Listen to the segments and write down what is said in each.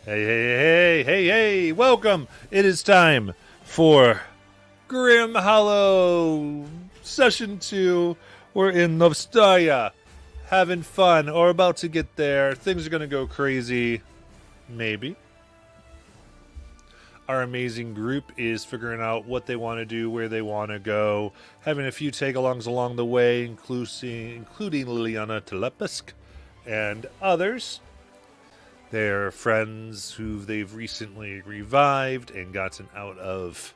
Hey, welcome! It is time for Grim Hollow Session 2. We're in Nov Ostoya, having fun, or about to get there. Things are going to go crazy. Maybe. Our amazing group is figuring out what they want to do, where they want to go, having a few tag-alongs along the way, including Liliana Telepisk and others. They're friends who they've recently revived and gotten out of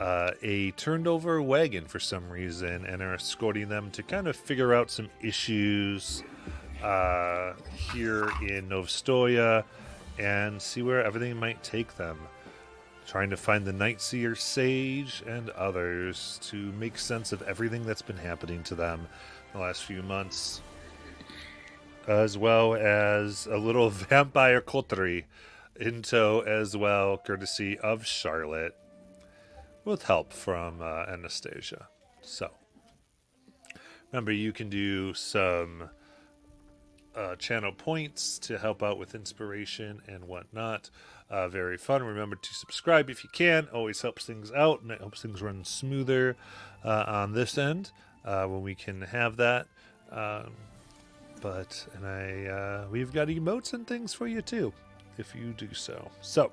a turned over wagon for some reason and are escorting them to kind of figure out some issues here in Nov Ostoya and see where everything might take them. Trying to find the Nightseer Sage and others to make sense of everything that's been happening to them in the last few months, as well as a little vampire coterie in tow as well, courtesy of Charlotte, with help from Anastasia. So, remember, you can do some channel points to help out with inspiration and whatnot. Very fun. Remember to subscribe if you can. Always helps things out, and it helps things run smoother on this end when we can have that. We've got emotes and things for you too, if you do so. So,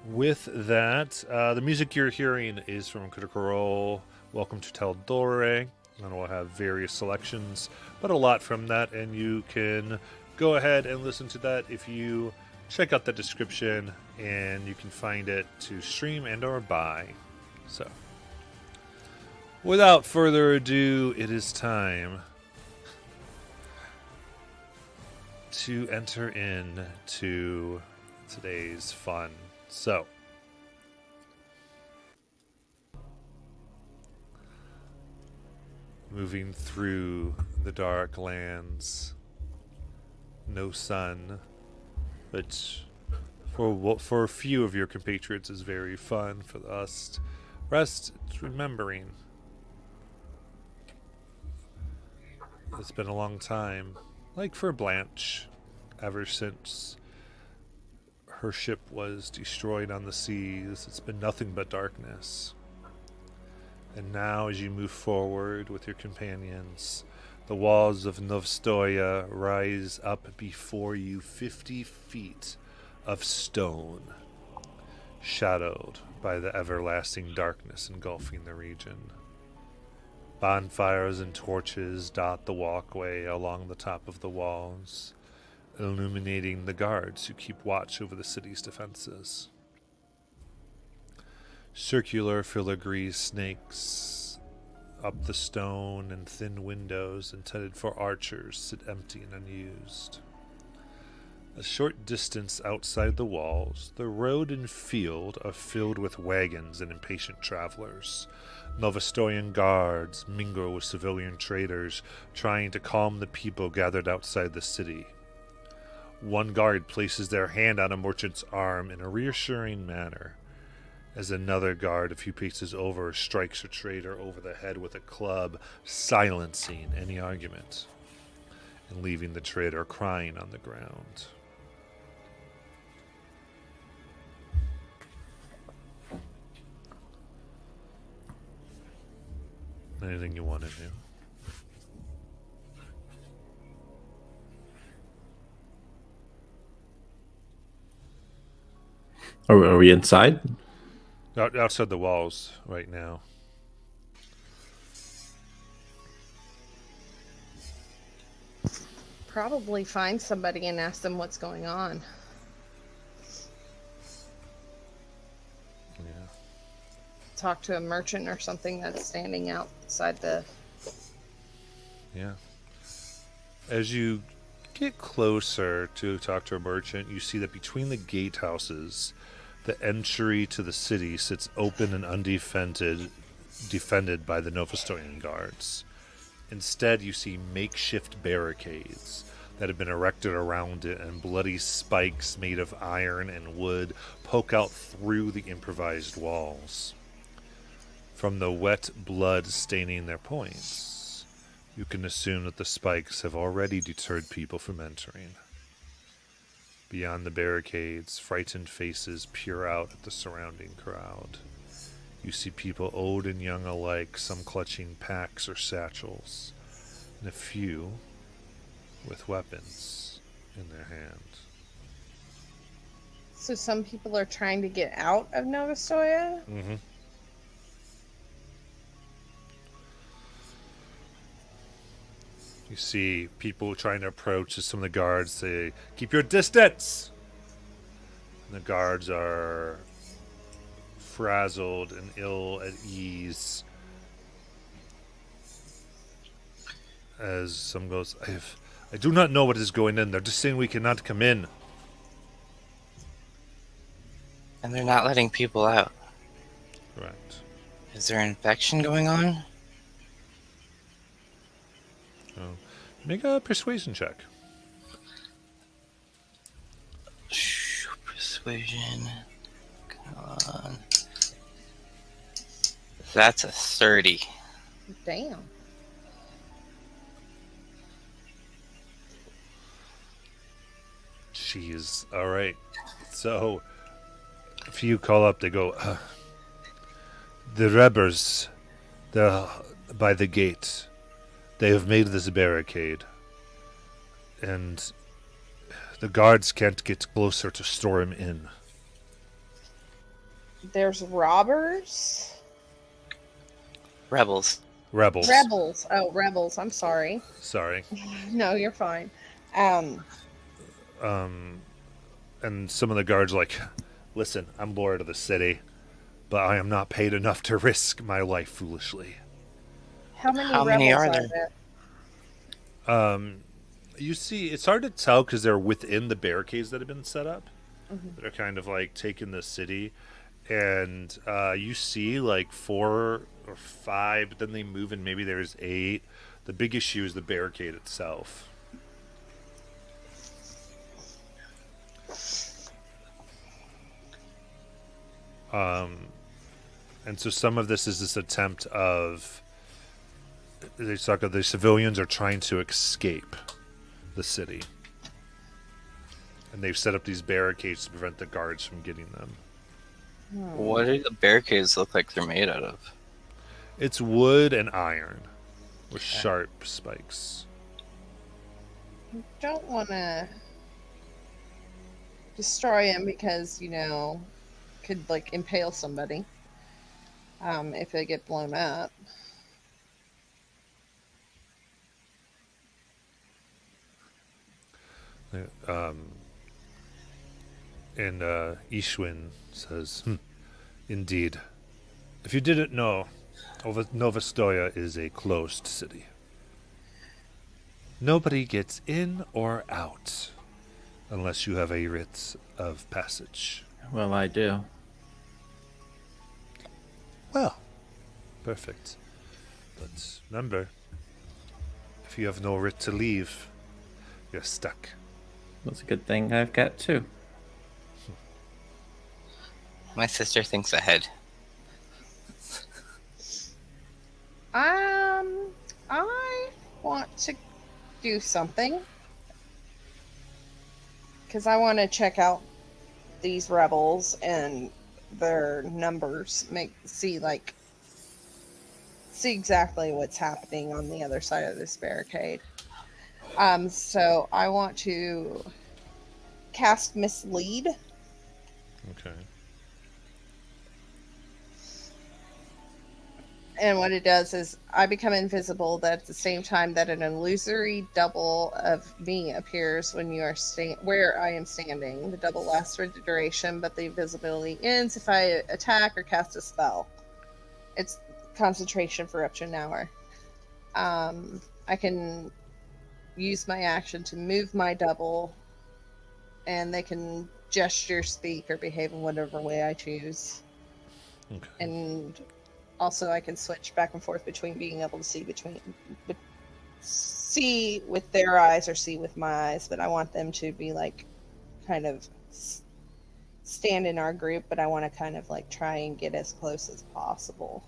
with that, the music you're hearing is from Critical Role, Welcome to Taldore, and we'll have various selections, but a lot from that, and you can go ahead and listen to that if you check out the description, and you can find it to stream and or buy. So, without further ado, it is time to enter into today's fun. So, moving through the dark lands, no sun, which for a few of your compatriots is very fun. For us, rest, it's remembering. It's been a long time. Like for Blanche, ever since her ship was destroyed on the seas, it's been nothing but darkness. And now, as you move forward with your companions, the walls of Nov Ostoya rise up before you 50 feet of stone, shadowed by the everlasting darkness engulfing the region. Bonfires and torches dot the walkway along the top of the walls, illuminating the guards who keep watch over the city's defenses. Circular filigree snakes up the stone and thin windows intended for archers sit empty and unused. A short distance outside the walls, the road and field are filled with wagons and impatient travelers. Nov Ostoyan guards mingle with civilian traders, trying to calm the people gathered outside the city. One guard places their hand on a merchant's arm in a reassuring manner, as another guard a few paces over strikes a trader over the head with a club, silencing any argument, and leaving the trader crying on the ground. Anything you want to do? Are we inside? Outside the walls right now. Probably find somebody and ask them what's going on. Yeah. Talk to a merchant or something that's standing outside the... Yeah. As you get closer to talk to a merchant, you see that between the gatehouses, the entry to the city sits open and defended by the Nov Ostoyan guards. Instead, you see makeshift barricades that have been erected around it, and bloody spikes made of iron and wood poke out through the improvised walls. From the wet blood staining their points, you can assume that the spikes have already deterred people from entering. Beyond the barricades, frightened faces peer out at the surrounding crowd. You see people old and young alike, some clutching packs or satchels, and a few with weapons in their hands. So some people are trying to get out of Nov Ostoya? Mm-hmm. You see people trying to approach some of the guards say, "Keep your distance!" And the guards are frazzled and ill at ease as some goes, I do not know what is going in. They're just saying we cannot come in. And they're not letting people out. Correct. Is there an infection going on? So, make a persuasion check. Persuasion. Come on. That's a 30. Damn. Jeez. All right. So, if you call up, they go, the rebels, they're by the gate. They have made this barricade. And the guards can't get closer to storm in. There's robbers? Rebels. Rebels. Rebels. Oh, rebels. I'm sorry. Sorry. No, you're fine. And some of the guards are like, listen, I'm lord of the city, but I am not paid enough to risk my life foolishly. How many How rebels many are there? You see, it's hard to tell because they're within the barricades that have been set up. Mm-hmm. They're kind of like taking the city, and you see like 4 or 5, but then they move and maybe there's 8. The big issue is the barricade itself. And so some of this is this attempt of the civilians are trying to escape the city, and they've set up these barricades to prevent the guards from getting them. What do the barricades look like they're made out of? It's wood and iron with sharp spikes. Don't want to destroy him because, could like impale somebody if they get blown up. And Ishwin says, indeed. If you didn't know, Nov Ostoya is a closed city. Nobody gets in or out unless you have a writ of passage. Well, I do. Well, perfect. But remember, if you have no writ to leave, you're stuck. That's a good thing I've got two. My sister thinks ahead. I want to do something because I want to check out these rebels and their numbers, see exactly what's happening on the other side of this barricade. So I want to cast Mislead. Okay. And what it does is I become invisible at the same time that an illusory double of me appears when you are where I am standing. The double lasts for the duration, but the invisibility ends if I attack or cast a spell. It's concentration for up to an hour. I can use my action to move my double, and they can gesture, speak, or behave in whatever way I choose. Okay. And also, I can switch back and forth between being able to see with their eyes or see with my eyes. But I want them to be kind of stand in our group. But I want to kind of try and get as close as possible,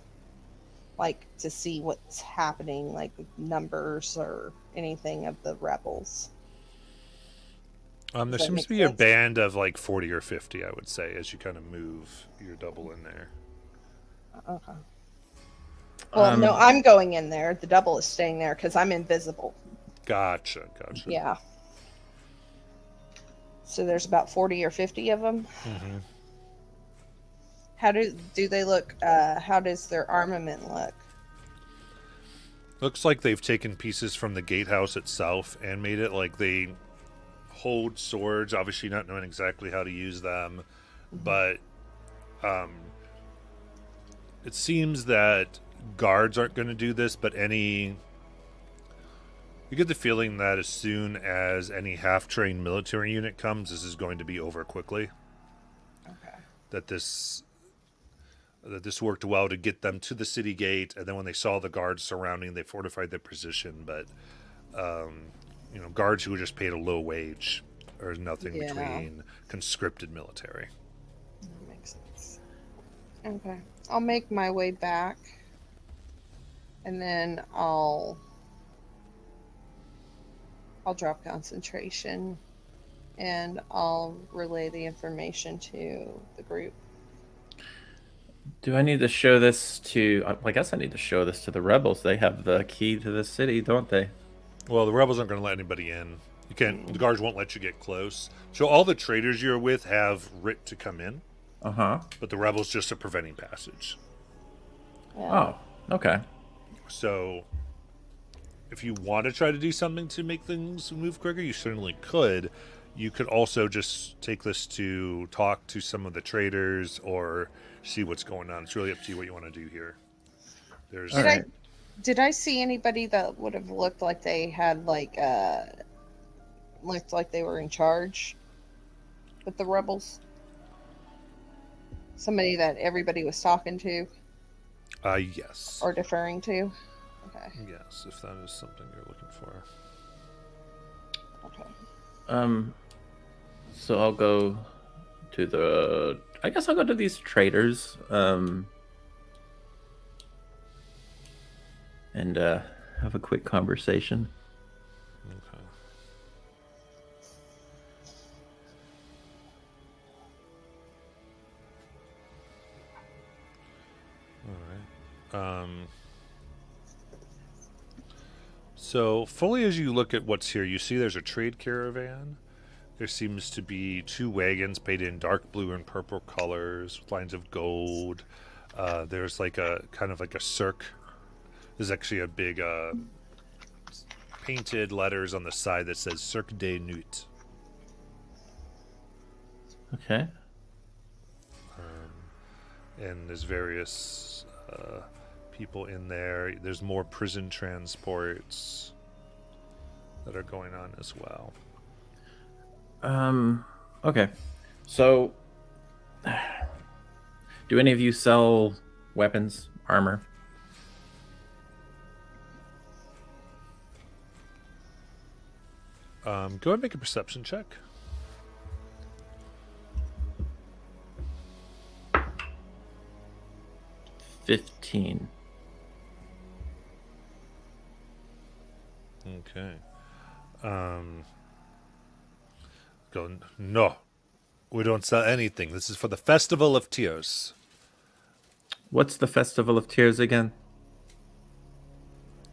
to see what's happening, with numbers or anything of the rebels. There Does that seems make to be a sense? band of like 40 or 50, I would say, as you kind of move your double in there. Okay. Well, no, Um, I'm going in there. The double is staying there because I'm invisible. Gotcha. Yeah. So there's about 40 or 50 of them. Mm-hmm. How do they look? How does their armament look? Looks like they've taken pieces from the gatehouse itself and made it like they hold swords, obviously not knowing exactly how to use them, but um, it seems that guards aren't going to do this, but you get the feeling that as soon as any half-trained military unit comes, this is going to be over quickly. Okay. That this worked well to get them to the city gate, and then when they saw the guards surrounding, they fortified their position. But guards who were just paid a low wage or nothing Yeah. between conscripted military. That makes sense. Okay. I'll make my way back, and then I'll drop concentration, and I'll relay the information to the group. do I need to show this to? I guess I need to show this to the rebels. They have the key to the city, don't they? Well, the rebels aren't going to let anybody in. You can't. The guards won't let you get close. So all the traders you're with have writ to come in, but the rebels just are preventing passage. Yeah. Oh, okay. So if you want to try to do something to make things move quicker, you certainly could. You could also just take this to talk to some of the traders or see what's going on. It's really up to you what you want to do here. There's All right. Did I see anybody that would have looked like they had looked like they were in charge with the rebels? Somebody that everybody was talking to yes. or deferring to? Okay. Yes, if that is something you're looking for. Okay. So I'll go to I guess I'll go to these traders. And have a quick conversation. Okay. All right. So fully as you look at what's here, you see there's a trade caravan. There seems to be 2 wagons painted in dark blue and purple colors with lines of gold. There's like a kind of like a cirque. There's actually a big painted letters on the side that says Cirque des Nuits. Okay. And there's various people in there. There's more prison transports that are going on as well. Okay. So, do any of you sell weapons, armor? Go ahead and make a perception check. $15. Okay. No, we don't sell anything. This is for the Festival of Tears. What's the Festival of Tears again?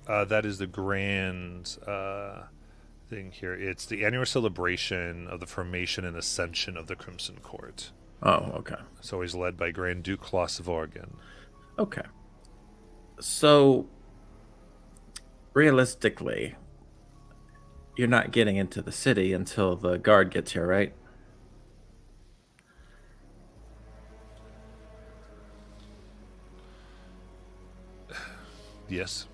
That is the grand thing here. It's the annual celebration of the formation and ascension of the Crimson Court. Oh, okay. It's always led by Grand Duke Klaus of Oregon. Okay. So, realistically, you're not getting into the city until the guard gets here, right? Yes.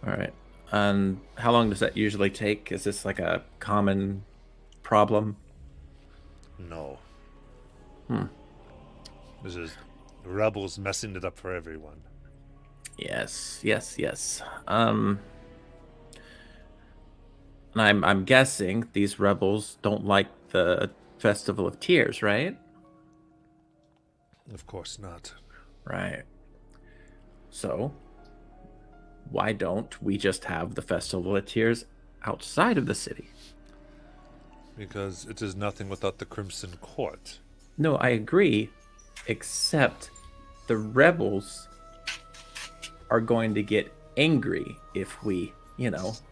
All right. And how long does that usually take? Is this like a common problem? No. This is rebels messing it up for everyone. Yes. And I'm guessing these rebels don't like the Festival of Tears, right? Of course not. Right. So, why don't we just have the Festival of Tears outside of the city? Because it is nothing without the Crimson Court. No, I agree, except the rebels are going to get angry if we,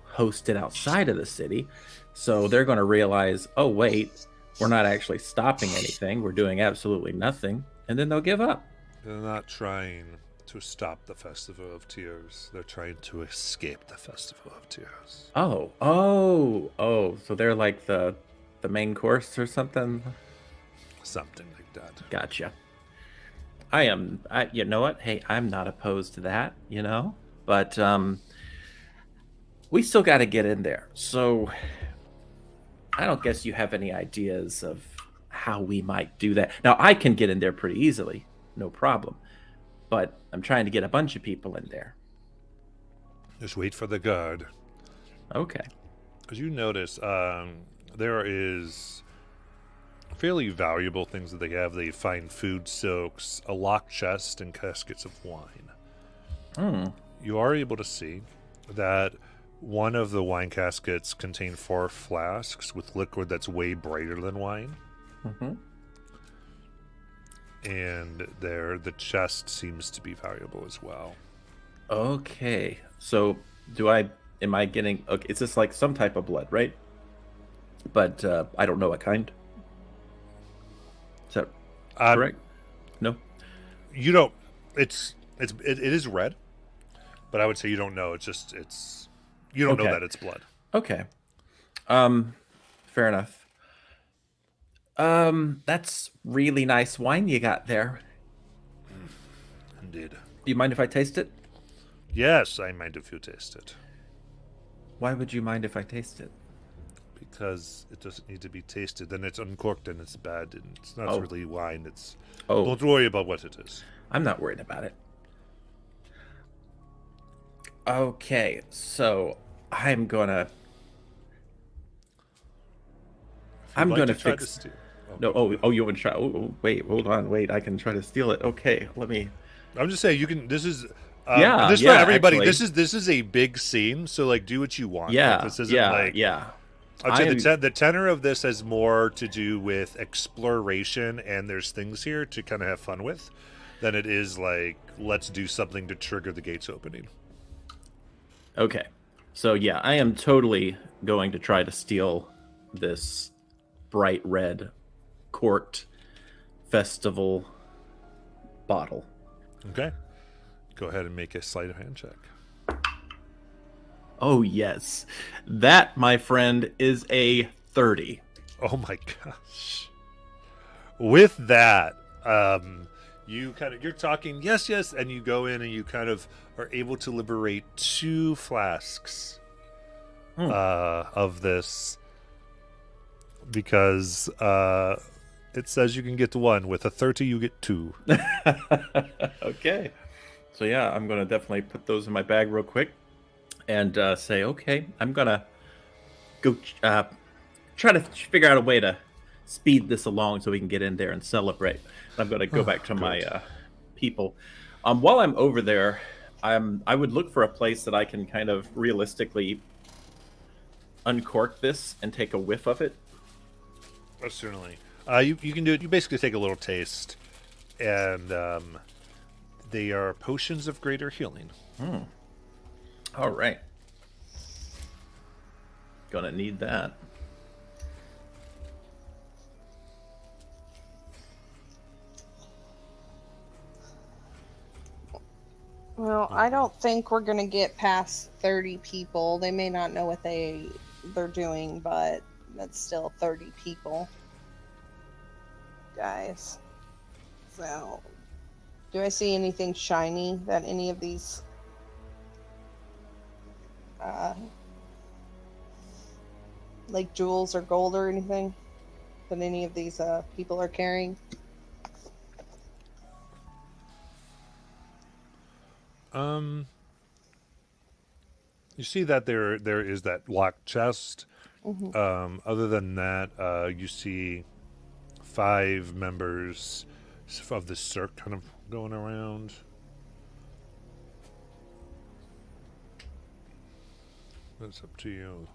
host it outside of the city. So they're going to realize, oh, wait, we're not actually stopping anything. We're doing absolutely nothing. And then they'll give up. They're not trying to stop the Festival of Tears. They're trying to escape the Festival of Tears. Oh. So they're like the main course or something? Something like that. Gotcha. You know what? Hey, I'm not opposed to that, but we still got to get in there. So I don't guess you have any ideas of how we might do that. Now, I can get in there pretty easily, no problem, but I'm trying to get a bunch of people in there. Just wait for the guard. Okay. As you notice, there is fairly valuable things that they have. They find food soaks, a locked chest, and caskets of wine. You are able to see that one of the wine caskets contain 4 flasks with liquid that's way brighter than wine. And the chest seems to be valuable as well. Okay. So am I getting, okay, it's just like some type of blood, right? But I don't know what kind. Is that correct? No. You don't. It is red, but I would say you don't know. You don't know that it's blood. Okay. Fair enough. That's really nice wine you got there. Indeed. Do you mind if I taste it? Yes, I mind if you taste it. Why would you mind if I taste it? Because it doesn't need to be tasted. Then it's uncorked and it's bad, and it's not really wine. Don't worry about what it is. I'm not worried about it. Okay, so I'm gonna fix. No, you want to try? Oh, wait, hold on, wait. I can try to steal it. Okay, let me. I'm just saying you can. This is. This for everybody. Actually, This is a big scene, so like do what you want. Yeah, this isn't I'd say the tenor of this has more to do with exploration, and there's things here to kind of have fun with, than it is like let's do something to trigger the gates opening. Okay, so yeah, I am totally going to try to steal this bright red corked festival bottle. Okay. Go ahead and make a sleight of hand check. Oh, yes. That, my friend, is a 30. Oh my gosh. With that, you're talking, yes, and you go in and you kind of are able to liberate 2 flasks of this because it says you can get 1. With a 30, you get 2. Okay. So yeah, I'm going to definitely put those in my bag real quick and say, okay, I'm going to go try to figure out a way to speed this along so we can get in there and celebrate. I'm going to go back to my people. While I'm over there, I would look for a place that I can kind of realistically uncork this and take a whiff of it. Oh, certainly. You can do it. You basically take a little taste, and they are potions of greater healing. All right. Gonna need that. Well, I don't think we're gonna get past 30 people. They may not know what they're doing, but that's still 30 people, guys. So, do I see anything shiny that any of these like jewels or gold or anything that any of these people are carrying? You see that there is that locked chest. Other than that, you see 5 members of the cirque kind of going around. That's up to you.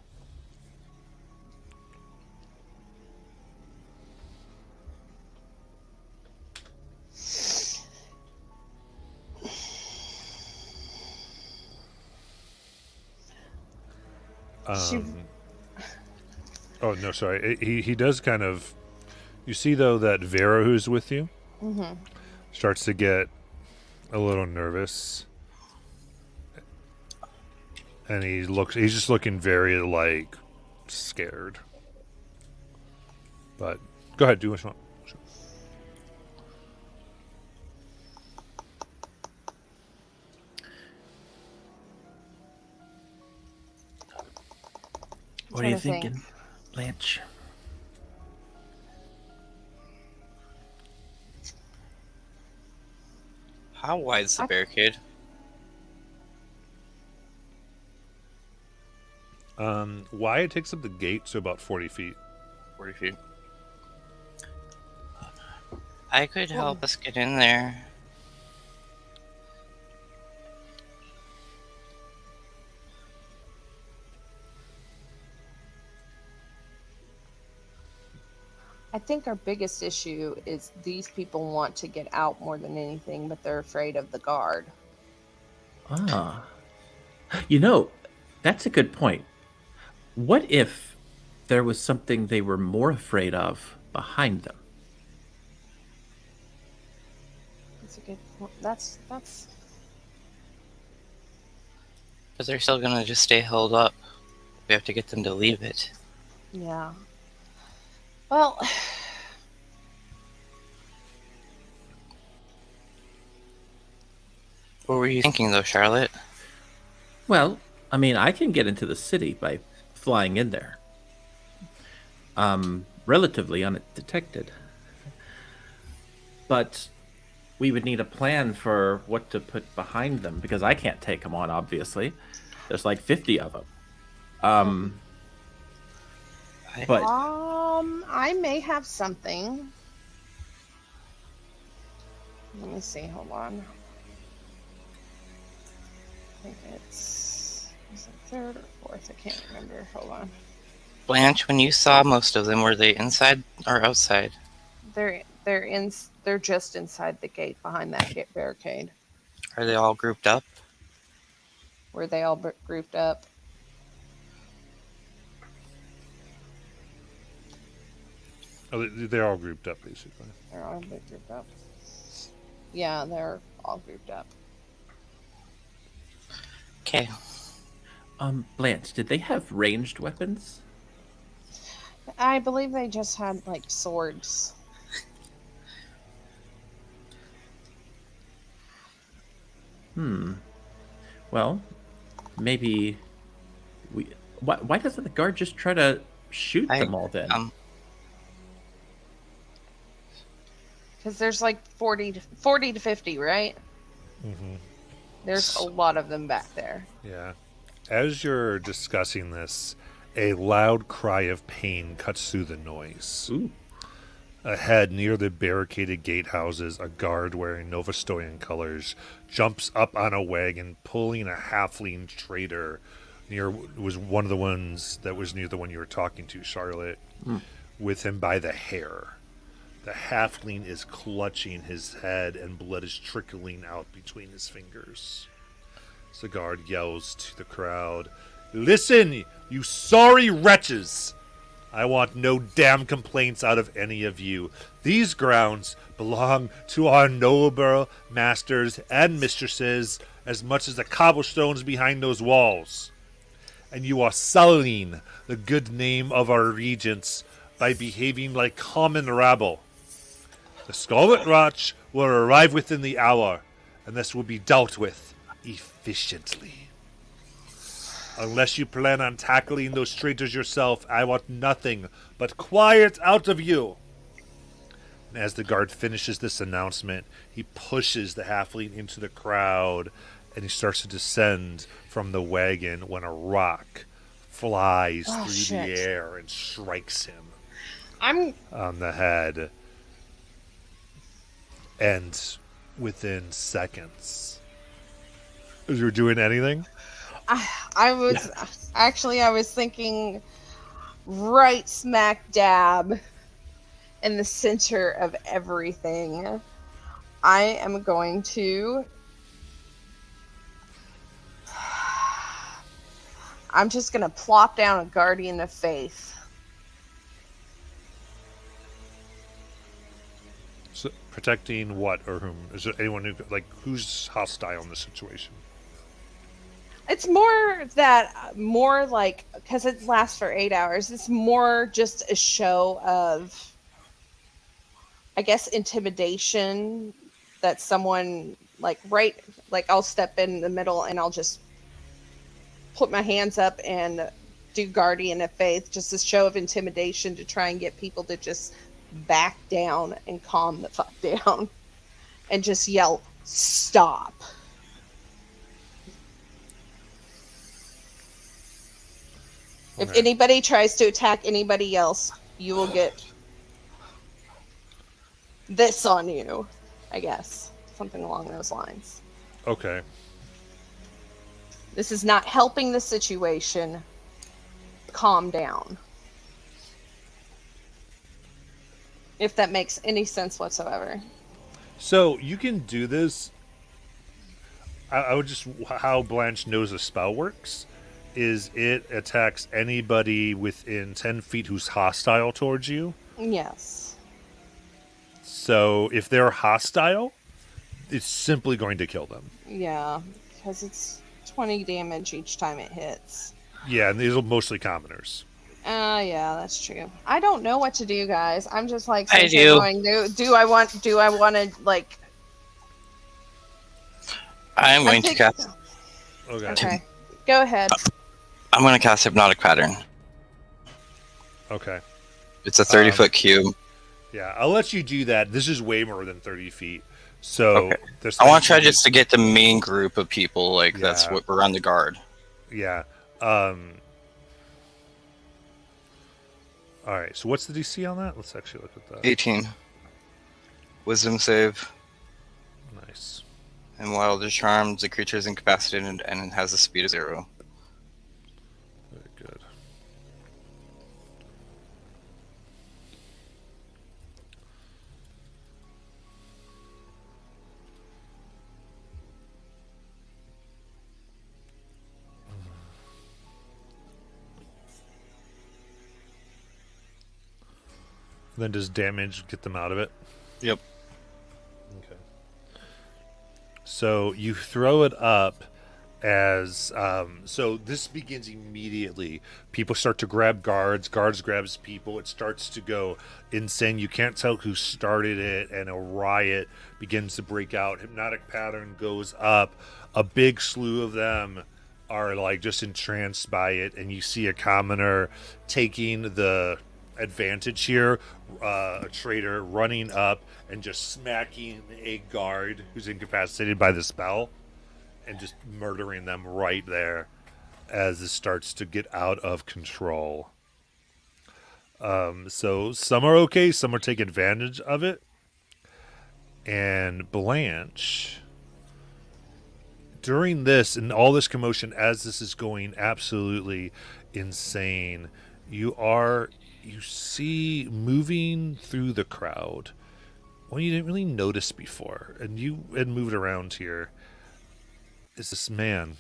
She- Oh no, sorry. He does kind of. You see though that Vera, who's with you, starts to get a little nervous, and he's just looking very like scared. But go ahead, do what you want. What are you trying to think. thinking, Blanche? How wide's the barricade? Why it takes up the gate, so about 40 feet. 40 feet. I could help us get in there. I think our biggest issue is these people want to get out more than anything, but they're afraid of the guard. Ah. You know, that's a good point. What if there was something they were more afraid of behind them? That's a good point. That's But they're still gonna just stay held up. We have to get them to leave it. yeah. Well, What were you thinking though, Charlotte? Well, I mean, I can get into the city by flying in there. Relatively undetected. But we would need a plan for what to put behind them, because I can't take them on, obviously. There's like 50 of them. But I may have something. Let me see. Hold on. I think is it third or fourth? I can't remember. Hold on. Blanche, when you saw most of them, were they inside or outside? They're just inside the gate behind that barricade. Are they all grouped up? Were they all grouped up? Oh, they're all grouped up, basically. They're all grouped up. Yeah, they're all grouped up. Okay. Blanche, did they have ranged weapons? I believe they just had like swords. Well, maybe we. Why doesn't the guard just try to shoot them all then? Because there's like 40 to 50, right? Mm-hmm. There's a lot of them back there. Yeah. As you're discussing this, a loud cry of pain cuts through the noise. Ooh. Ahead, near the barricaded gatehouses, a guard wearing Nov Ostoyan colors jumps up on a wagon, pulling a halfling trader. Was one of the ones that was near the one you were talking to, Charlotte, with him by the hair. The halfling is clutching his head, and blood is trickling out between his fingers. The guard yells to the crowd, "Listen, you sorry wretches! I want no damn complaints out of any of you. These grounds belong to our noble masters and mistresses as much as the cobblestones behind those walls. And you are sullying the good name of our regents by behaving like common rabble. The Scarlet Watch will arrive within the hour, and this will be dealt with efficiently. Unless you plan on tackling those traitors yourself, I want nothing but quiet out of you." And as the guard finishes this announcement, he pushes the halfling into the crowd, and he starts to descend from the wagon when a rock flies through the air and strikes him on the head. And within seconds, as you're doing anything, I was thinking right smack dab in the center of everything. I am going to I'm just gonna plop down a Guardian of Faith. So, protecting what or whom? Is there anyone who who's hostile in this situation? It's more like, because it lasts for 8 hours, it's more just a show of, I guess, intimidation that someone, I'll step in the middle and I'll just put my hands up and do Guardian of Faith, just a show of intimidation to try and get people to just back down and calm the fuck down and just yell, stop. If anybody tries to attack anybody else, you will get this on you, I guess. Something along those lines. Okay. This is not helping the situation. Calm down. If that makes any sense whatsoever. So you can do this. I would just, how Blanche knows a spell works is it attacks anybody within 10 feet who's hostile towards you. Yes. So if they're hostile, it's simply going to kill them. Yeah, because it's 20 damage each time it hits. Yeah, and these are mostly commoners. Yeah, that's true. I don't know what to do, guys. I'm just like, I do. going, do I want to, like... I'm going to cast. Okay. Go ahead. I'm going to cast Hypnotic Pattern. Okay. It's a 30-foot cube. Yeah, I'll let you do that. This is way more than 30 feet. So okay. I want to try just to get the main group of people, that's what we're on the guard. Yeah. All right, so what's the DC on that? Let's actually look at that. 18. Wisdom save. Nice. And while they're charmed, the creature is incapacitated and it has a speed of 0. Very good. Then does damage get them out of it? Yep. Okay. So you throw it up as so this begins immediately. People start to grab guards grabs people. It starts to go insane. You can't tell who started it, and a riot begins to break out. Hypnotic pattern goes up. A big slew of them are just entranced by it, and you see a commoner taking the advantage here, a traitor running up and just smacking a guard who's incapacitated by the spell and just murdering them right there as this starts to get out of control. So some are okay, some are taking advantage of it. And Blanche, during this and all this commotion, as this is going absolutely insane, you see moving through the crowd what you didn't really notice before, and you had moved around here, is this man.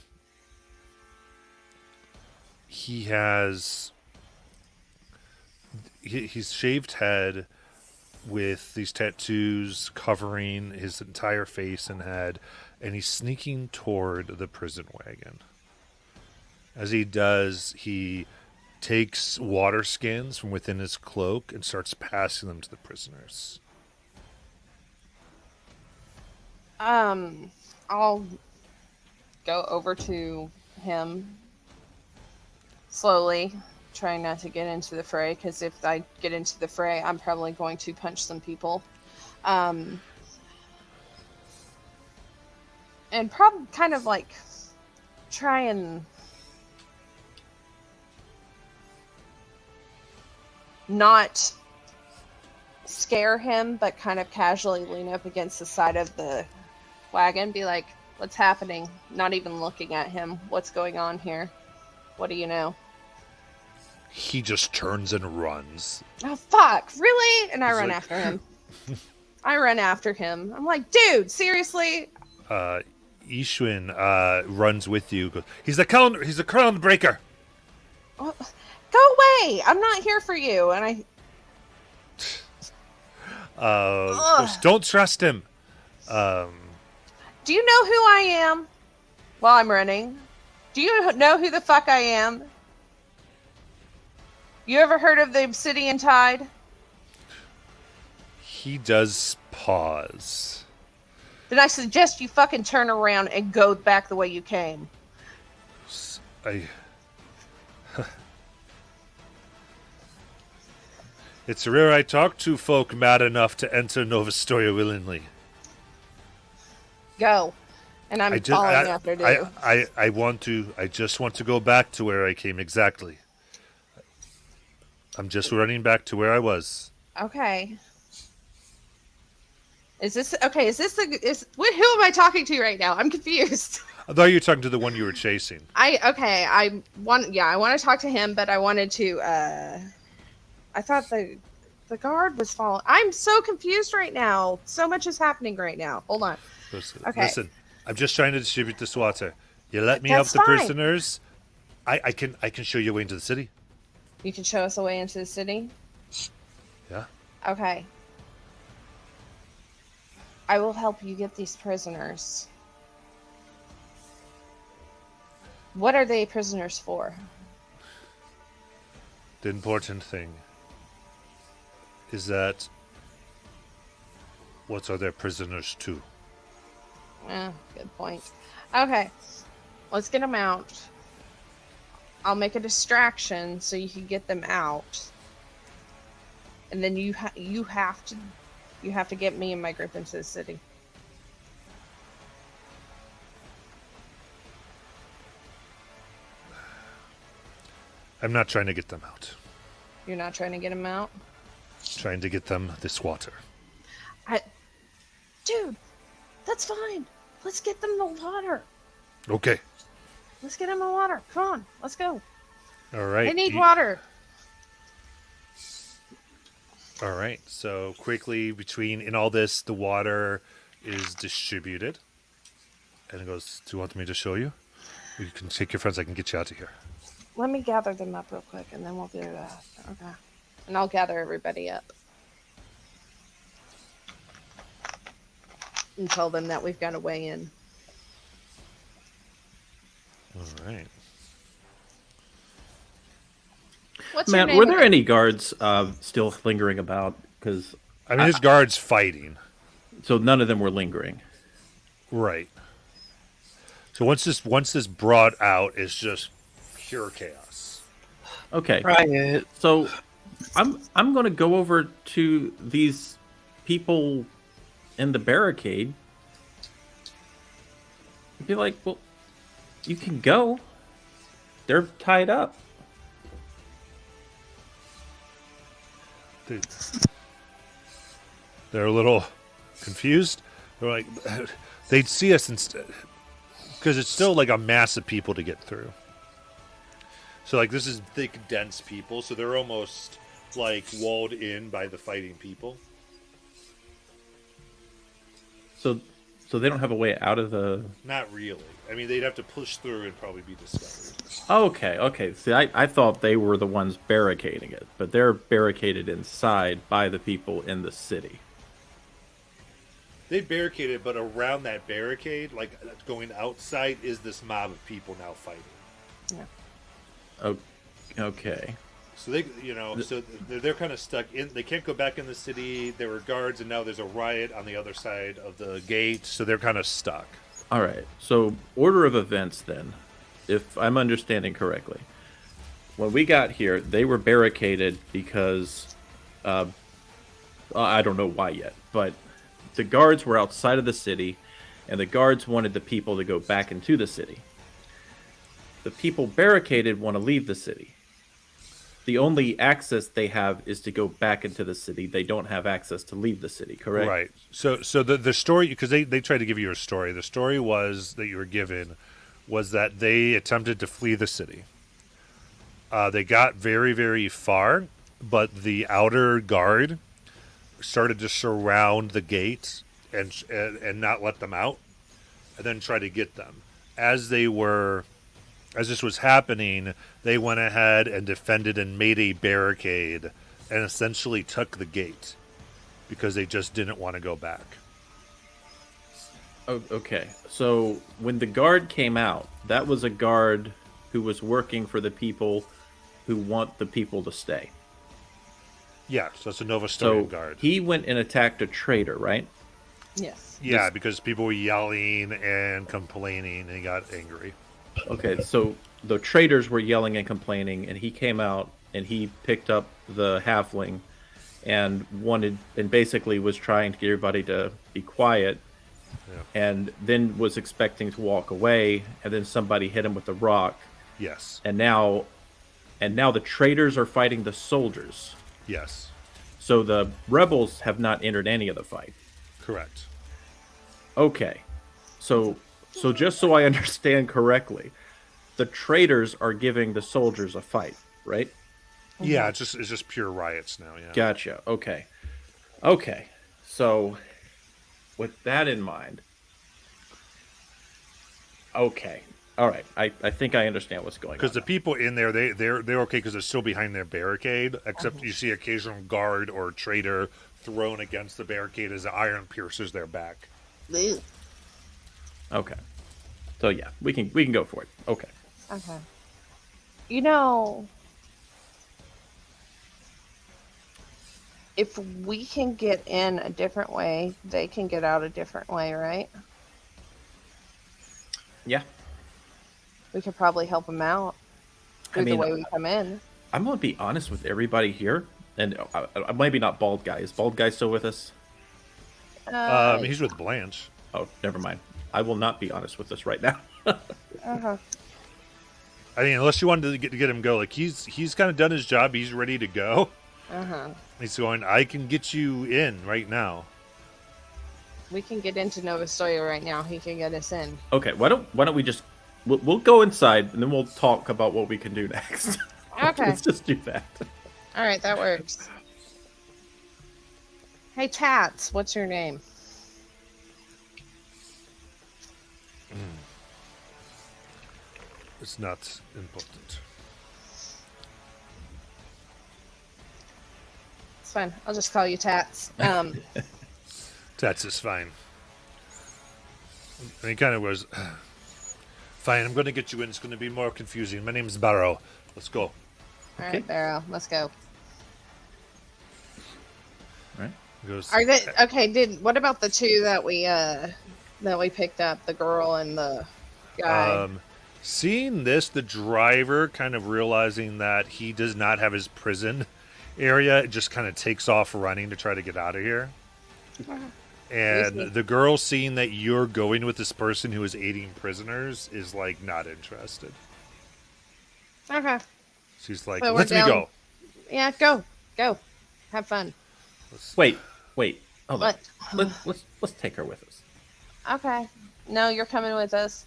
He has his shaved head with these tattoos covering his entire face and head, and he's sneaking toward the prison wagon. As he does, he takes water skins from within his cloak and starts passing them to the prisoners. I'll go over to him slowly, trying not to get into the fray, because if I get into the fray, I'm probably going to punch some people. And probably kind of try and not scare him, but kind of casually lean up against the side of the wagon, be like, what's happening? Not even looking at him. What's going on here? What do you know? He just turns and runs. Oh, fuck. Really? And I run after him. I run after him. I'm like, dude, seriously? Ishwin runs with you. Goes, he's the crown breaker. Oh, go away! I'm not here for you. And I. Ugh. Don't trust him. Do you know who I am? While I'm running, do you know who the fuck I am? You ever heard of the Obsidian Tide? He does pause. Then I suggest you fucking turn around and go back the way you came. It's rare I talk to folk mad enough to enter Nov Ostoya willingly. Go. And I'm following after you. I just want to go back to where I came exactly. I'm just running back to where I was. Okay. Is this who am I talking to right now? I'm confused. I thought you were talking to the one you were chasing. I want to talk to him, but I wanted to I thought the guard was following. I'm so confused right now. So much is happening right now. Hold on. Listen. I'm just trying to distribute this water. You let me That's help the fine. prisoners. I can show you a way into the city. You can show us a way into the city? Yeah. Okay. I will help you get these prisoners. What are they prisoners for? The important thing is that what are their prisoners to? Good point. Okay. Let's get them out. I'll make a distraction so you can get them out. And then you have to get me and my group into the city. I'm not trying to get them out. You're not trying to get them out? Trying to get them this water. Dude, that's fine. Let's get them the water. Okay. Let's get them the water. Come on, let's go. All right. They need water. All right. So quickly in all this, the water is distributed. And it goes, do you want me to show you? You can take your friends. I can get you out of here. Let me gather them up real quick, and then we'll do that. Okay. And I'll gather everybody up. And tell them that we've got a way in. All right. What's your Matt, name? were there any guards still lingering about? Because I mean, his guard's fighting. So none of them were lingering. Right. So once this brought out, it's just pure chaos. Okay. Riot. So I'm going to go over to these people in the barricade and be like, well, you can go. They're tied up. They're a little confused. They're like, they'd see us instead. Because it's still like a mass of people to get through. So like this is thick, dense people. So they're almost like walled in by the fighting people. So they don't have a way out of the... Not really. I mean, they'd have to push through and probably be discovered. Okay. See, I thought they were the ones barricading it, but they're barricaded inside by the people in the city. They barricaded, but around that barricade, like going outside, is this mob of people now fighting. Yeah. Okay. So they're kind of stuck in. They can't go back in the city. There were guards, and now there's a riot on the other side of the gate. So they're kind of stuck. All right. So order of events then, if I'm understanding correctly. When we got here, they were barricaded because I don't know why yet, but the guards were outside of the city, and the guards wanted the people to go back into the city. The people barricaded want to leave the city. The only access they have is to go back into the city. They don't have access to leave the city, correct? Right. So the story, because they tried to give you a story. The story was that you were given was that they attempted to flee the city. They got very, very far, but the outer guard started to surround the gate and not let them out, and then try to get them. As they were as this was happening, they went ahead and defended and made a barricade and essentially took the gate because they just didn't want to go back. Oh, okay. So when the guard came out, that was a guard who was working for the people who want the people to stay. Yeah, so that's a Nov So Ostoya guard. he went and attacked a traitor, right? Yes. Yeah, because people were yelling and complaining, and he got angry. Okay, so the traitors were yelling and complaining, and he came out and he picked up the halfling and basically was trying to get everybody to be quiet, and then was expecting to walk away, and then somebody hit him with a rock, Yes. and now the traitors are fighting the soldiers. Yes. So the rebels have not entered any of the fight. Correct. Okay. So just so I understand correctly, the traitors are giving the soldiers a fight, right? Yeah, it's just pure riots now, yeah. Gotcha. Okay. Okay. So with that in mind, okay. All right. I think I understand what's going on. Because the people in there, they're okay because they're still behind their barricade, except you see occasional guard or traitor thrown against the barricade as the iron pierces their back. Okay. So yeah, we can go for it. Okay. Okay. You know, if we can get in a different way, they can get out a different way, right? Yeah. We could probably help them out through the way we come in. I'm gonna be honest with everybody here, and maybe not Bald Guy. Is Bald Guy still with us? He's with Blanche. Oh, never mind. I will not be honest with us right now. Uh-huh. I mean, unless you wanted to get him go, like he's kind of done his job. He's ready to go. Uh-huh. He's going. I can get you in right now. We can get into Nov Ostoya right now. He can get us in. Okay. Why don't we just we'll go inside and then we'll talk about what we can do next. Okay. Let's just do that. All right, that works. Hey, Tats, what's your name? It's not important. It's fine. I'll just call you Tats. That's just fine. And he kind of was, fine, I'm going to get you in. It's going to be more confusing. My name's Barrow. Let's go. All right, Barrow, let's go. All right. He goes, Are they okay? What about the two that we picked up? The girl and the guy. Seeing this, the driver kind of realizing that he does not have his prison area, just kind of takes off running to try to get out of here. And the girl, seeing that you're going with this person who is aiding prisoners, is like not interested. Okay. She's like, So we're "Let me down. go." Yeah, go, have fun. Wait. Hold on. What? Let's take her with us. Okay. No, you're coming with us.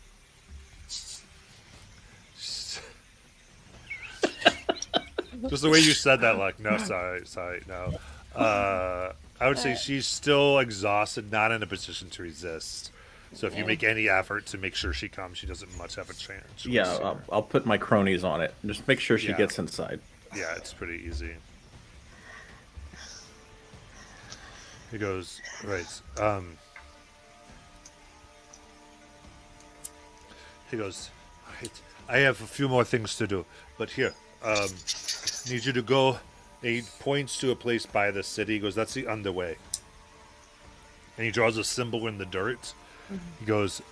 Just the way you said that, like, no, sorry, no. I would say she's still exhausted, not in a position to resist. So if you make any effort to make sure she comes, she doesn't much have a chance. Yeah, I'll put my cronies on it. Just make sure she Yeah. gets inside. Yeah, it's pretty easy. He goes, right. He goes, right. I have a few more things to do, but here, need you to go. He points to a place by the city. He goes, that's the underway. And he draws a symbol in the dirt. He goes,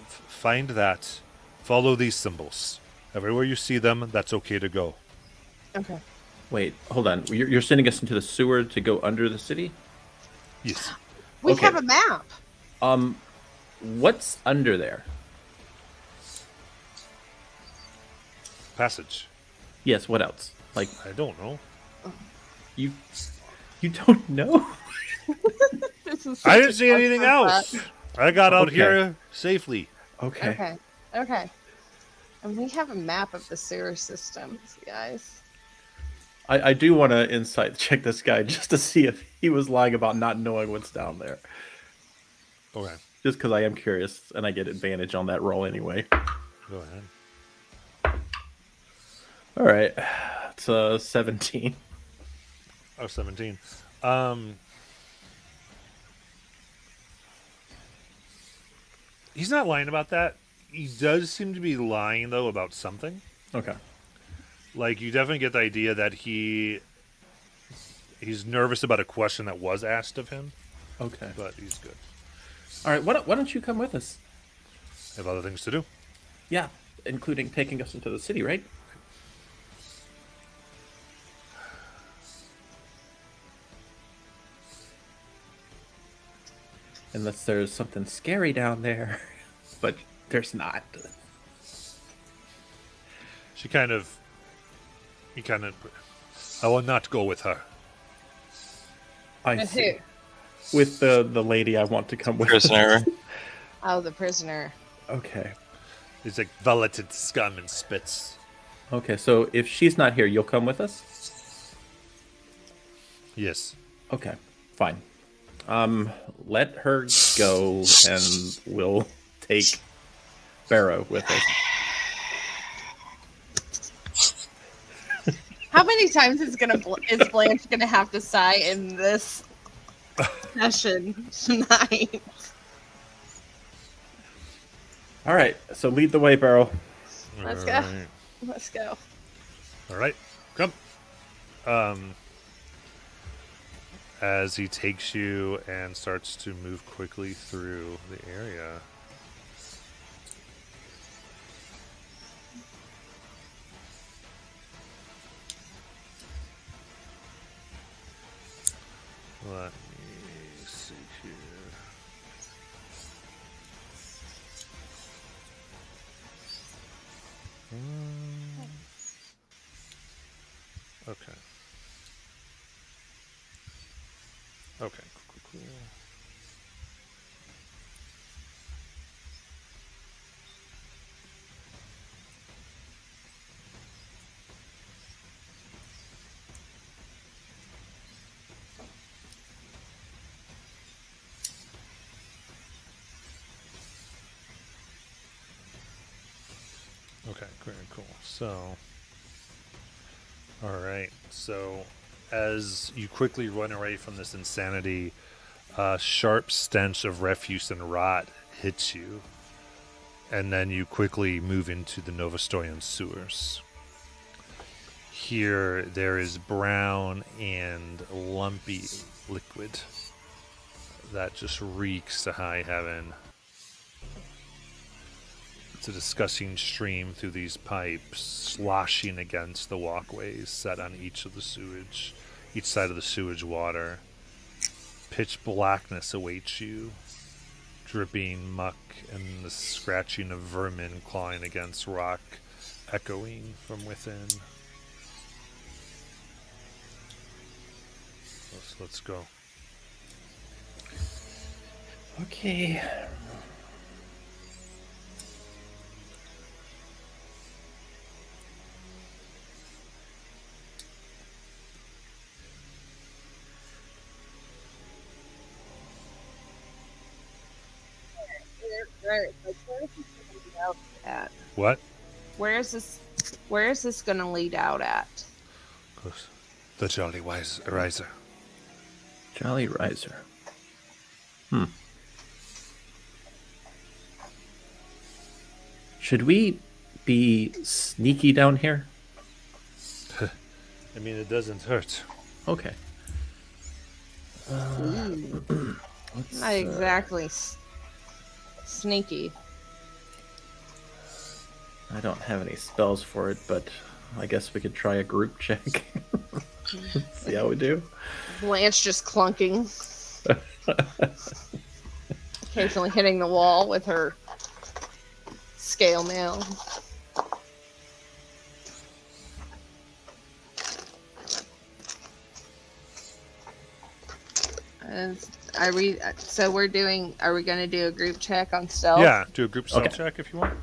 find that. Follow these symbols. Everywhere you see them, that's okay to go. Okay. Wait, hold on. You're sending us into the sewer to go under the city? Yes. We Okay. have a map. What's under there? Passage. Yes, what else? Like, I don't know. you don't know? I didn't see anything else. I got out Okay. here safely. Okay. Okay. And we have a map of the sewer systems, guys. I do want to insight check this guy just to see if he was lying about not knowing what's down there. Okay, Just because I am curious, and I get advantage on that roll anyway. go ahead. All right. It's 17. Oh, 17. He's not lying about that. He does seem to be lying, though, about something. Okay. Like, you definitely get the idea that he's nervous about a question that was asked of him, Okay. but he's good. All right. Why don't you come with us? I have other things to do. Yeah, including taking us into the city, right? Unless there's something scary down there, but there's not. He kind of, I will not go with her. I see. With the lady I want to come with. Prisoner. Oh, the prisoner. Okay. He's like valeted scum and spits. Okay, so if she's not here, you'll come with us? Yes. Okay, fine. Let her go, and we'll take Barrow with us. How many times is Blanche gonna have to sigh in this session tonight? All right, so lead the way, Barrow. Let's go. Alright. Let's go. All right, come. As he takes you and starts to move quickly through the area. Let me see here. Okay. Okay, cool. Okay, very cool. So, all right. So, as you quickly run away from this insanity, a sharp stench of refuse and rot hits you, and then you quickly move into the Nov Ostoyan sewers. Here, there is brown and lumpy liquid that just reeks to high heaven. It's a disgusting stream through these pipes, sloshing against the walkways set on each side of the sewage water. Pitch blackness awaits you, dripping muck and the scratching of vermin clawing against rock, echoing from within. Let's go. Okay. What? Where is this gonna lead out at? The Jolly Riser. Jolly Riser. Should we be sneaky down here? I mean, it doesn't hurt. Okay. Not exactly sneaky. I don't have any spells for it, but I guess we could try a group check. See how we do. Blanche just clunking. Occasionally hitting the wall with her scale mail. And are we going to do a group check on stealth? Yeah, do a group stealth Okay. check if you want.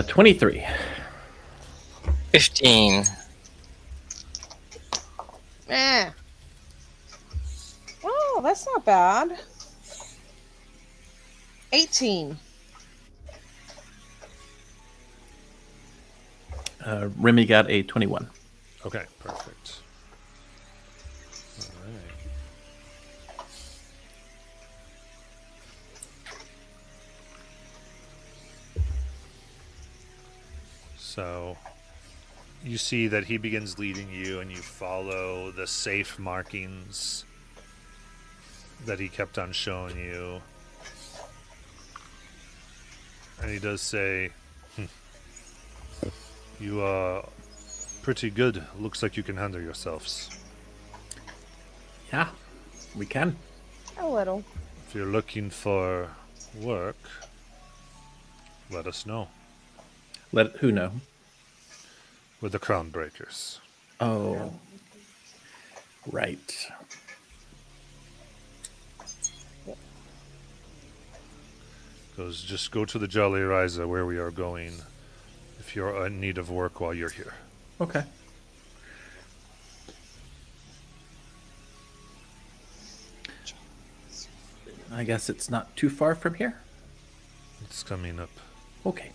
23. 15. Eh. Oh, that's not bad. 18. Remy got a 21. Okay, perfect. All right. So you see that he begins leading you, and you follow the safe markings that he kept on showing you. And he does say, you are pretty good. Looks like you can handle yourselves. Yeah, we can. A little. If you're looking for work, let us know. Let who know? We're the Crown Breakers. Oh, right. Goes, just go to the Jolly Riza where we are going if you're in need of work while you're here. Okay. I guess it's not too far from here. It's coming up. Okay.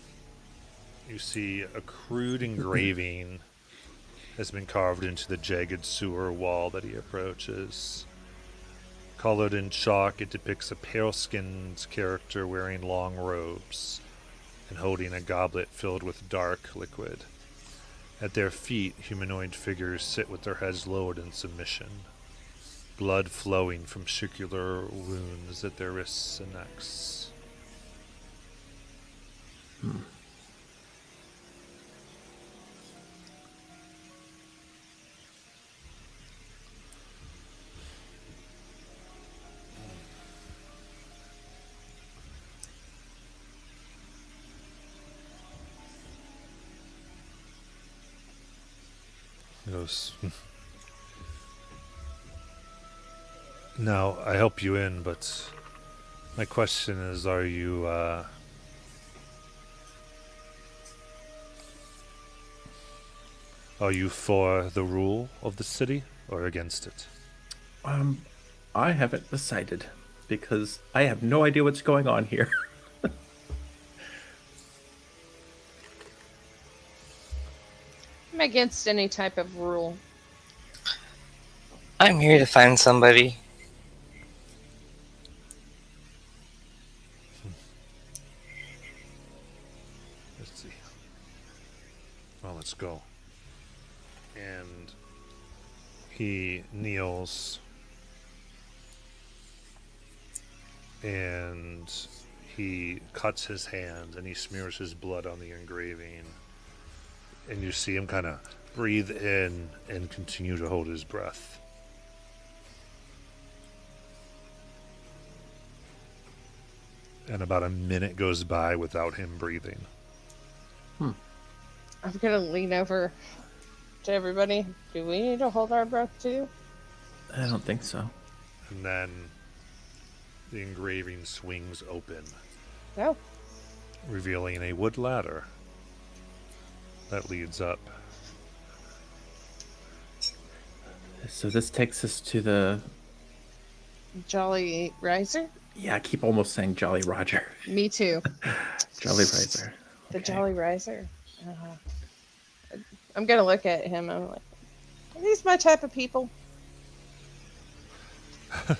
You see a crude engraving has been carved into the jagged sewer wall that he approaches. Colored in chalk, it depicts a pale-skinned character wearing long robes and holding a goblet filled with dark liquid. At their feet, humanoid figures sit with their heads lowered in submission, blood flowing from circular wounds at their wrists and necks. He goes, now, I help you in, but my question is, are you for the rule of the city or against it? I haven't decided because I have no idea what's going on here. I'm against any type of rule. I'm here to find somebody. Let's see. Well, let's go. And he kneels and he cuts his hand and he smears his blood on the engraving. And you see him kind of breathe in and continue to hold his breath. And about a minute goes by without him breathing. I'm gonna lean over to everybody. Do we need to hold our breath too? I don't think so. And then the engraving swings open, No. revealing a wood ladder that leads up. So this takes us to the... Jolly Riser? Yeah, I keep almost saying Jolly Roger. Me too. Jolly Riser. The Okay. Jolly Riser. I'm gonna look at him. I'm like, are these my type of people? I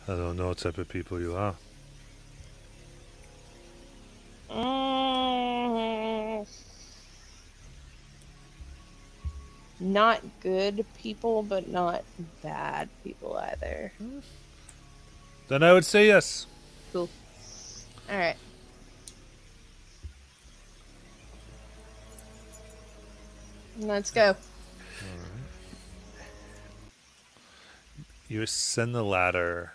don't know what type of people you are. Not good people, but not bad people either. Then I would say yes. Cool. All right. Let's go. You ascend the ladder,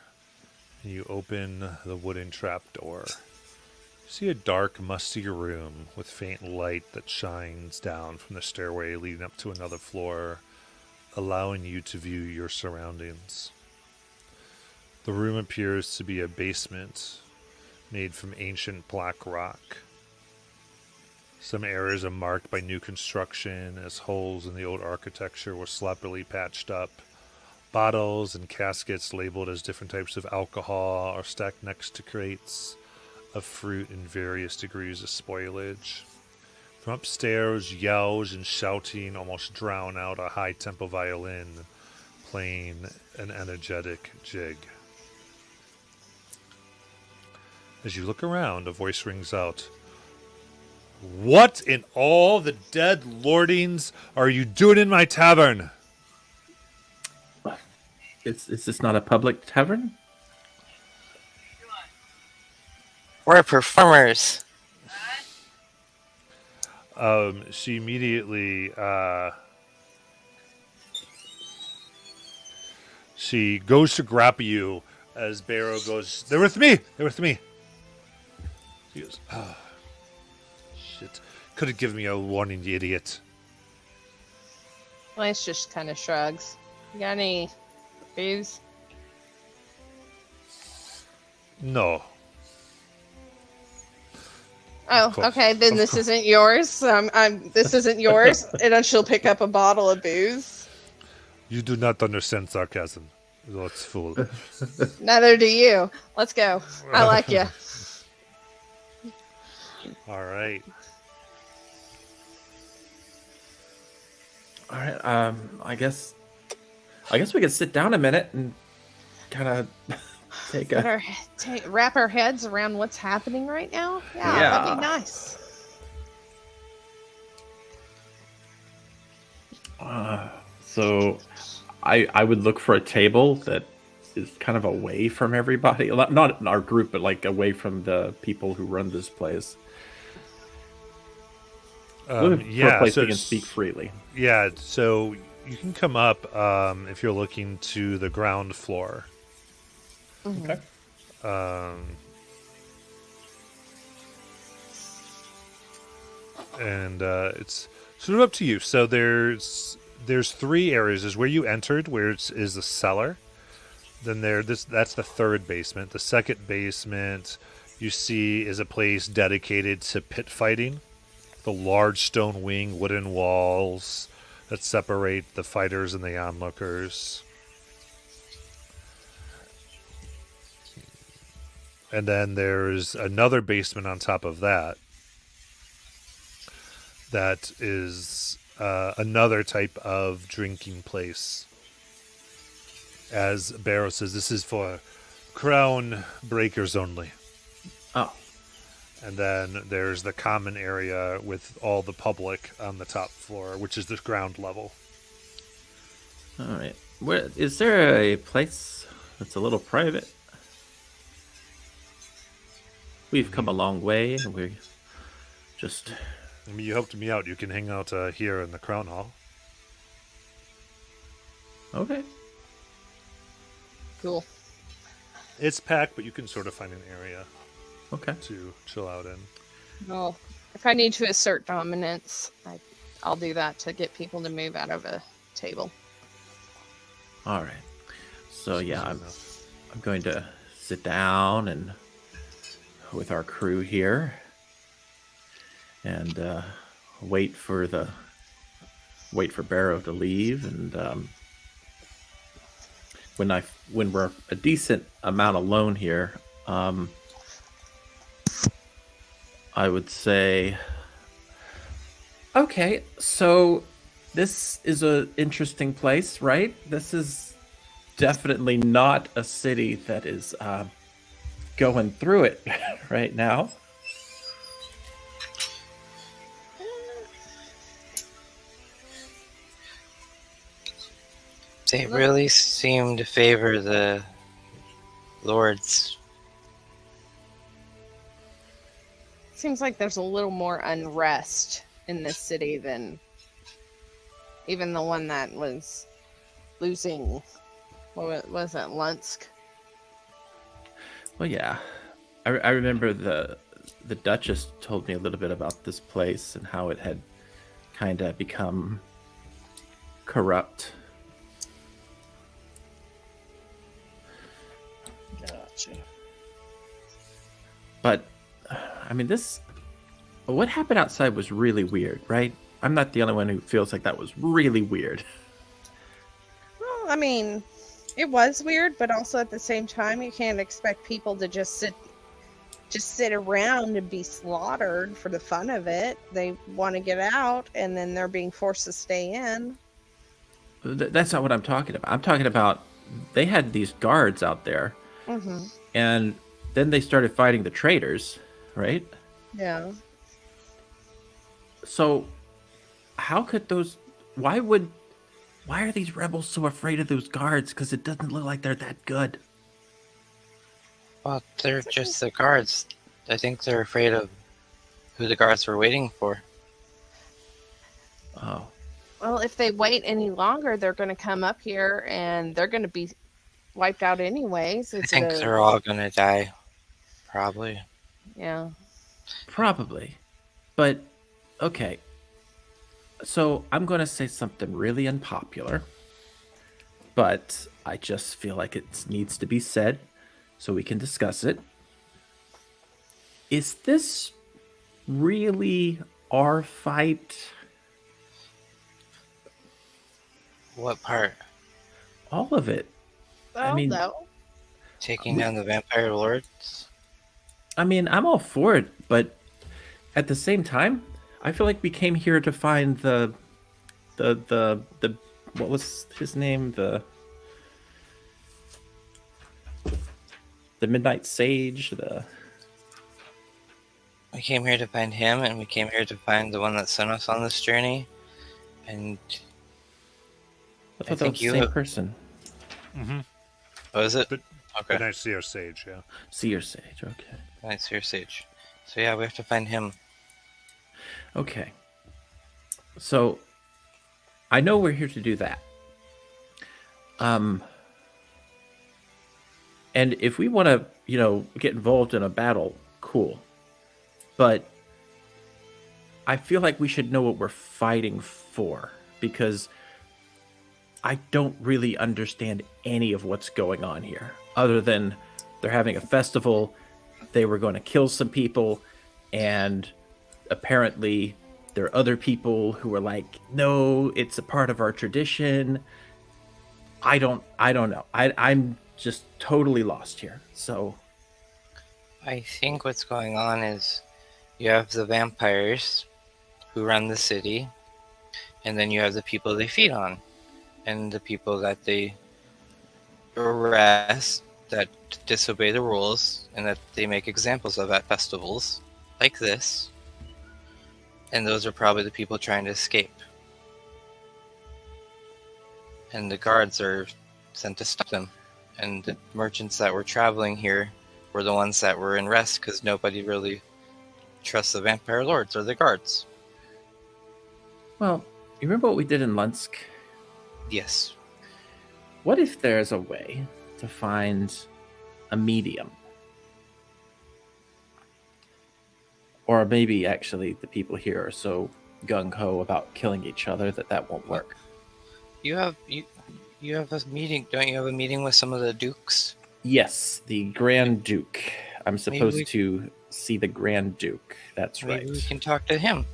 and you open the wooden trapdoor. You see a dark, musty room with faint light that shines down from the stairway leading up to another floor, allowing you to view your surroundings. The room appears to be a basement made from ancient black rock. Some areas are marked by new construction as holes in the old architecture were sloppily patched up. Bottles and caskets labeled as different types of alcohol are stacked next to crates of fruit in various degrees of spoilage. From upstairs, yells and shouting almost drown out a high-tempo violin playing an energetic jig. As you look around, a voice rings out. What in all the dead lordings are you doing in my tavern? Is this not a public tavern? We're performers. She immediately she goes to grapple you as Barrow goes, They're with me! They're with me! He goes, oh, shit. Could have given me a warning, you idiot. Lance just kind of shrugs. You got any booze? No. Oh, course. okay. Then Of this course. isn't yours. This isn't yours. And then she'll pick up a bottle of booze. You do not understand sarcasm. That's fool. Neither do you. Let's go. I like you. All right. All right. I guess we could sit down a minute and kind of take Get a. our, wrap our heads around what's happening right now. Yeah, Yeah. that'd be nice. So, I would look for a table that is kind of away from everybody. Not in our group, but like away from the people who run this place. Looking for a place so we can speak freely. Yeah, so you can come up if you're looking to the ground floor. Mhm. Okay. And it's sort of up to you. So there's 3 areas. There's where you entered, where is the cellar. Then that's the 3rd basement. The 2nd basement you see is a place dedicated to pit fighting. The large stone wing, wooden walls that separate the fighters and the onlookers. And then there's another basement on top of that. That is another type of drinking place. As Barrow says, this is for crown breakers only. Oh. And then there's the common area with all the public on the top floor, which is the ground level. All right. Where is there a place that's a little private? We've come a long way, and we're just. I mean, you helped me out. You can hang out here in the Crown Hall. Okay. Cool. It's packed, but you can sort of find an area Okay. to chill out in. Well, if I need to assert dominance, I'll do that to get people to move out of a table. All right. So yeah, Easy I'm enough. going to sit down and with our crew here and wait for Barrow to leave, and when we're a decent amount alone here, I would say, okay, so this is an interesting place, right? This is definitely not a city that is going through it right now. They really seem to favor the lords. Seems like there's a little more unrest in this city than even the one that was losing. What was it, Lunsk? Well, yeah, I remember the Duchess told me a little bit about this place and how it had kind of become corrupt. Gotcha. But I mean, what happened outside was really weird, right? I'm not the only one who feels like that was really weird. Well, I mean, it was weird, but also at the same time, you can't expect people to just sit just sit around and be slaughtered for the fun of it. They want to get out, and then they're being forced to stay in. That's not what I'm talking about. I'm talking about they had these guards out there, Mm-hmm. and then they started fighting the traitors, right? Yeah. So, how could those? Why are these rebels so afraid of those guards? Because it doesn't look like they're that good. Well, they're just the guards. I think they're afraid of who the guards were waiting for. Oh, Well, if they wait any longer, they're going to come up here and they're going to be wiped out anyways. I think they're all gonna die, probably. Yeah. probably. But okay, so I'm going to say something really unpopular, but I just feel like it needs to be said so we can discuss it. Is this really our fight? What part? All of it. Well, mean- no. Taking down the vampire lords? I mean, I'm all for it, but at the same time, I feel like we came here to find the what was his name? The Midnight Sage, We came here to find him, and we came here to find the one that sent us on this journey. And I I thought that think was the you same have- person. Mm-hmm. what is it? But- Okay, Good night, Seer Sage. Yeah. Seer Sage, okay. nice, your sage. So yeah, we have to find him. Okay. So I know we're here to do that. And if we want to, get involved in a battle, cool. But I feel like we should know what we're fighting for, because I don't really understand any of what's going on here, other than they're having a festival, they were going to kill some people, and apparently there are other people who are like, no, it's a part of our tradition. I don't know. I'm just totally lost here. So I think what's going on is you have the vampires who run the city, and then you have the people they feed on, and the people that they arrest that disobey the rules and that they make examples of at festivals like this. And those are probably the people trying to escape. And the guards are sent to stop them. And the merchants that were traveling here were the ones that were in rest because nobody really trusts the vampire lords or the guards. well, you remember what we did in Lunsk? Yes. What if there's a way to find a medium? Or maybe actually the people here are so gung-ho about killing each other that won't work. You have a meeting, don't you have a meeting with some of the dukes? Yes, the Grand Duke. I'm supposed we- to see the Grand Duke. That's Maybe right. we can talk to him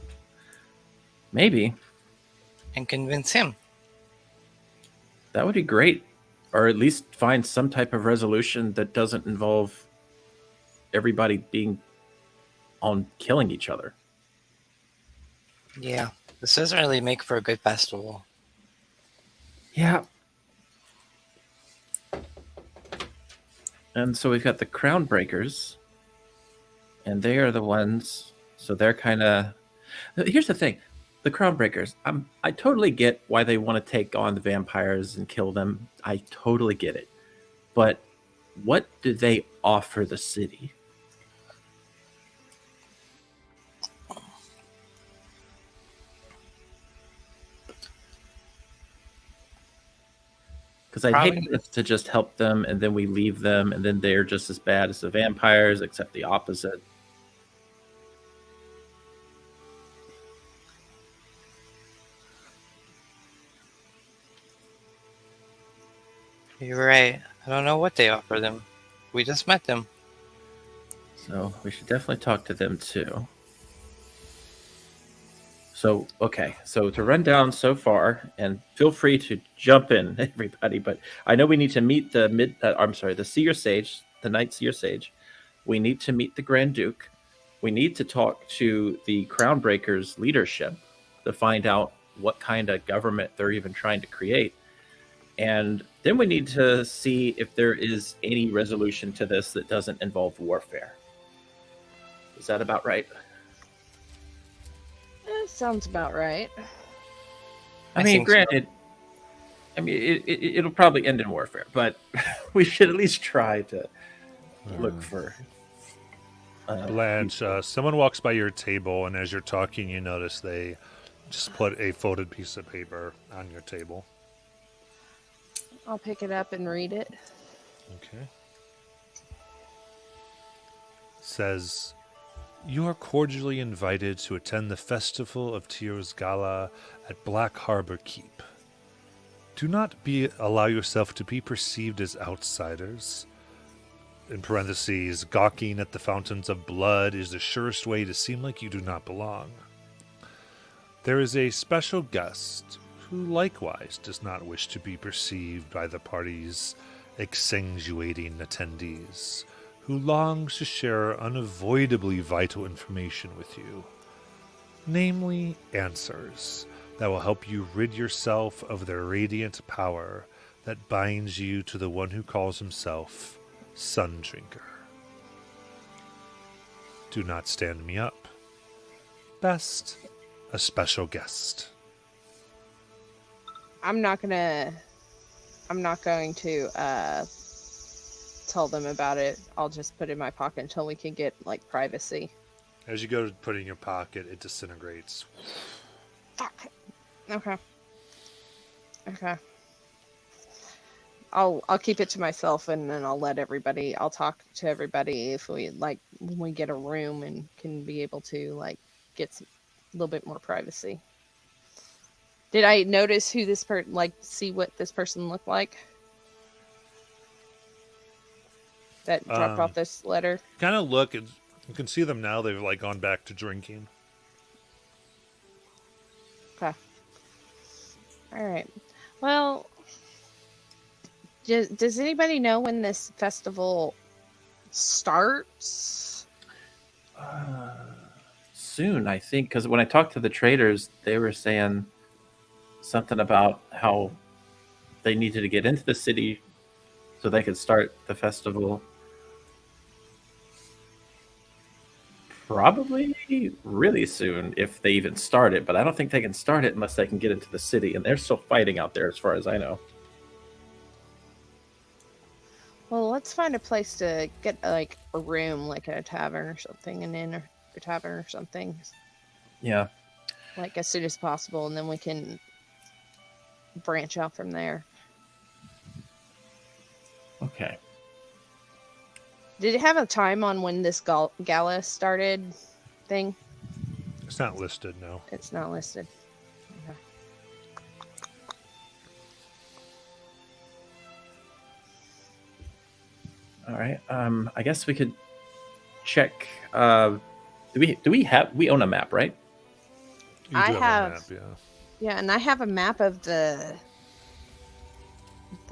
Maybe. and convince him. That would be great. Or at least find some type of resolution that doesn't involve everybody being on killing each other. Yeah. This doesn't really make for a good festival. Yeah. And so we've got the Crown Breakers, and they are the ones. So they're kind of. Here's the thing: the Crown Breakers. I totally get why they want to take on the vampires and kill them. I totally get it. But what do they offer the city? Because I'd hate Probably- to just help them and then we leave them and then they're just as bad as the vampires, except the opposite. You're right. I don't know what they offer them. We just met them. So we should definitely talk to them too. So, okay. So to run down so far, and feel free to jump in, everybody, but I know we need to meet the Seer Sage, the Night Seer Sage. We need to meet the Grand Duke. We need to talk to the Crown Breakers leadership to find out what kind of government they're even trying to create. And then we need to see if there is any resolution to this that doesn't involve warfare. Is that about right? Sounds about right. I I mean, think so. granted, I mean, it'll probably end in warfare, but we should at least try to look for. Blanche, someone walks by your table, and as you're talking, you notice they just put a folded piece of paper on your table. I'll pick it up and read it. Okay. Says, you are cordially invited to attend the Festival of Tears Gala at Black Harbor Keep. Do not allow yourself to be perceived as outsiders. In parentheses, gawking at the fountains of blood is the surest way to seem like you do not belong. There is a special guest who likewise does not wish to be perceived by the party's exsanguinating attendees, who longs to share unavoidably vital information with you, namely answers that will help you rid yourself of the radiant power that binds you to the one who calls himself Sun Drinker. Do not stand me up. Best, a special guest. I'm not going to tell them about it. I'll just put it in my pocket until we can get like privacy. As you go to put it in your pocket, it disintegrates. Fuck. Okay. I'll keep it to myself, and then I'll talk to everybody if we when we get a room and can be able to get a little bit more privacy. Did I notice who this see what this person looked like? That dropped off this letter? Kind of look, and you can see them now. They've gone back to drinking. Okay. All right. Well, does anybody know when this festival starts? Soon, I think, because when I talked to the traders, they were saying something about how they needed to get into the city so they could start the festival. Probably really soon, if they even start it, but I don't think they can start it unless they can get into the city, and they're still fighting out there as far as I know. Well, let's find a place to get a room, like a tavern or something, an inn or a tavern or something. Yeah. As soon as possible, and then we can branch out from there. Okay. Did it have a time on when this gala started thing? It's not listed, no. It's not listed. Okay. All right. I guess we could check. We own a map, right? You I do have a map, yeah. Yeah, and I have a map of the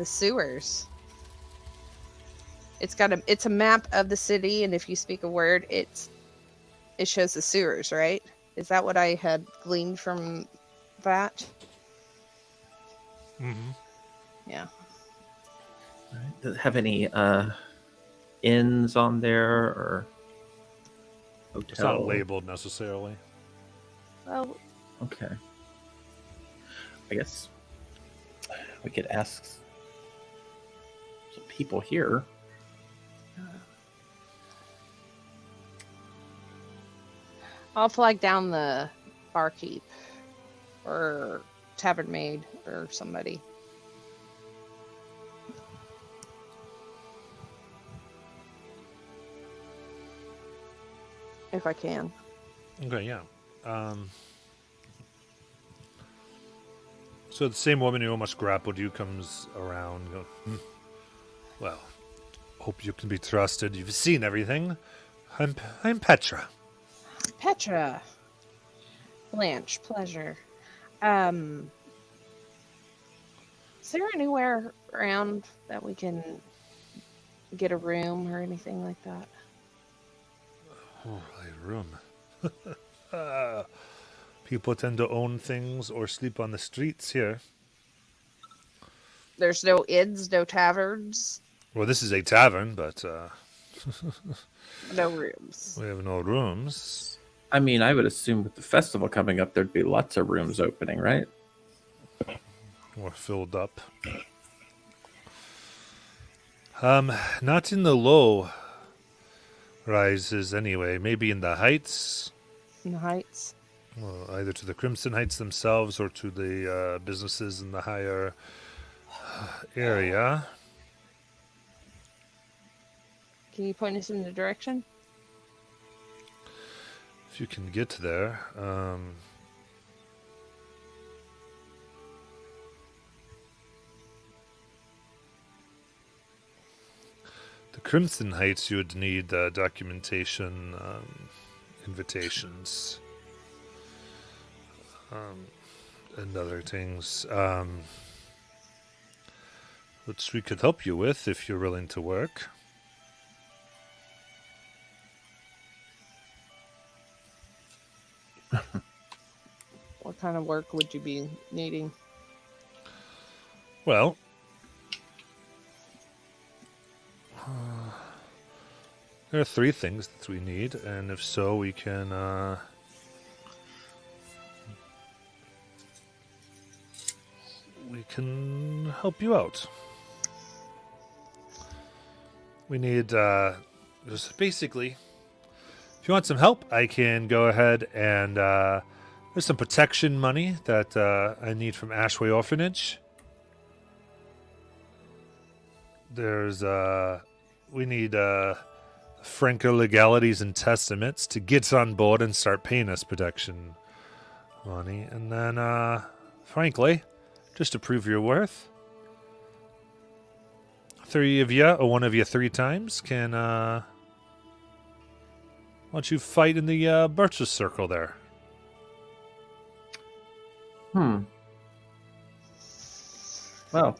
sewers. It's a map of the city, and if you speak a word, it shows the sewers, right? Is that what I had gleaned from that? Mm-hmm. Yeah. All right. Does it have any inns on there or hotels? It's not labeled necessarily. Well, Okay. I guess we could ask some people here. I'll flag down the barkeep or tavern maid or somebody. If I can. Okay, yeah. So the same woman who almost grappled you comes around and goes, well, hope you can be trusted. You've seen everything. I'm Petra. Petra. Blanche, pleasure. Is there anywhere around that we can get a room or anything like that? Oh, a room. People tend to own things or sleep on the streets here. There's no inns, no taverns, Well, this is a tavern, but no rooms. we have no rooms. I mean, I would assume with the festival coming up, there'd be lots of rooms opening, right? We're filled up. Not in the low rises anyway. Maybe in the heights. In the heights. Well, either to the Crimson Heights themselves or to the businesses in the higher area. Can you point us in the direction? If you can get there. The Crimson Heights, you would need documentation, invitations, and other things, which we could help you with if you're willing to work. What kind of work would you be needing? Well, there are 3 things that we need, and if so, we can help you out. We need just basically, if you want some help, I can go ahead and there's some protection money that I need from Ashway Orphanage. There's we need Franco legalities and testaments to get on board and start paying us protection money. And then, frankly, just to prove your worth, 3 of you, or 1 of you 3 times, can, why don't you fight in the Birches Circle there? Well,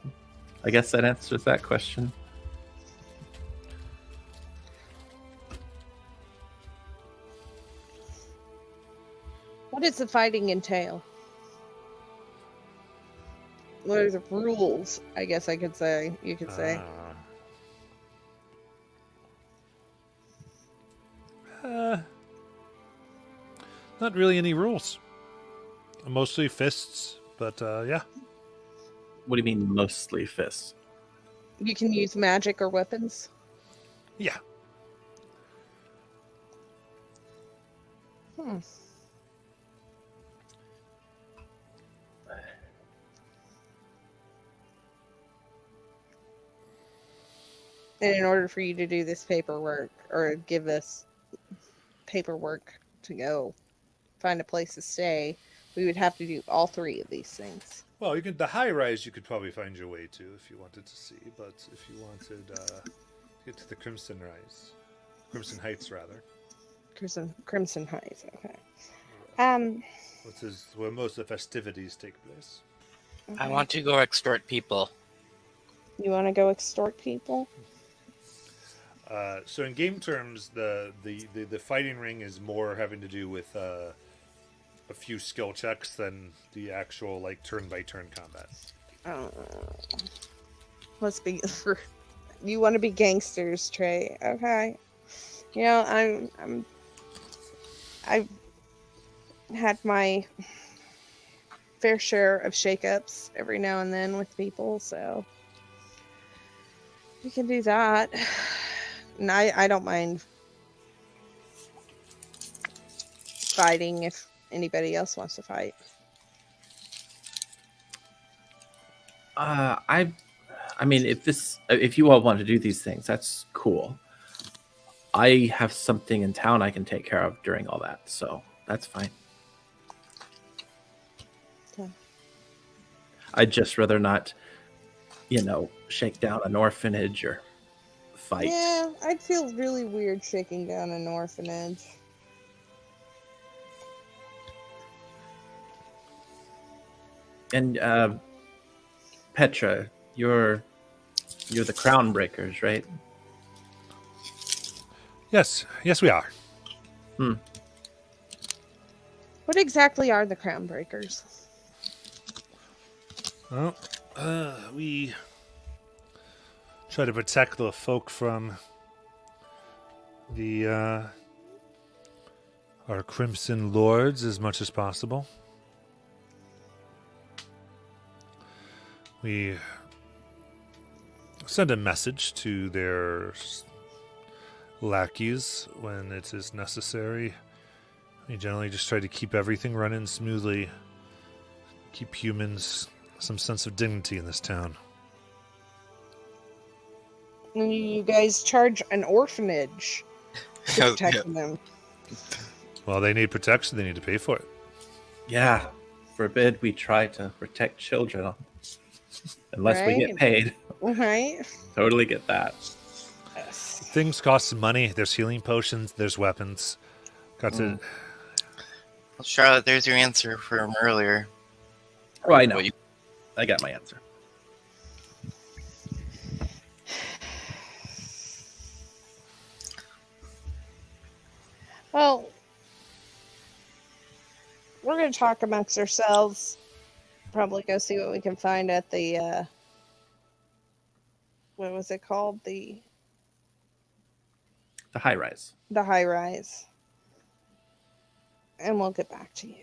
I guess that answers that question. What does the fighting entail? What are the rules? I guess I could say. You could say. Not really any rules. Mostly fists, but yeah. What do you mean mostly fists? You can use magic or weapons. Yeah. And in order for you to do this paperwork or give us paperwork to go find a place to stay, we would have to do all 3 of these things. Well, you could the high rise you could probably find your way to if you wanted to see, but if you wanted to get to the Crimson Heights rather. Crimson Heights. Okay. Which is where most of the festivities take place. I want to go extort people. You want to go extort people? So in game terms, the fighting ring is more having to do with a few skill checks than the actual like turn by turn combat. Let's be for you want to be gangsters, Trey. Okay. You know, I've had my fair share of shakeups every now and then with people, so we can do that. And I don't mind fighting if anybody else wants to fight. I mean, if you all want to do these things, that's cool. I have something in town I can take care of during all that, so that's fine. Okay. I'd just rather not, shake down an orphanage or fight. Yeah, I'd feel really weird shaking down an orphanage. And Petra, you're the crown breakers, right? Yes, we are. What exactly are the Crown Breakers? Well, we try to protect the folk from the our Crimson Lords as much as possible. We send a message to their lackeys when it is necessary. We generally just try to keep everything running smoothly, keep humans some sense of dignity in this town. You guys charge an orphanage to protect them. Well, they need protection, they need to pay for it. Yeah. Forbid we try to protect children unless we get Right. paid. Right? Totally get that. Yes. Things cost some money. There's healing potions, there's weapons. Got to. Well, Charlotte, there's your answer from earlier. Oh, I know. What you- I got my answer. Well, we're going to talk amongst ourselves. Probably go see what we can find at the, what was it called? The high rise. high rise. And we'll get back to you.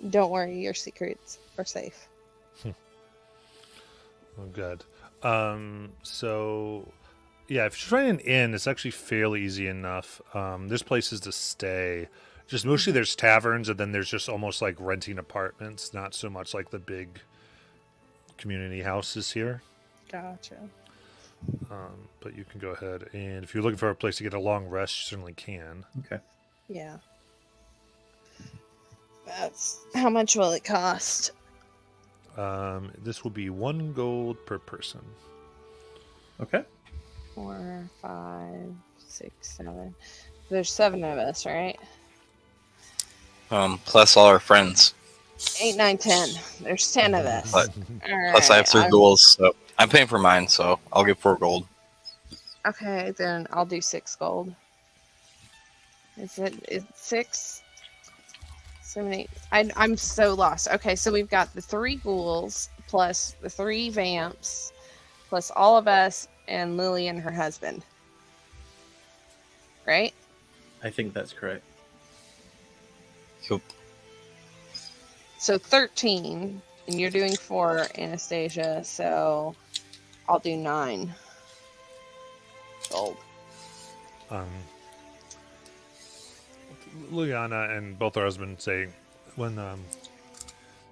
Don't worry, your secrets are safe. Oh, good. So, yeah, if you're trying an inn, it's actually fairly easy enough. There's places to stay. Just mostly there's taverns, and then there's just almost like renting apartments, not so much like the big community houses here. Gotcha. But you can go ahead, and if you're looking for a place to get a long rest, you certainly can. Okay. Yeah. How much will it cost? This will be 1 gold per person. Okay. 4, 5, 6, 7. There's 7 of us, right? Plus all our friends. 8, 9, 10. There's 10 of us. But- All right. Plus I have 3 goals, so I'm paying for mine, so I'll give 4 gold. Okay, then I'll do 6 gold. Is it 6? 7, 8. I'm so lost. Okay, so we've got the 3 ghouls plus the 3 vamps plus all of us and Lily and her husband. Right? I think that's correct. Yep. So 13, and you're doing 4, Anastasia, so I'll do 9 gold. Liana and both our husbands say, when this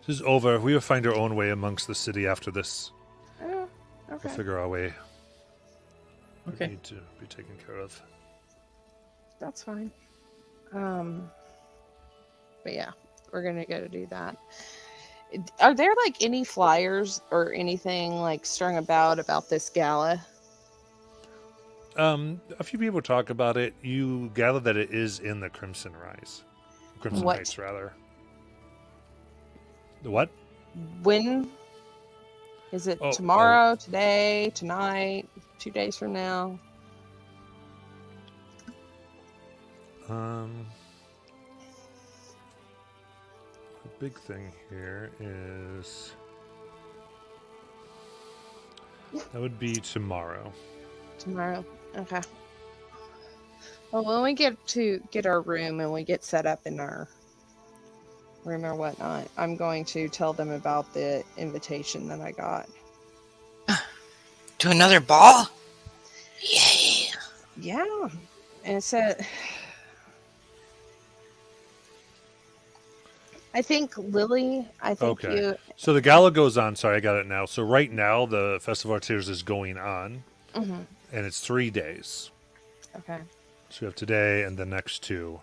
is over, we will find our own way amongst the city after this. Oh, We'll okay. figure our way. We Okay. need to be taken care of. That's fine. But yeah, we're gonna go to do that. Are there like any flyers or anything like strung about this gala? A few people talk about it. You gather that it is in the Crimson What? Heights, rather. The what? When is it? Oh, Tomorrow, today, tonight, 2 days from now? The big thing here is that would be tomorrow. Tomorrow. Okay. Well, when we get our room and we get set up in our room or whatnot, I'm going to tell them about the invitation that I got. To another ball? Yay! Yeah. And it said, I think Lily, Okay. you. So the gala goes on. Sorry, I got it now. So right now, the Festival of Tears is going on, Mhm. and it's 3 days. Okay. So you have today and the next 2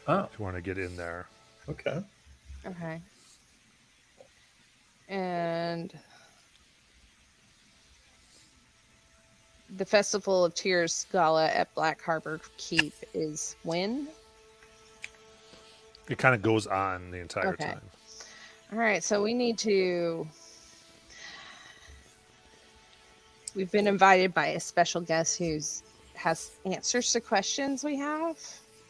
Oh, if you want to get in there. okay. Okay. And the Festival of Tears gala at Black Harbor Keep is when? It kind of goes on the entire Okay. time. All right, so we need to. We've been invited by a special guest has answers to questions we have.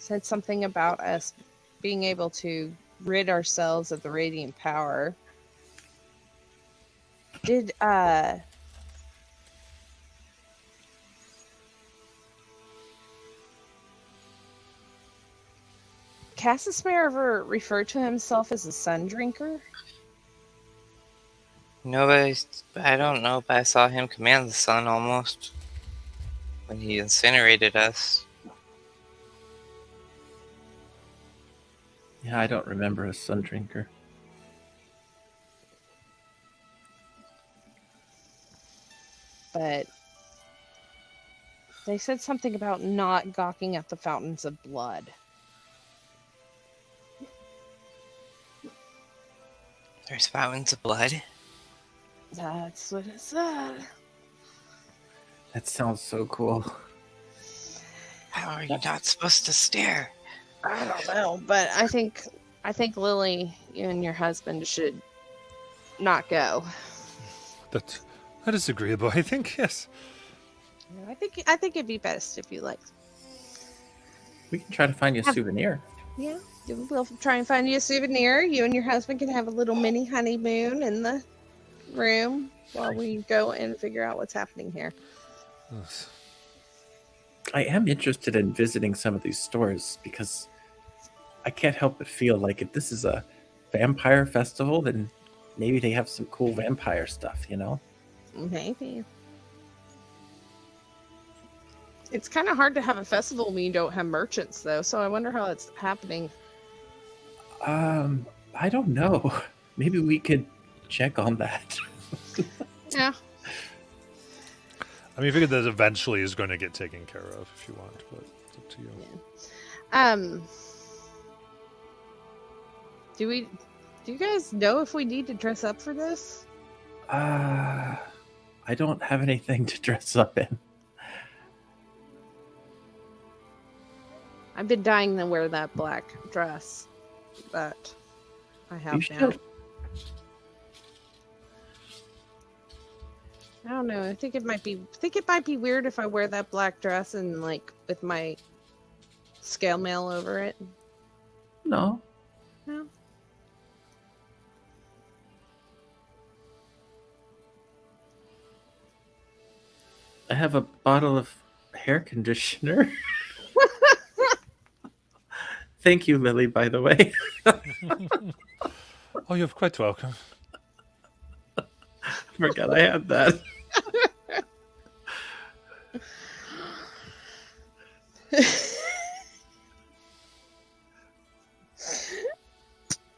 said something about us being able to rid ourselves of the radiant power. Did Cassismere ever refer to himself as a sun drinker? I don't know, but I saw him command the sun almost when he incinerated us. Yeah, I don't remember a sun drinker. But they said something about not gawking at the fountains of blood. There's fountains of blood. That's what it said. That sounds so cool. How are you not supposed to stare? I don't know, but I think Lily, you and your husband should not go. That is agreeable, I think, yes. I think it'd be best if you like. We can try to find you a souvenir. Yeah, we'll try and find you a souvenir. You and your husband can have a little mini honeymoon in the room while we go and figure out what's happening here. Yes. I am interested in visiting some of these stores because I can't help but feel like if this is a vampire festival, then maybe they have some cool vampire stuff, you know? Maybe. It's kind of hard to have a festival when you don't have merchants, though, so I wonder how it's happening. I don't know. Maybe we could check on that. Yeah. I mean, I figure that eventually is going to get taken care of if you want, but it's up to you. Yeah. Do you guys know if we need to dress up for this? I don't have anything to dress up in. I've been dying to wear that black dress that I have You now. should. I don't know. I think it might be weird if I wear that black dress and like with my scale mail over it. No. No. I have a bottle of hair conditioner. Thank you, Lily, by the way. Oh, you're quite welcome. Forgot I had that.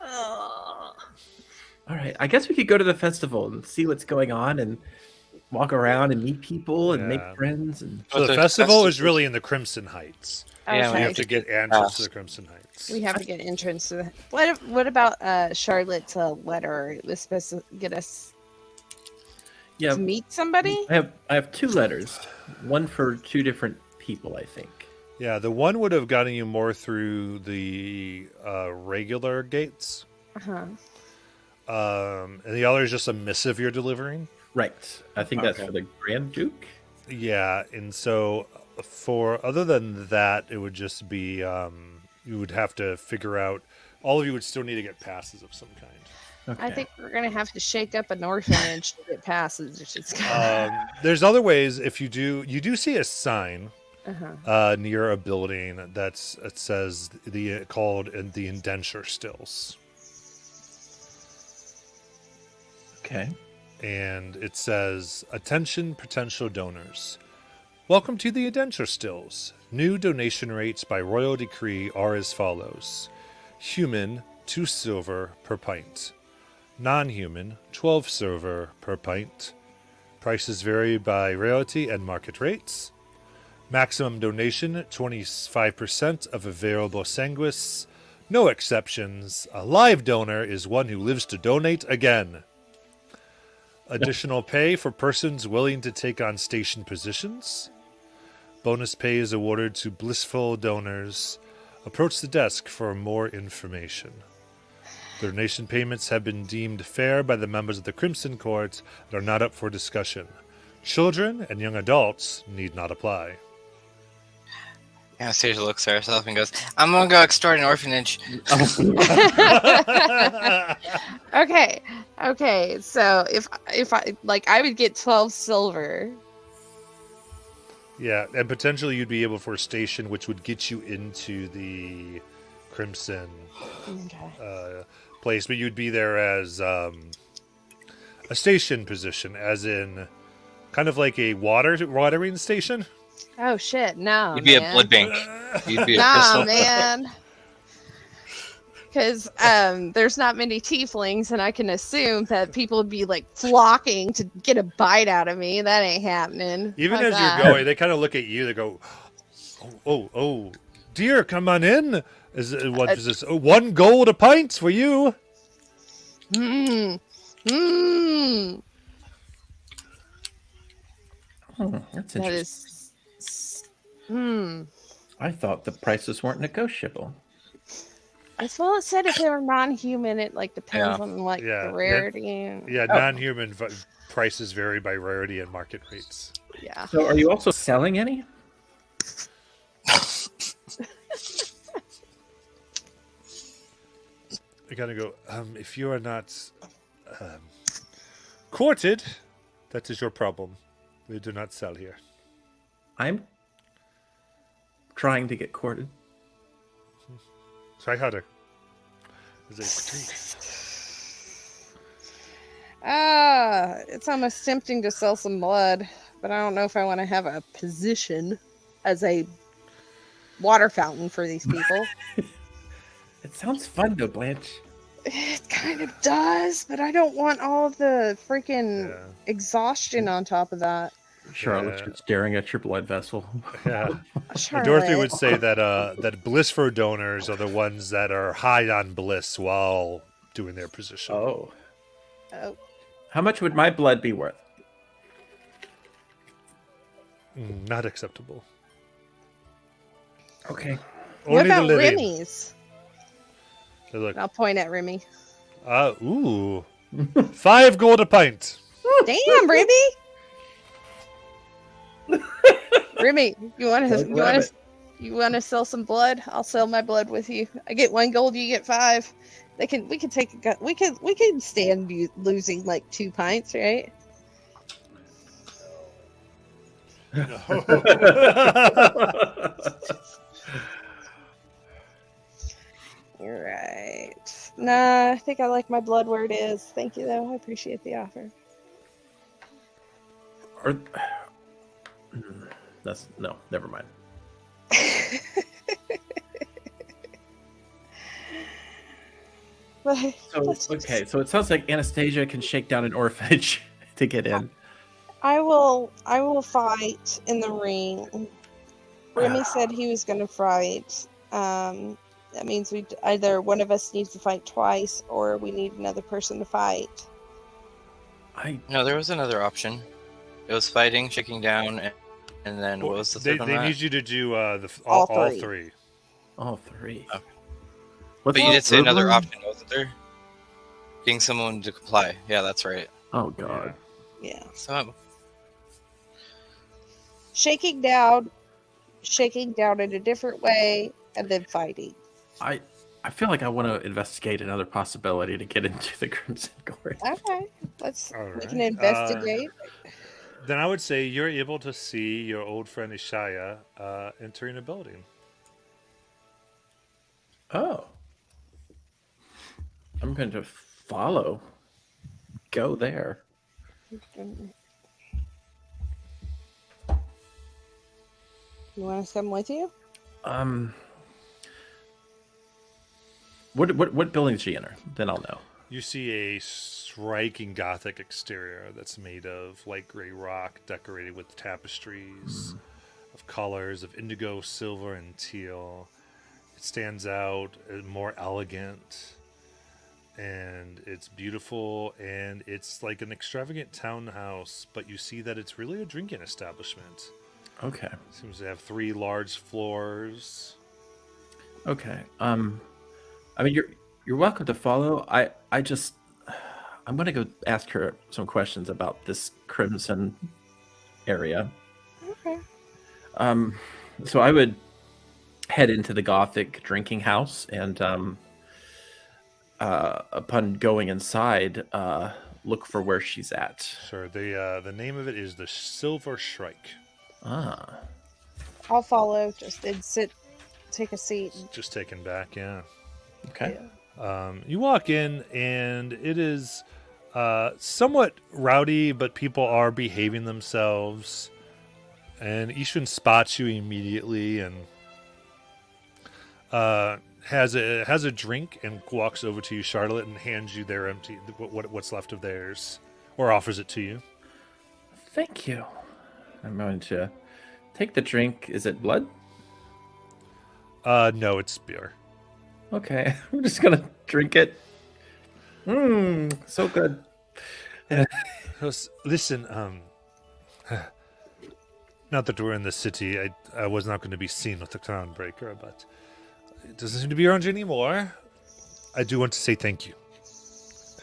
All right, I guess we could go to the festival and see what's going on and walk around and meet people and make Yeah. friends. And So But the the festival is festival- really in the Crimson Heights. Yeah, So Okay. you have to get entrance to the Crimson Heights. We have to get entrance to the... What about Charlotte's letter? It was supposed to get us yeah, to meet somebody? I have two letters, one for two different people, I think. Yeah, the one would have gotten you more through the regular gates, Uh-huh. and the other is just a missive you're delivering. Right, I think that's Okay. for the Grand Duke. Yeah, and so for other than that, it would just be you would have to figure out. All of you would still need to get passes of some kind. Okay. I think we're gonna have to shake up an orphanage to get passes. There's other ways. If you do see a sign Uh-huh. near a building it says called the indenture stills, Okay. and it says, "Attention, potential donors. Welcome to the indenture stills. New donation rates by royal decree are as follows: human, 2 silver per pint; non-human, 12 silver per pint. Prices vary by rarity and market rates. Maximum donation, 25% of available sanguis. No exceptions. A live donor is one who lives to donate again. Additional pay for persons willing to take on station positions. Bonus pay is awarded to blissful donors. Approach the desk for more information. Donation payments have been deemed fair by the members of the Crimson Court and are not up for discussion. Children and young adults need not apply." Anastasia looks at herself and goes, I'm gonna go extort an orphanage. Okay. So if I like, I would get 12 silver. Yeah, and potentially you'd be able for a station which would get you into the Crimson Okay. place, but you'd be there as a station position, as in kind of like a watering station. Oh shit! No, You'd be a man. blood bank. You'd be a Nah, crystal. man. Because there's not many tieflings, and I can assume that people would be like flocking to get a bite out of me. That ain't happening. Even Fuck as that. you're going, they kind of look at you. They go, "Oh, dear, come on in." What is this? Oh, 1 gold a pint for you. Mm. That's That interesting. is. I thought the prices weren't negotiable. As well as said, if they were non-human, it like depends Yeah. on like Yeah, the rarity. Yeah, Oh. non-human prices vary by rarity and market rates. Yeah. So, are you also selling any? I gotta go. If you are not courted, that is your problem. We do not sell here. I'm trying to get courted. Try harder. It's It's almost tempting to sell some blood, but I don't know if I want to have a position as a water fountain for these people. It sounds fun though, Blanche. It kind of does, but I don't want all of the freaking exhaustion on top of that. Charlotte's just staring at your blood vessel. yeah. Charlotte. Dorothy would say that that bliss for donors are the ones that are high on bliss while doing their position. Oh. Oh, How much would my blood be worth? Not acceptable. Okay. what Only the about living. Remy's? Hey, look. I'll point at Remy. Ooh. 5 gold a pint. Damn, Remy! Remy, you want to sell some blood? I'll sell my blood with you. I get 1 gold, you get 5. We can stand losing like 2 pints, right? You're right. Nah, I think I like my blood where it is. Thank you, though. I appreciate the offer. No, never mind. So it sounds like Anastasia can shake down an orphanage to get in. I will fight in the ring. Remy said he was going to fight. That means either one of us needs to fight twice, or we need another person to fight. No, there was another option. It was fighting, shaking down, and then what was the third one? They need you to do all three. All three. Okay. What's But you the did say third another one? option, wasn't there? Getting someone to comply. Yeah, that's right. Oh god. Yeah. So Shaking down in a different way, and then fighting. I feel like I want to investigate another possibility to get into the Crimson Court. Okay, we can right. investigate. Then I would say you're able to see your old friend Ishaya entering a building. Oh. I'm going to follow. Go there. You want us to come with you? What building did she enter? Then I'll know. You see a striking Gothic exterior that's made of light gray rock, decorated with tapestries of colors of indigo, silver, and teal. It stands out, more elegant, and it's beautiful, and it's like an extravagant townhouse, but you see that it's really a drinking establishment. Okay. Seems to have 3 large floors. Okay. I mean, you're welcome to follow. I'm gonna go ask her some questions about this Crimson area. Okay. So I would head into the Gothic drinking house, and upon going inside, look for where she's at. Sure. The name of it is the Silver Shrike. Ah, I'll follow. Just and sit, take a seat. Just taken back, yeah. okay. Yeah. You walk in, and it is somewhat rowdy, but people are behaving themselves. And Ishun spots you immediately and has a drink and walks over to you, Charlotte, and hands you their empty what's left of theirs, or offers it to you. Thank you. I'm going to take the drink. Is it blood? No, it's beer. Okay, I'm just gonna drink it. So good. Listen, not that we're in the city, I was not going to be seen with the Crownbreaker, but it doesn't seem to be around you anymore. I do want to say thank you.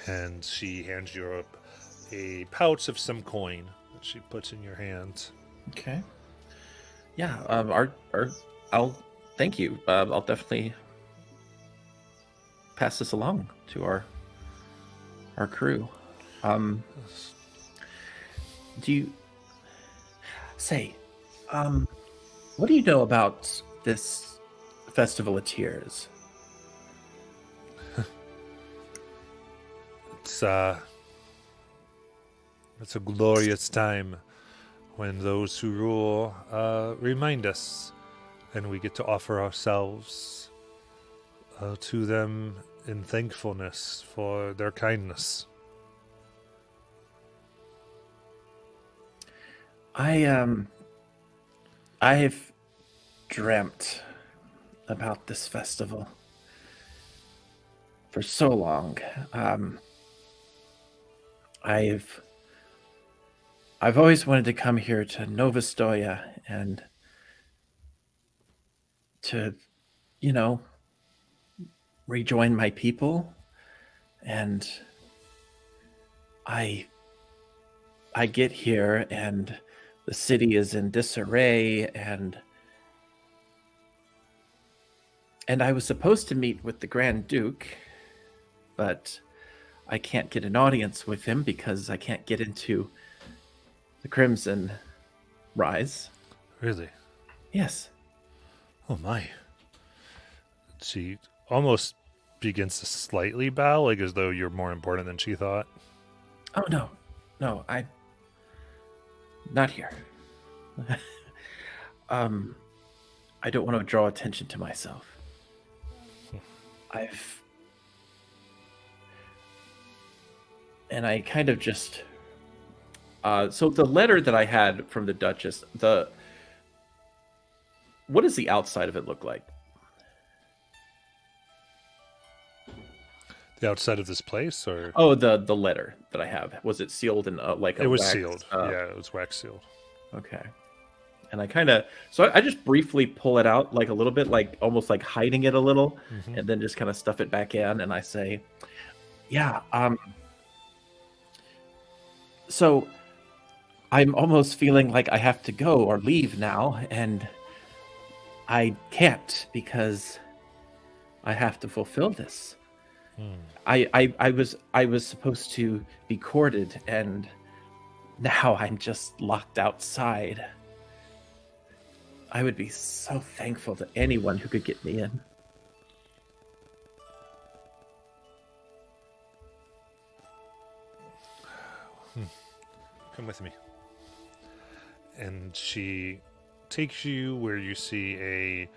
And she hands you a pouch of some coin that she puts in your hand. Okay. Yeah. I'll thank you. I'll definitely pass this along to our crew. Do you say, what do you know about this Festival of Tears? It's a glorious time when those who rule remind us, and we get to offer ourselves to them in thankfulness for their kindness. I've dreamt about this festival for so long. I've always wanted to come here to Nov Ostoya and to, rejoin my people. And I get here and the city is in disarray, and I was supposed to meet with the Grand Duke, but I can't get an audience with him because I can't get into the Crimson Rise. Really? Yes. Oh my. She almost begins to slightly bow, like as though you're more important than she thought. Oh, no, I'm not here. I don't want to draw attention to myself. And I kind of just so the letter that I had from the Duchess, what does the outside of it look like? The outside of this place, or Oh, the letter that I have, was it sealed in like a it was wax, sealed? Yeah, it was wax sealed. Okay. And I kind of, so I just briefly pull it out, like a little bit, like almost like hiding it a little, and then just kind of stuff it back in. And I say, yeah, so I'm almost feeling like I have to go or leave now. And I can't because I have to fulfill this. I was supposed to be courted, and now I'm just locked outside. I would be so thankful to anyone who could get me in. Come with me. And she takes you where you see a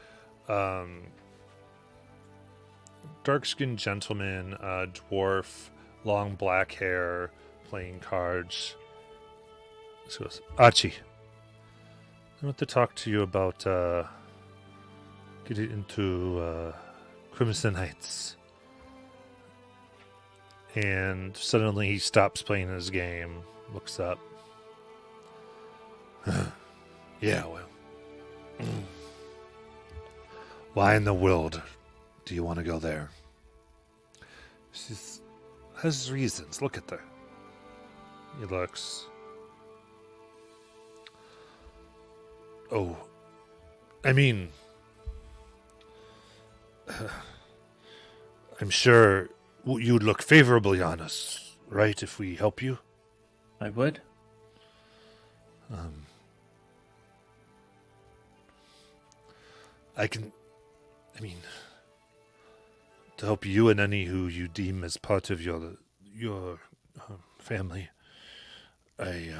dark-skinned gentleman, dwarf, long black hair, playing cards. So goes, Archie, I want to talk to you about getting into Crimson Heights. And suddenly he stops playing his game, looks up. Yeah, well. Why in the world do you want to go there? She has reasons. Look at her. He looks. Oh, I mean, I'm sure you'd look favorably on us, right, if we help you? I would. I mean, to help you and any who you deem as part of your family. I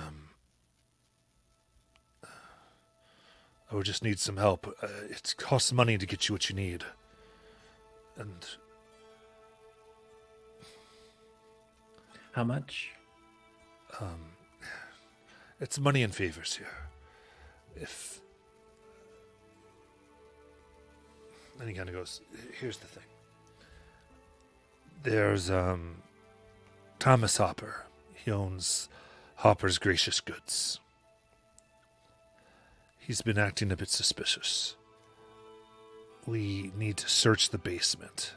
would just need some help. It costs money to get you what you need, and How much? it's money and favors here. If then he kind of goes, here's the thing. There's Thomas Hopper. He owns Hopper's Gracious Goods. He's been acting a bit suspicious. We need to search the basement.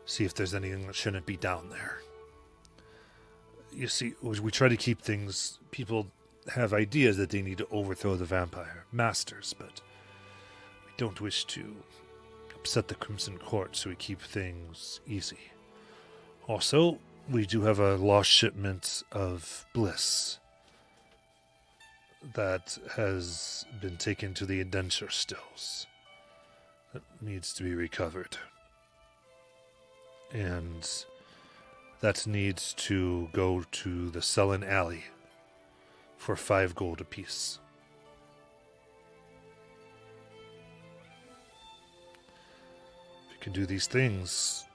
See if there's anything that shouldn't be down there. You see, we try to keep things... People have ideas that they need to overthrow the vampire masters, but we don't wish to upset the Crimson Court, so we keep things easy. Also, we do have a lost shipment of bliss that has been taken to the indenture stills. That needs to be recovered. And that needs to go to the Sullen Alley for 5 gold apiece. If you can do these things,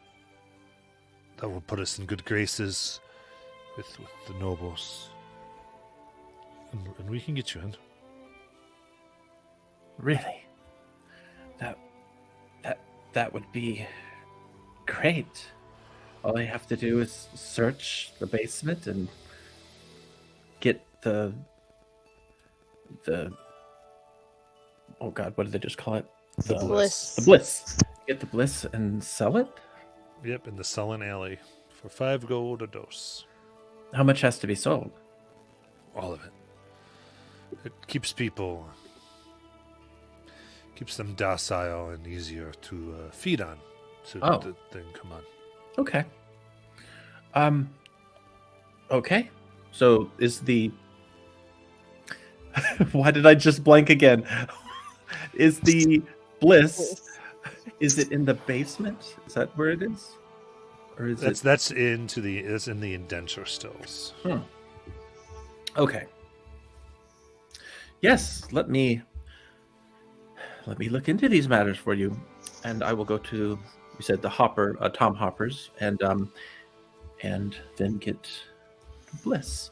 that will put us in good graces with the nobles. And we can get you in. Really? That would be great. All I have to do is search the basement and get the oh god, what did they just call it? The bliss. The bliss. Get the bliss and sell it? Yep, in the Sullen Alley for 5 gold a dose. How much has to be sold? All of it. It keeps people... keeps them docile and easier to feed on. So then come on. Okay. Okay. So is the... Why did I just blank again? Is the bliss... Is it in the basement? Is that where it is? Or is that's in the indenture stills. Okay. Yes, let me look into these matters for you, and I will go to, you said the Tom Hopper's, and then get bliss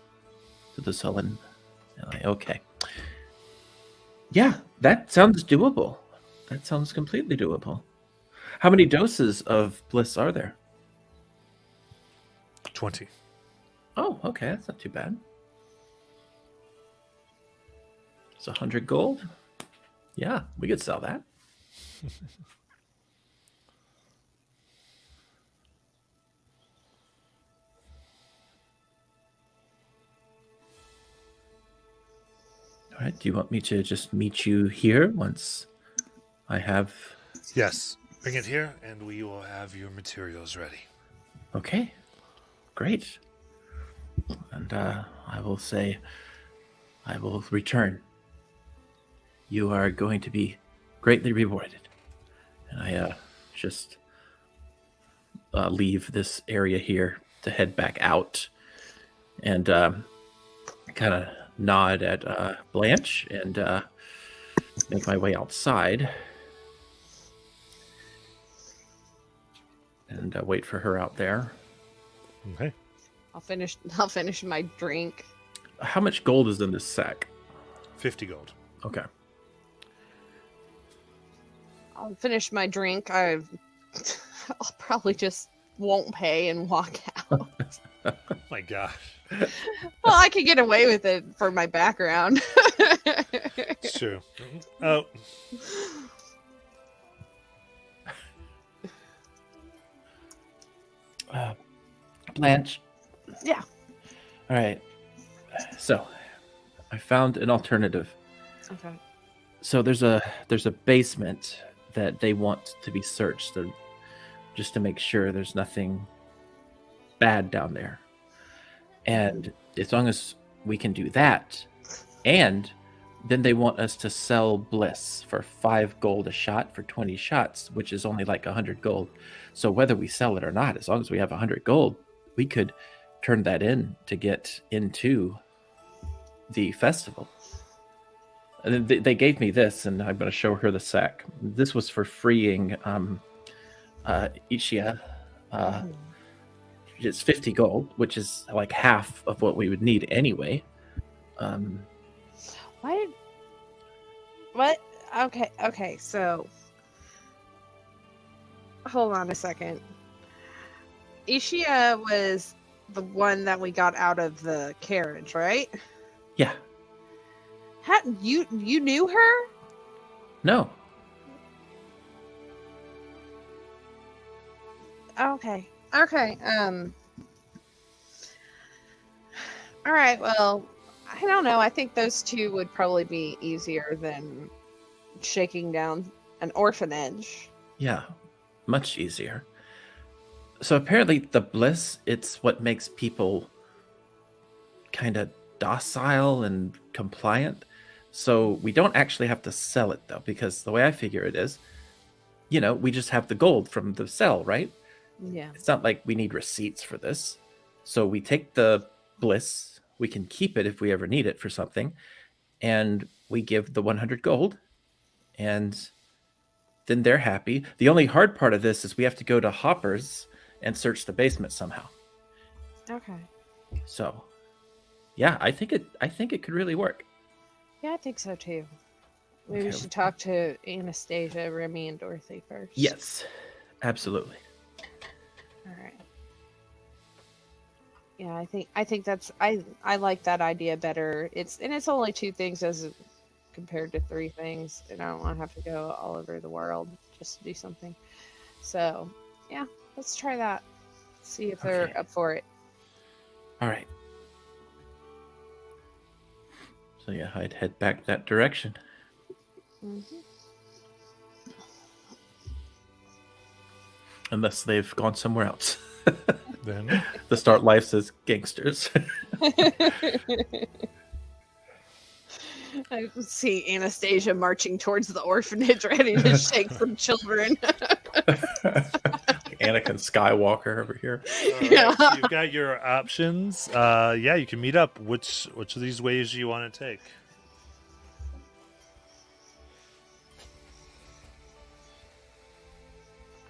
to the Sullen. Okay. Yeah, that sounds doable. That sounds completely doable. How many doses of bliss are there? 20. Oh, okay, that's not too bad. It's 100 gold. Yeah, we could sell that. All right, do you want me to just meet you here once I have... Yes, bring it here and we will have your materials ready. Okay, great. And I will say, I will return. You are going to be greatly rewarded. And I just leave this area here to head back out and kind of nod at Blanche and make my way outside and wait for her out there. Okay. I'll finish my drink. How much gold is in this sack? 50 gold. Okay. I'll finish my drink. I'll probably just won't pay and walk out. Oh my gosh. Well, I could get away with it for my background. It's true. Oh. Blanche. Yeah. All right. So, I found an alternative. Okay. So there's a basement that they want to be searched, just to make sure there's nothing bad down there. And as long as we can do that, and then they want us to sell bliss for 5 gold a shot for 20 shots, which is only like 100 gold. So whether we sell it or not, as long as we have 100 gold, we could turn that in to get into the festival. And they gave me this, and I'm going to show her the sack. This was for freeing Ishia. It's 50 gold, which is like half of what we would need anyway. What? Okay, so hold on a second. Ishia was the one that we got out of the carriage, right? Yeah. You knew her? No. Okay. All right, well, I don't know. I think those two would probably be easier than shaking down an orphanage. Yeah, much easier. So apparently the bliss, it's what makes people kind of docile and compliant. So we don't actually have to sell it, though, because the way I figure it is, we just have the gold from the sell, right? Yeah. It's not like we need receipts for this. So we take the bliss, we can keep it if we ever need it for something, and we give the 100 gold, and then they're happy. The only hard part of this is we have to go to Hopper's and search the basement somehow. Okay. So, yeah, I think it could really work. Yeah, I think so too. Maybe we Okay. should talk to Anastasia, Remy, and Dorothy first. Yes, absolutely. All right. Yeah, I think that's I like that idea better. It's only 2 things as compared to 3 things, and I don't want to have to go all over the world just to do something. So, yeah, let's try that. See if they're Okay. up for it. All right. So yeah, I'd head back that direction. Mm-hmm. Unless they've gone somewhere else. Then The start life as gangsters. I see Anastasia marching towards the orphanage, ready to shake some children. Anakin Skywalker over here. all right, Yeah. so you've got your options. Yeah, you can meet up. Which of these ways do you want to take?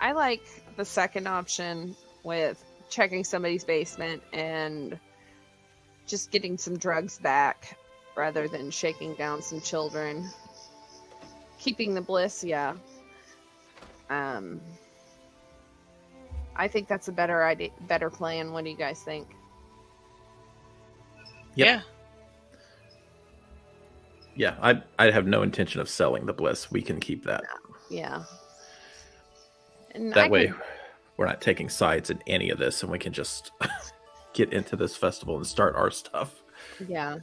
I like the second option with checking somebody's basement and just getting some drugs back rather than shaking down some children. Keeping the bliss, yeah. I think that's a better idea, better plan. What do you guys think? Yep. Yeah. Yeah, I have no intention of selling the bliss. We can keep that. Yeah. And That way, we're not taking sides in any of this, and we can just get into this festival and start our stuff. Yeah.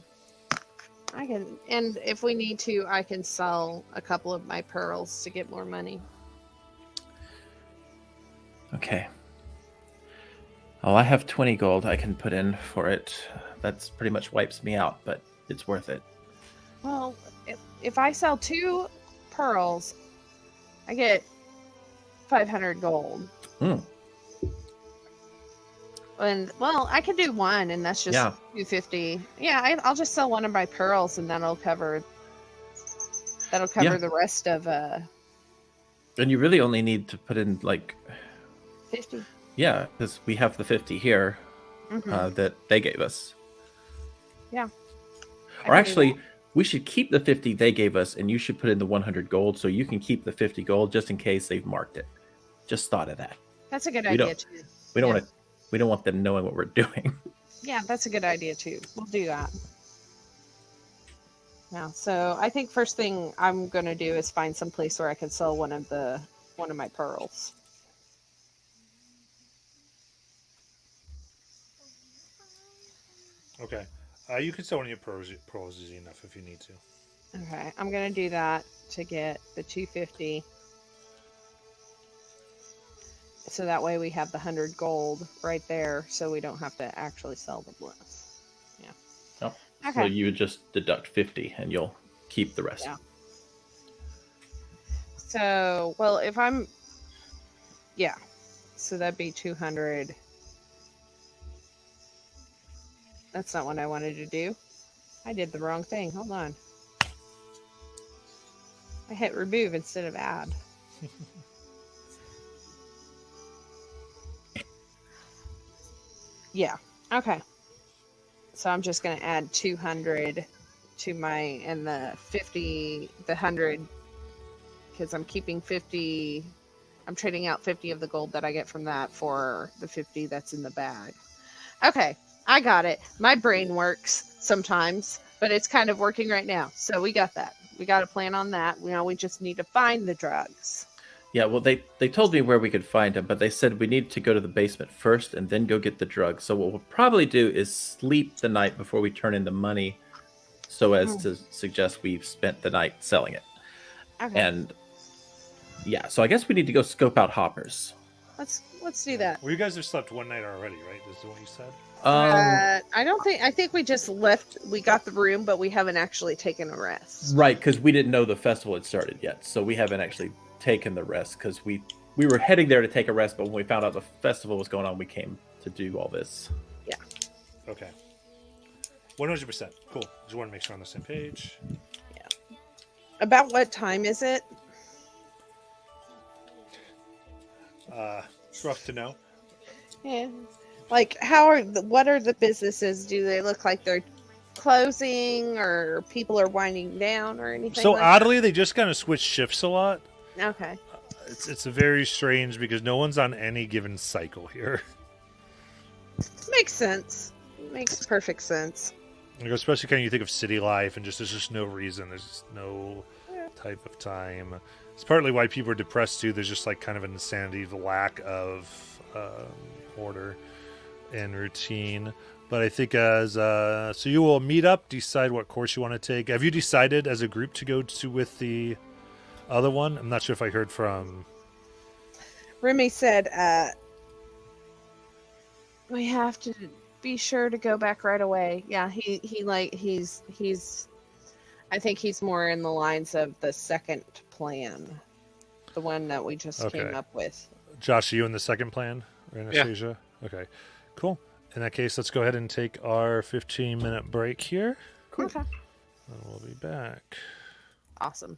I can, and if we need to, I can sell a couple of my pearls to get more money. Okay. Oh, I have 20 gold I can put in for it. That's pretty much wipes me out, but it's worth it. Well, if I sell 2 pearls, I get 500 gold. Hmm. And well, I can do 1, and that's just Yeah. 250. Yeah, I'll just sell 1 of my pearls, and that'll cover Yeah. the rest of And you really only need to put in, like, 50. yeah, because we have the 50 here Mhm. that they gave us. Yeah. I Or can do actually, that. we should keep the 50 they gave us, and you should put in the 100 gold, so you can keep the 50 gold just in case they've marked it. Just thought of that. That's a good we idea don't- too. We don't Yeah. want to. We don't want them knowing what we're doing. Yeah, that's a good idea too. We'll do that. Yeah, so I think first thing I'm gonna do is find some place where I can sell one of my pearls. Okay. You can sell one of your pearls easy enough if you need to. Okay, I'm gonna do that to get the 250. So that way we have the 100 gold right there, so we don't have to actually sell the bliss. Yeah. Oh, so Okay. you would just deduct 50 and you'll keep the rest. Yeah. So, well, if I'm, yeah, so that'd be 200. That's not what I wanted to do. I did the wrong thing. Hold on. I hit remove instead of add. Yeah. Okay. So I'm just going to add 200 to my, and the 50, the 100, because I'm keeping 50. I'm trading out 50 of the gold that I get from that for the 50 that's in the bag. Okay. I got it. My brain works sometimes, but it's kind of working right now. So we got that. We got a plan on that. We just need to find the drugs. Yeah, well, they told me where we could find them, but they said we need to go to the basement first and then go get the drugs. So what we'll probably do is sleep the night before we turn in the money, so as to suggest we've spent the night selling it. Okay. And yeah, so I guess we need to go scope out hoppers. Let's do that. Well, you guys have slept one night already, right? This is what you said. I think we just left. We got the room, but we haven't actually taken a rest. Right, because we didn't know the festival had started yet, so we haven't actually taken the rest because we were heading there to take a rest, but when we found out the festival was going on, we came to do all this. Yeah. Okay. 100%. Cool. Just want to make sure on the same page. Yeah. About what time is it? It's rough to know. Yeah. Like, what are the businesses? Do they look like they're closing, or people are winding down, or anything? So like oddly, they just kind of switch shifts a lot. that? Okay. It's a very strange because no one's on any given cycle here. Makes sense. Makes perfect sense. Like, especially kind of you think of city life and there's just no reason. There's just no type of time. It's partly why people are depressed too. There's just like kind of an insanity, the lack of order and routine. But I think so you will meet up, decide what course you want to take. Have you decided as a group to go to with the other one? I'm not sure if I heard from Remy said, we have to be sure to go back right away. Yeah, he's I think he's more in the lines of the second plan. The one that we just came up with. Josh, are you in the second plan? Or Anastasia? Yeah. Okay. Cool. In that case, let's go ahead and take our 15-minute break here. Cool. Okay. And we'll be back. Awesome.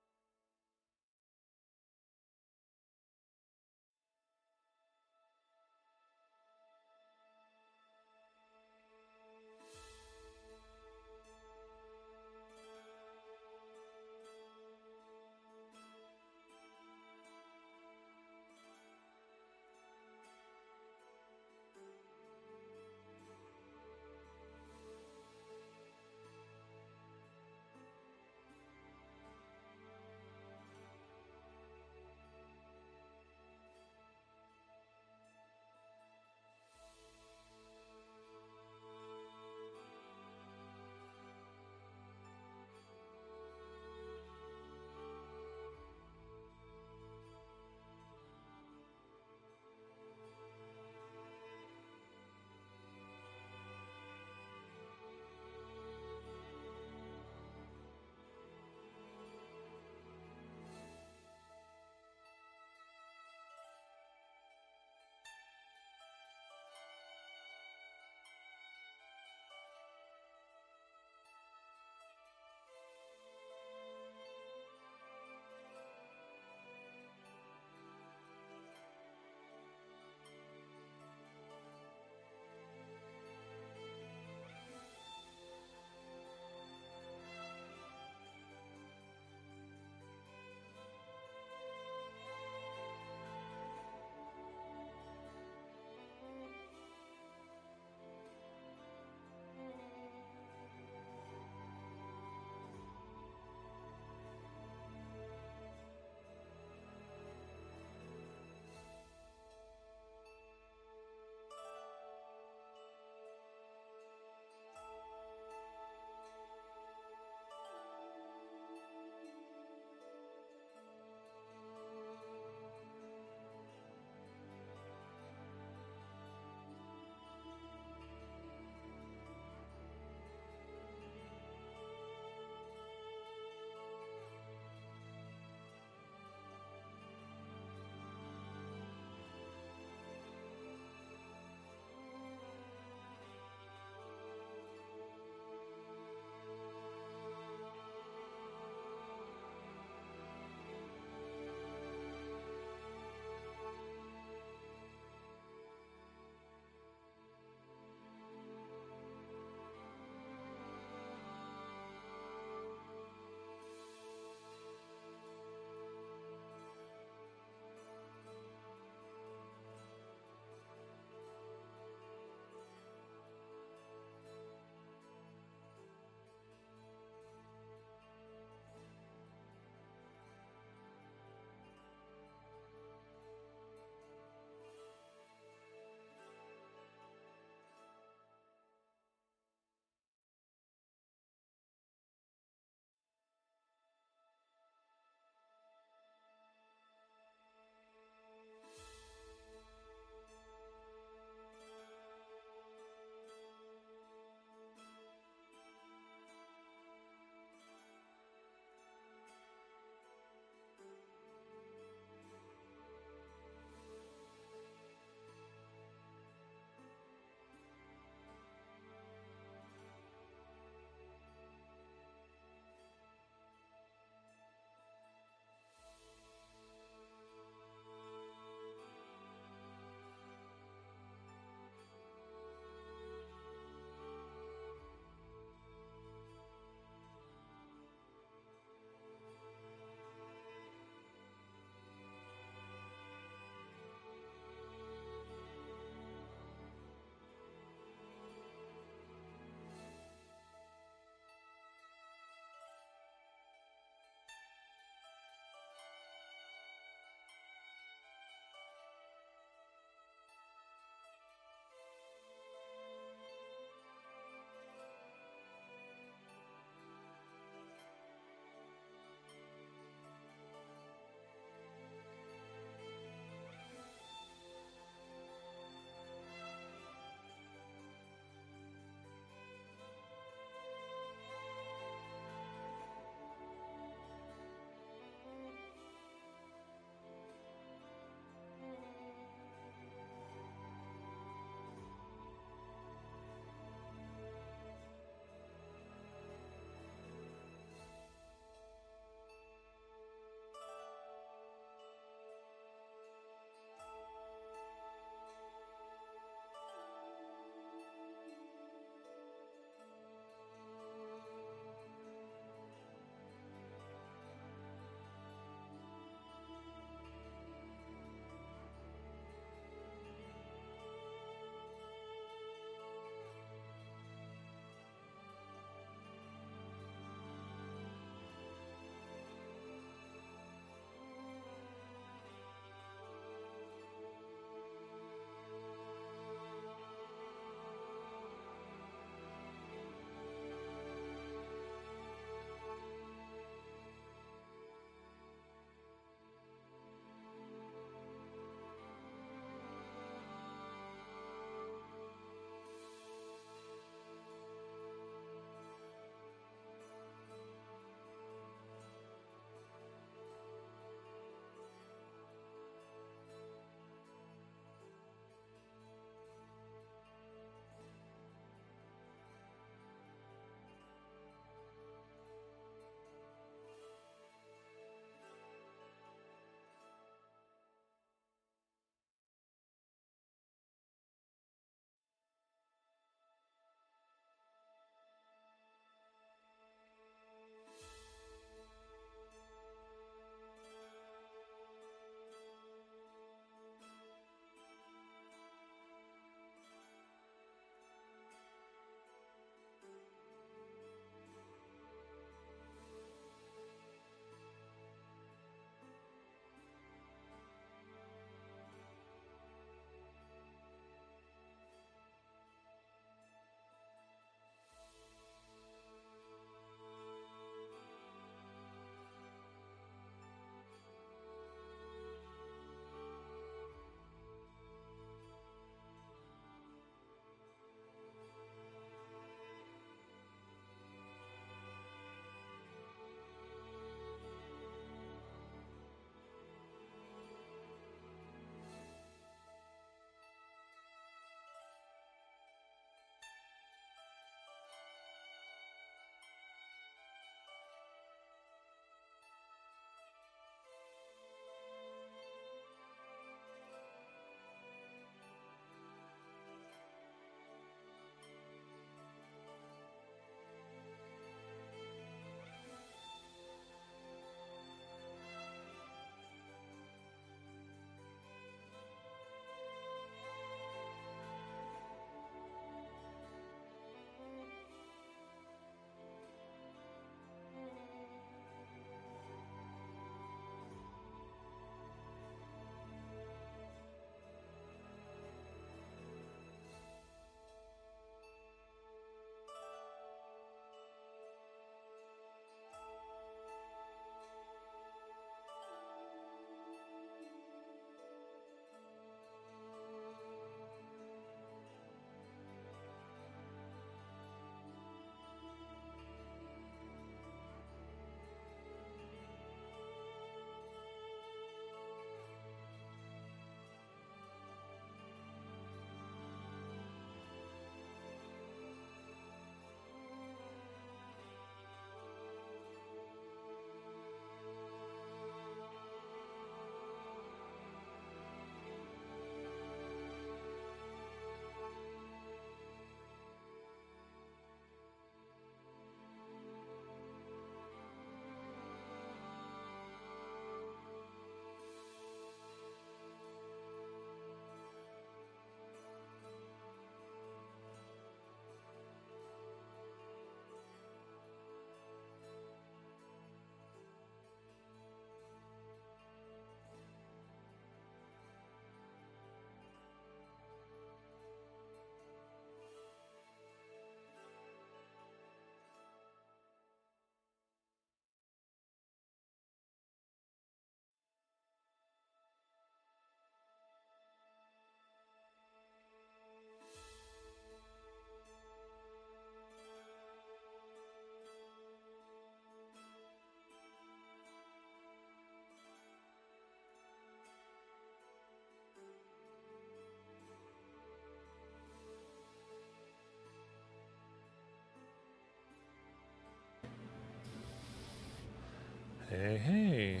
Hey, hey.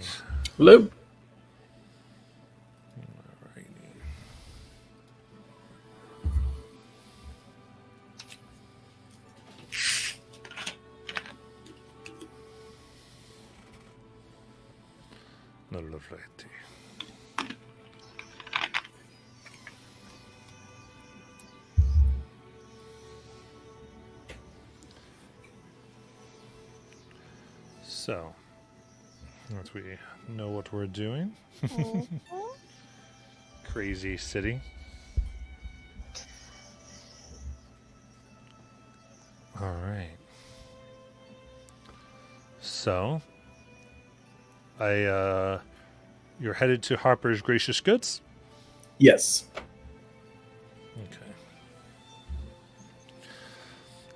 Hello. Alrighty. Alrighty. So, once we know what we're doing, crazy city. All right. So, you're headed to Harper's Gracious Goods. Yes. Okay.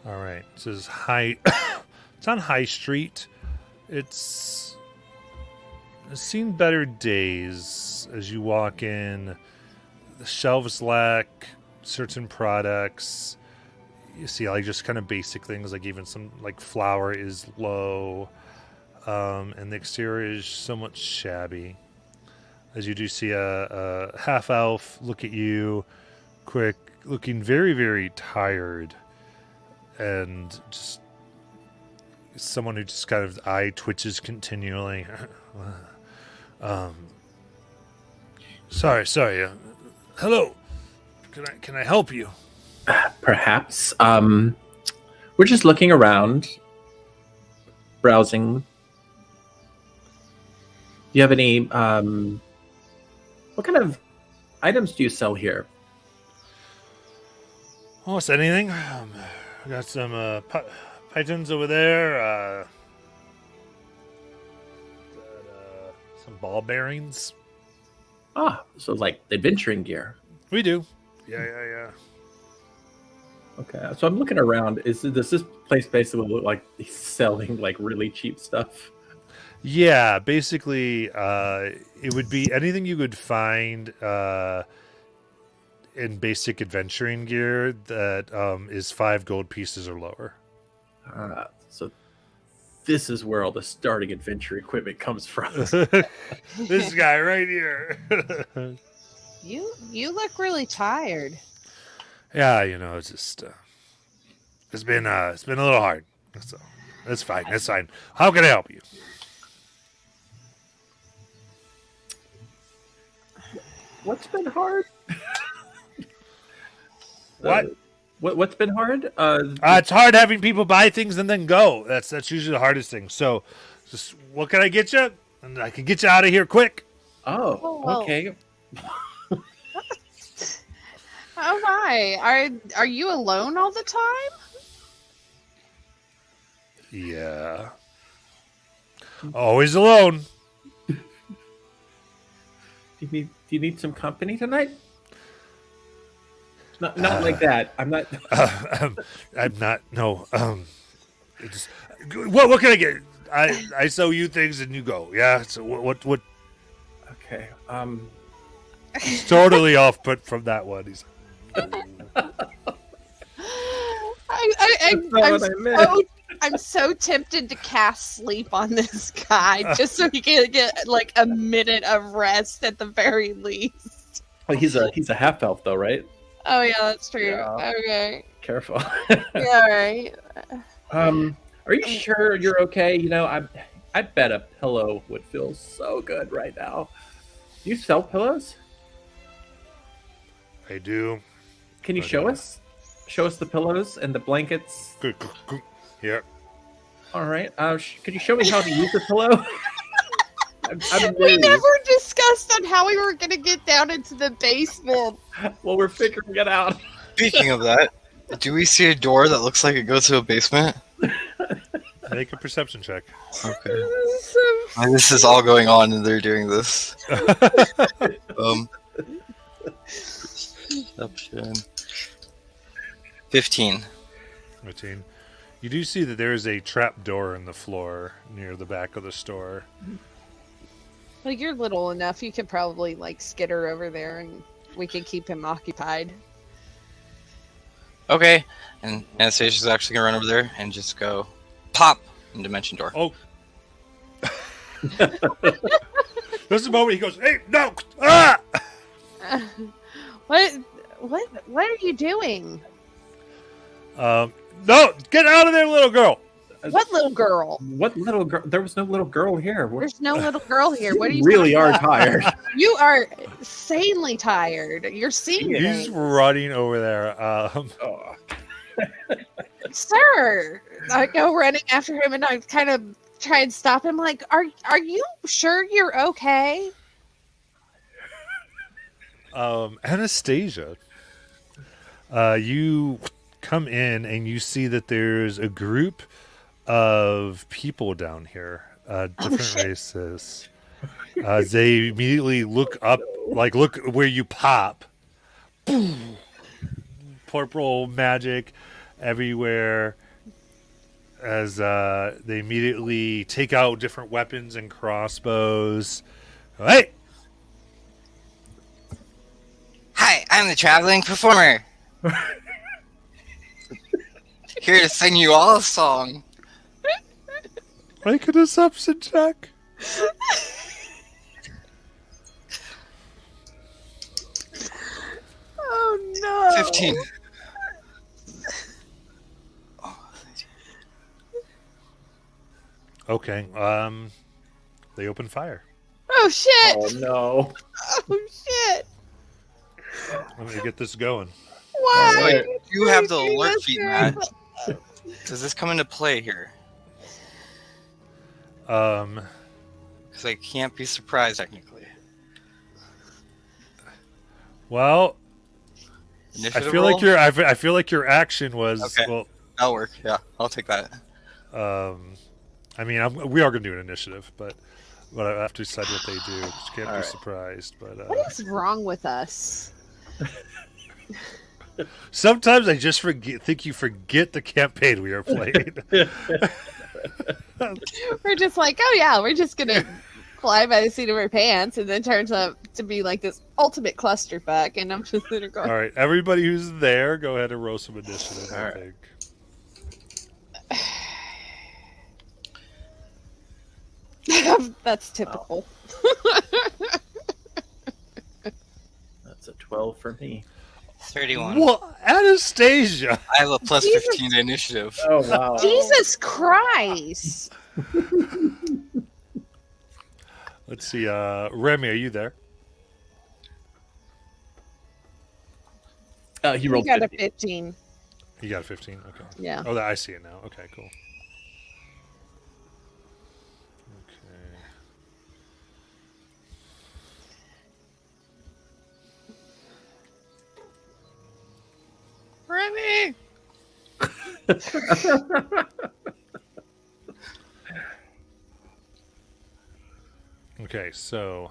All right. This is High. It's on High Street. It's seen better days as you walk in. The shelves lack certain products. You see, like, just kind of basic things, like even some like flour is low, and the exterior is somewhat shabby. As you do see a half elf look at you, quick, looking very, very tired, and just someone who just kind of eye twitches continually. Sorry. Hello. Can I help you? Perhaps. We're just looking around, browsing. Do you have any? What kind of items do you sell here? Almost anything. I got some pythons over there. Some ball bearings. Ah, so like adventuring gear. We do. Yeah. Okay, so I'm looking around. Does this place basically look like he's selling like really cheap stuff? Yeah, basically, it would be anything you would find in basic adventuring gear that is 5 gold pieces or lower. So this is where all the starting adventure equipment comes from. This guy right here. You look really tired. Yeah, it's just it's been a little hard. So that's fine. That's fine. How can I help you? What's been hard? What? What's been hard? It's hard having people buy things and then go. That's usually the hardest thing. So, just what can I get you? And I can get you out of here quick. Oh. Okay. Oh my! Are you alone all the time? Yeah. Always alone. Do you need some company tonight? Not like that. I'm not. I'm not. No. What can I get? I sell you things and you go. Yeah. So what? Okay. He's totally off put from that one. He's. I'm so tempted to cast sleep on this guy just so he can get like a minute of rest at the very least. Well, he's a half elf though, right? Oh yeah, that's true. Yeah. Okay. Careful. Yeah, all right. Are you sure you're okay? I bet a pillow would feel so good right now. Do you sell pillows? I do. Can you show us? Show us the pillows and the blankets. Good. Here. All right. Could you show me how to use a pillow? We never discussed on how we were going to get down into the basement. Well, we're figuring it out. Speaking of that, do we see a door that looks like it goes to a basement? Make a perception check. Okay. And this is all going on and they're doing this. Perception. 15. 15. You do see that there is a trap door in the floor near the back of the store. Well, you're little enough. You could probably like skitter over there and we could keep him occupied. Okay. And Anastasia's actually going to run over there and just go pop in dimension door. Oh. There's a moment he goes, "Hey, no! Ah!" What are you doing? No, get out of there, little girl. What little girl? What little girl? There was no little girl here. There's no little girl here. What are you really talking are about? tired. You are insanely tired. You're seeing He's things. running over there. Oh. Sir, I go running after him and I kind of try and stop him. Like, are you sure you're okay? Anastasia, you come in and you see that there's a group of people down here, different shit. races. They immediately look up, like look where you pop. Boom. Purple magic everywhere. As they immediately take out different weapons and crossbows. Hey! Hi, I'm the traveling performer. Here to sing you all a song. Make a deception check. Oh no! 15. Okay. They open fire. Oh shit! Oh no! Oh shit! Let me get this going. Why? All right. You have the do alert this, feed, Grandpa? Matt. Does this come into play here? Um, Because I can't be surprised technically. well, I Initiative feel roll? like your I feel like your action was Okay. well. That'll work. Yeah, I'll take that. I mean, we are going to do an initiative, but I have to decide what they do. 'Cause you can't All be right. surprised. But What is wrong with us? sometimes I just think you forget the campaign we are playing. We're just like, oh yeah, we're just gonna fly by the seat of our pants, and then turns out to be like this ultimate clusterfuck. And I'm just sitting there All going, right, everybody who's there, go ahead and roll some initiative. All I right. think. that's typical. That's a 12 for me. 31. What, Anastasia? I have a plus Jesus. 15 to initiative. Oh wow! Jesus Christ! Let's see. Remy, are you there? He You rolled got a 50. 15. You got a 15. Okay. Yeah. Oh, I see it now. Okay, cool. Okay. Remy! Okay, so,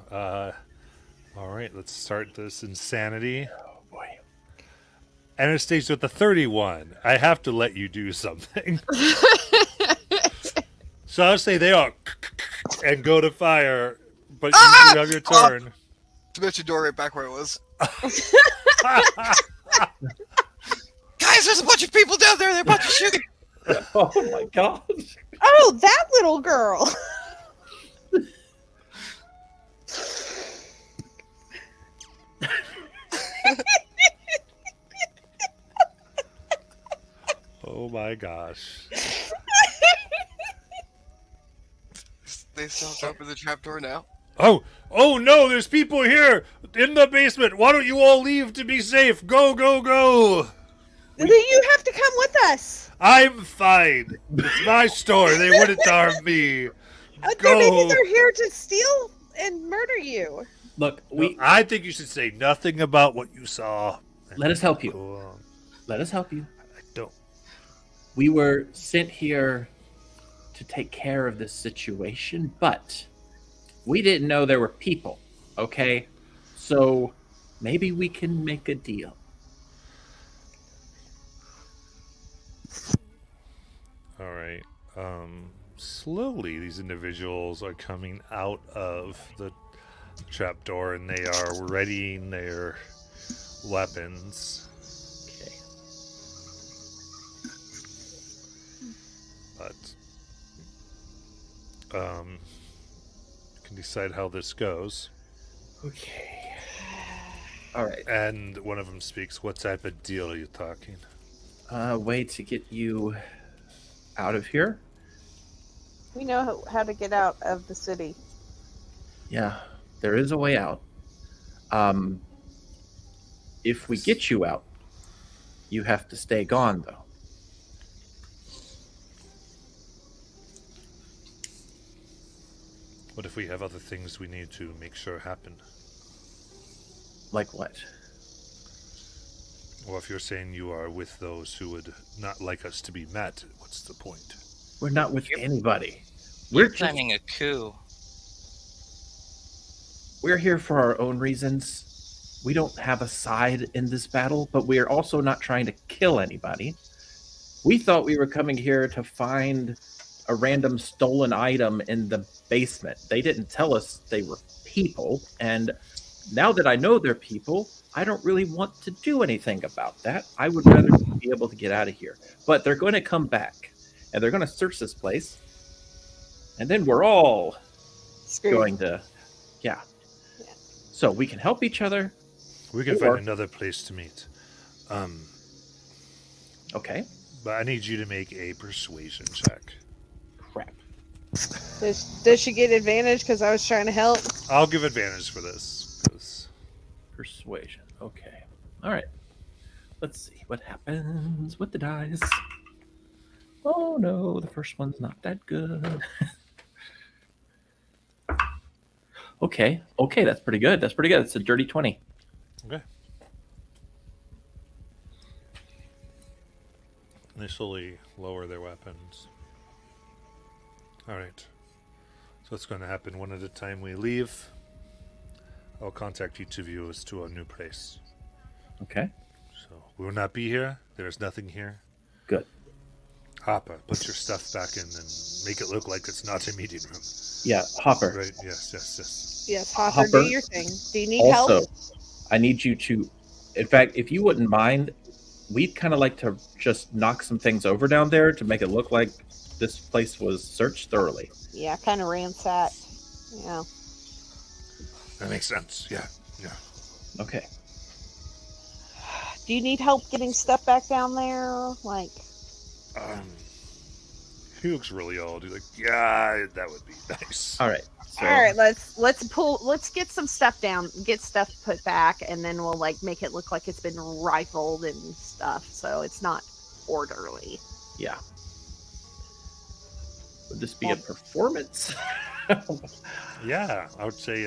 all right, let's start this insanity. Oh boy! Anastasia with the 31. I have to let you do something. So I'll say they are and go to fire, but you do have your turn. Dimension door right back where it was. Guys, there's a bunch of people down there. They're about to shoot. Oh my gosh! Oh, that little girl. Oh my gosh. They still open the trapdoor now. Oh no, there's people here in the basement. Why don't you all leave to be safe? Go, go, go. Then you have to come with us. I'm fine. It's my store. They wouldn't harm me. Then maybe Go. they're here to steal and murder you. Look, I think you should say nothing about what you saw. Let us help you. Go on. Let us help you. I don't. We were sent here to take care of this situation, but we didn't know there were people. Okay, so maybe we can make a deal. All right. Slowly, these individuals are coming out of the trapdoor, and they are readying their weapons. Okay. But can decide how this goes. Okay. All right. And one of them speaks. What type of deal are you talking? Way to get you out of here. We know how to get out of the city. Yeah, there is a way out. If we get you out, you have to stay gone, though. What if we have other things we need to make sure happen? Like what? Or if you're saying you are with those who would not like us to be met, what's the point? We're not with anybody. We're We're just, planning a coup. we're here for our own reasons. We don't have a side in this battle, but we are also not trying to kill anybody. We thought we were coming here to find a random stolen item in the basement. They didn't tell us they were people, and now that I know they're people, I don't really want to do anything about that. I would rather be able to get out of here. But they're going to come back, and they're going to search this place, and then we're all Screwed. going to, yeah. So we can help each other. We can Or- find another place to meet. Okay. But I need you to make a persuasion check. Crap. Does she get advantage because I was trying to help? I'll give advantage for this. 'Cause Persuasion. Okay. All right. Let's see what happens with the dice. Oh no, the first one's not that good. Okay. Okay, that's pretty good. That's pretty good. It's a dirty 20. Okay. They slowly lower their weapons. All right. So what's going to happen one at a time? We leave. I'll contact each of you as to our new place. Okay. So we will not be here. There is nothing here. Good. Hopper, put your stuff back in and make it look like it's not a meeting room. Yeah, Hopper. Right? Yes, yes, yes. Yes, Hopper, Hopper, do your thing. Do you need Also, help? I need you to, in fact, if you wouldn't mind, we'd kind of like to just knock some things over down there to make it look like this place was searched thoroughly. Yeah, kind of ransacked. Yeah. That makes sense. Yeah, yeah. Okay. Do you need help getting stuff back down there? Like, He looks really old. He's like, yeah, that would be nice. All right. So, all right, let's get some stuff down, get stuff put back, and then we'll like make it look like it's been rifled and stuff, so it's not orderly. yeah. Would this be a performance? Yeah, I would say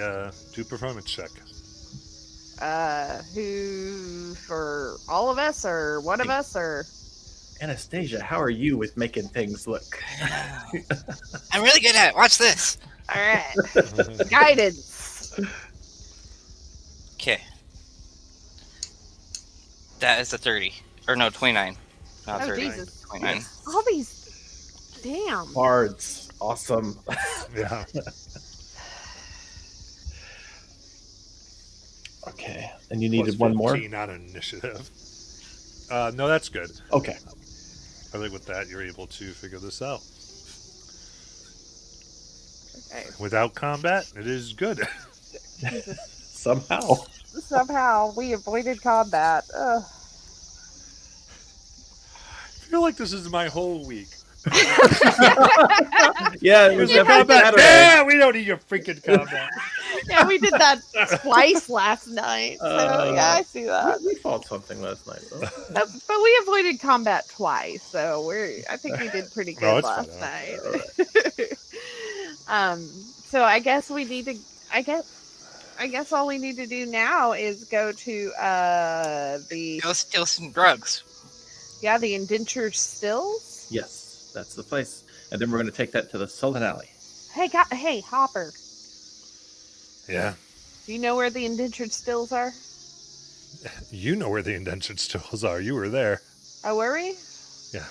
do performance check. Who, for all of us or one of us, or Anastasia, how are you with making things look? I'm really good at it. Watch this. all right, guidance. Okay. That is a 30. Or no, 29. Not Oh, 30. Jesus. 29. All these, damn. Bards. Awesome. Yeah. Okay. And you needed Plus one more? 15 on initiative. No, that's good. Okay. I think with that, you're able to figure this out. Okay. Without combat, it is good. Somehow. Somehow we avoided combat. Ugh. I feel like this is my whole week. Yeah, it was There's no every combat. Saturday. Yeah, we don't need your freaking combat. Yeah, we did that twice last night. So yeah, I see that. We fought something last night, though. But we avoided combat twice, so I think we did pretty No, good it's last fine. night. So I guess we need to. I guess all we need to do now is go to the Go steal some drugs. the indentured stills. Yes, that's the place. And then we're going to take that to the Sultan Alley. Hey, Hopper. Yeah. Do you know where the indentured stills are? You know where the indentured stills are. You were there. Oh, were we? Yeah.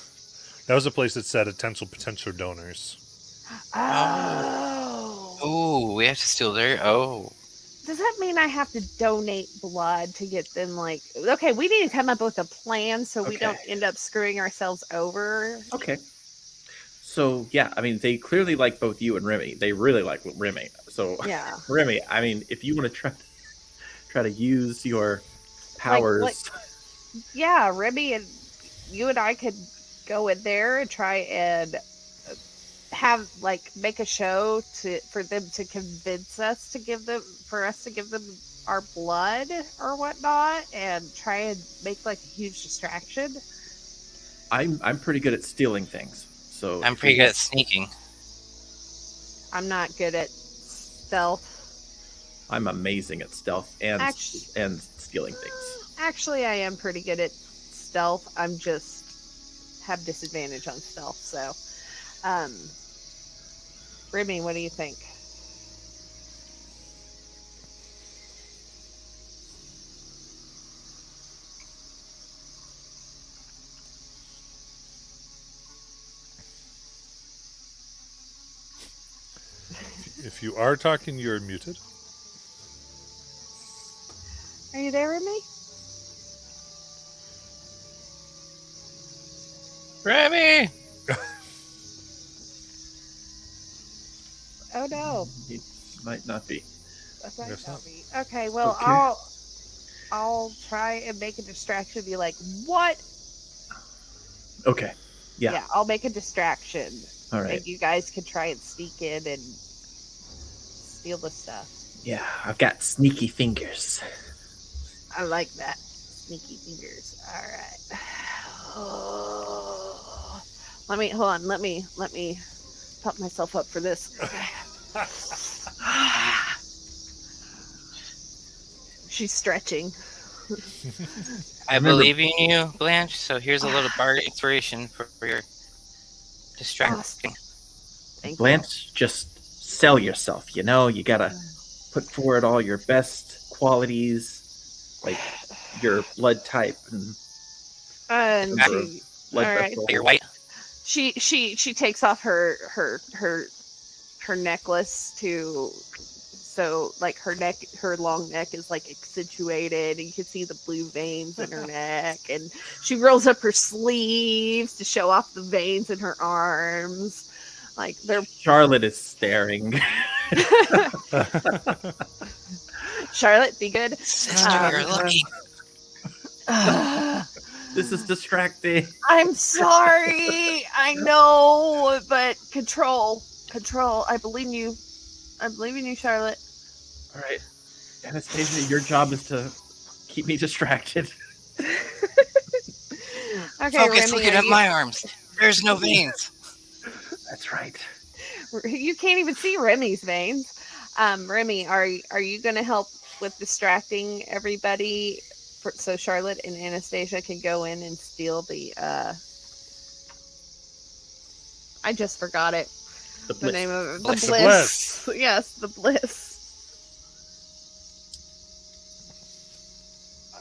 That was a place that said potential donors. Oh. Ooh, we have to steal their. Oh. Does that mean I have to donate blood to get them like okay, we need to come up with a plan so we Okay. don't end up screwing ourselves over. Okay. So, yeah, I mean, they clearly like both you and Remy. They really like Remy. So, Yeah. Remy, I mean, if you want to try to use your powers, Yeah, Remy and you and I could go in there and try and have make a show for them to convince us to give them our blood or whatnot, and try and make a huge distraction. I'm pretty good at stealing things. So I'm if pretty you good want, at sneaking. I'm not good at stealth. I'm amazing at stealth and Actually, stealing things. actually, I am pretty good at stealth. I'm just have disadvantage on stealth. So, Remy, what do you think? If you are talking, you're muted. Are you there, Remy? Remy! Oh no, He might not be. that might Guess not not. be. Okay, well, Okay. I'll try and make a distraction. Be like, what? Okay. Yeah. I'll make a distraction, All right. and you guys can try and sneak in and steal the stuff. Yeah, I've got sneaky fingers. I like that. Sneaky fingers. All right. Oh. Let me hold on. Let me pump myself up for this. She's stretching. I Remember- believe in you, Blanche, so here's a little bar inspiration for your distracting. Thank you. Blanche, just sell yourself. You know, you gotta put forward all your best qualities, like your blood type and And number of she, blood all right. vessels. You're white. she takes off her necklace to, so her long neck is accentuated, and you can see the blue veins in her neck, and she rolls up her sleeves to show off the veins in her arms. They're Charlotte is staring. Charlotte, be good. Sister, you're lucky. This is distracting. I'm sorry. I know, but control. I believe in you. Charlotte. All right, Anastasia, your job is to keep me distracted. Okay, Focus Remy, looking at my arms. There's no veins. That's right. You can't even see Remy's veins. Remy, are you going to help with distracting everybody, so Charlotte and Anastasia can go in and steal the? I just forgot it. The The bliss. name of it. Bliss. The The bliss. bliss. Yes, the bliss.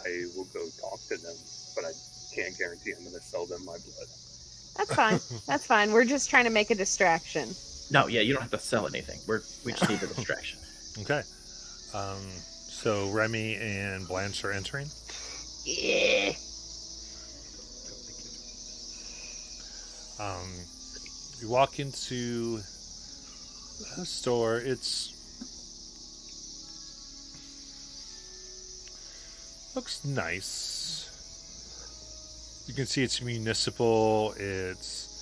I will go talk to them, but I can't guarantee I'm going to sell them my blood. That's fine. That's fine. We're just trying to make a distraction. No, yeah, you don't have to sell anything. We just need the distraction. Okay. So Remy and Blanche are entering. Yeah. You walk into a store. Looks nice. You can see it's municipal. It's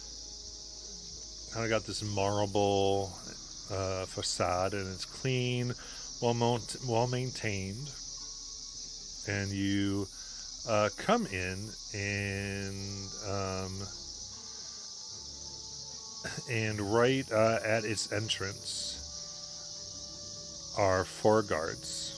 kind of got this marble facade, and it's clean, well maintained. And you come in, and right at its entrance are 4 guards.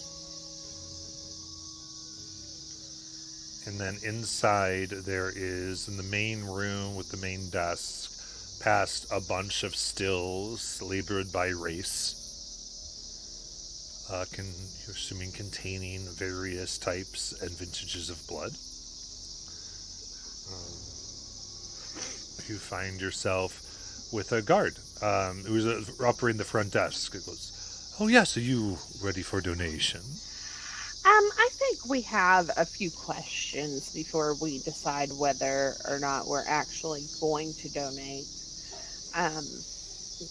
And then inside there is, in the main room with the main desk, past a bunch of stills labored by race. You're assuming containing various types and vintages of blood. You find yourself with a guard who's operating the front desk. It goes, "Oh yes, are you ready for donation?" I think we have a few questions before we decide whether or not we're actually going to donate.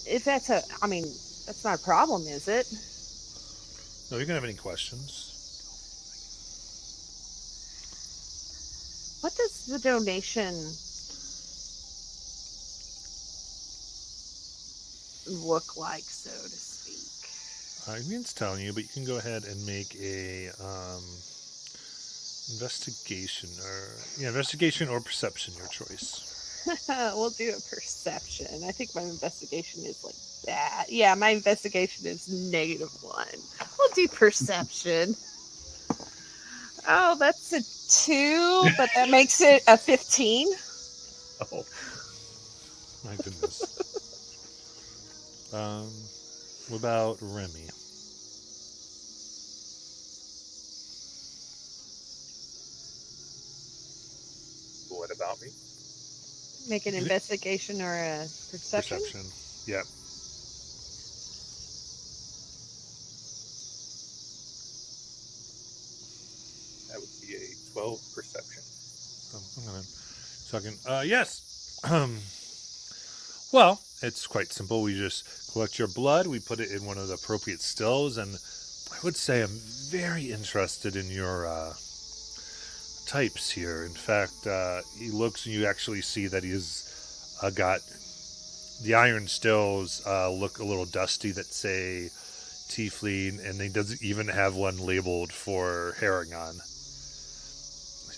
If that's That's not a problem, is it? No, you're gonna have any questions? What does the donation look like, so to speak? Ian's telling you, but you can go ahead and make a investigation or perception, your choice. We'll do a perception. I think my investigation is like that. Yeah, my investigation is -1. We'll do perception. Oh, that's a 2, but that makes it a 15. Oh, My goodness. What about Remy? What about me? Make an investigation or a perception. Yeah. That would be a 12 perception. Hang on. Second. Yes. Well, it's quite simple. We just collect your blood. We put it in one of the appropriate stills, and I would say I'm very interested in your types here. In fact, he looks, and you actually see that he's got the iron stills look a little dusty that say Tiefling, and he doesn't even have one labeled for Haragon.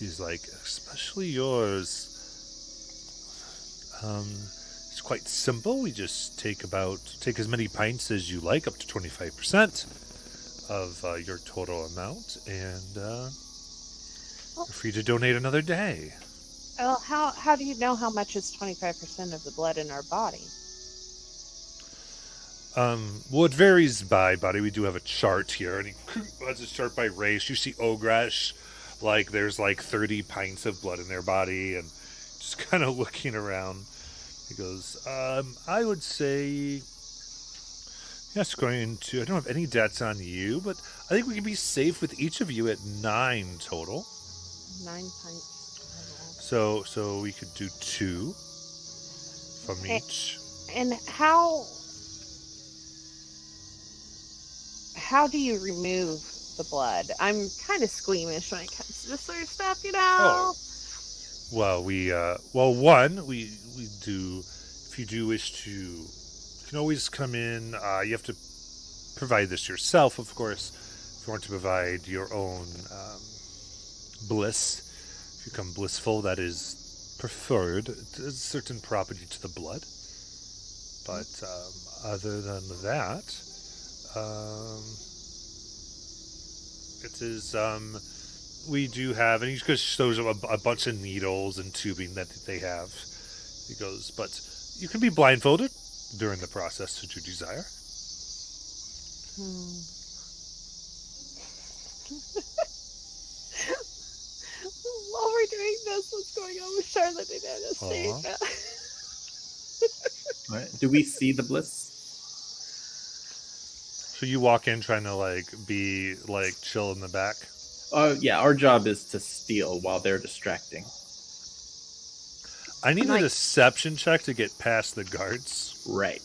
He's like, especially yours. It's quite simple. We just take as many pints as you like, up to 25% of your total amount, and you're free to donate another day. Well, how do you know how much is 25% of the blood in our body? Well, it varies by body. We do have a chart here, and he has a chart by race. You see Ogresh, like there's like 30 pints of blood in their body, and just kind of looking around. He goes, I would say, yes, I don't have any debts on you, but I think we can be safe with each of you at 9 total. 9 pints. So we could do 2 from each. And how do you remove the blood? I'm kind of squeamish when it comes to this sort of stuff, you know. Oh. Well, we do. If you do wish to, you can always come in. You have to provide this yourself, of course. If you want to provide your own bliss, if you come blissful, that is preferred. It's a certain property to the blood. But other than that, it is. We do have, and he just shows a bunch of needles and tubing that they have. He goes, but you can be blindfolded during the process should you desire. While we're doing this, what's going on with Charlotte and Anastasia? all right. Do we see the bliss? So you walk in trying to be chill in the back. Yeah, our job is to steal while they're distracting. I need a deception check to get past the guards. Right.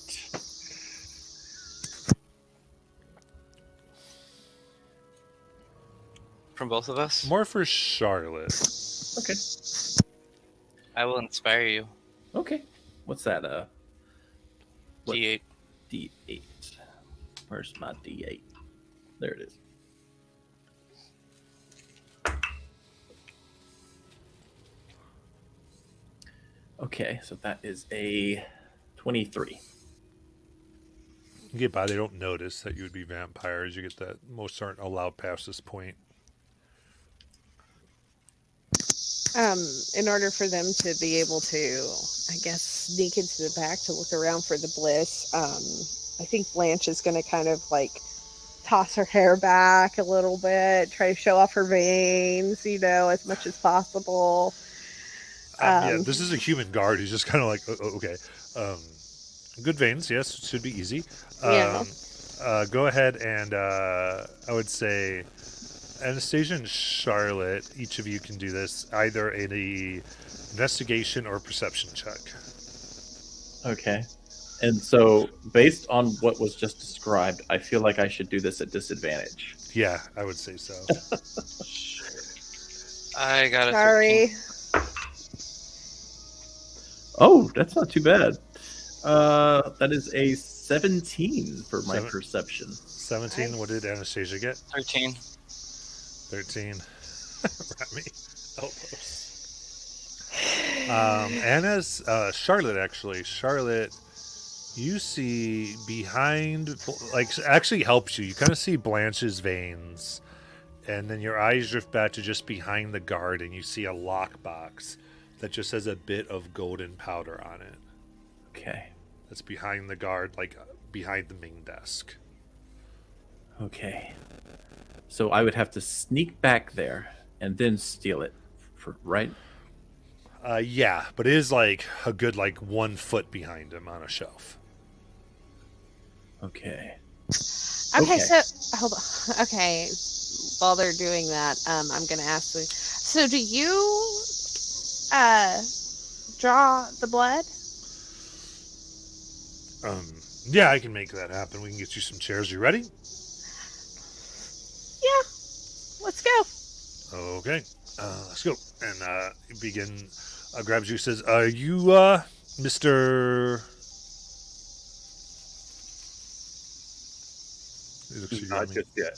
From both of us? More for Charlotte. Okay. I will inspire you. Okay. What's that? What? D8. D8. Where's my D8? There it is. Okay, so that is a 23. You get by, they don't notice that you would be vampires. You get that most aren't allowed past this point. In order for them to be able to, I guess, sneak into the back to look around for the bliss, I think Blanche is going to kind of toss her hair back a little bit, try to show off her veins, as much as possible. Yeah, this is a human guard who's just kind of okay. Good veins, yes, should be easy. Yeah. Go ahead and I would say Anastasia and Charlotte, each of you can do this, either an investigation or perception check. Okay. And so, based on what was just described, I feel like I should do this at disadvantage. Yeah, I would say so. I got a 13. Sorry. Oh, that's not too bad. That is a 17 for my perception. 17. What did Anastasia get? 13. 13. Remy. Elbows. Anna's Charlotte, actually. Charlotte, you see behind, like, actually helps you. You kind of see Blanche's veins, and then your eyes drift back to just behind the guard, and you see a lockbox that just has a bit of golden powder on it. Okay. That's behind the guard, like behind the main desk. Okay. So I would have to sneak back there and then steal it, right? Yeah, but it is like a good 1 foot behind him on a shelf. Okay. Okay, so hold on. Okay, while they're doing that, I'm gonna ask you. So, do you draw the blood? Yeah, I can make that happen. We can get you some chairs. You ready? Yeah. Let's go. Okay. Let's go. And begin. Grabs you. Says, "Are you, Mr. He looks at you, Not Remy. just yet.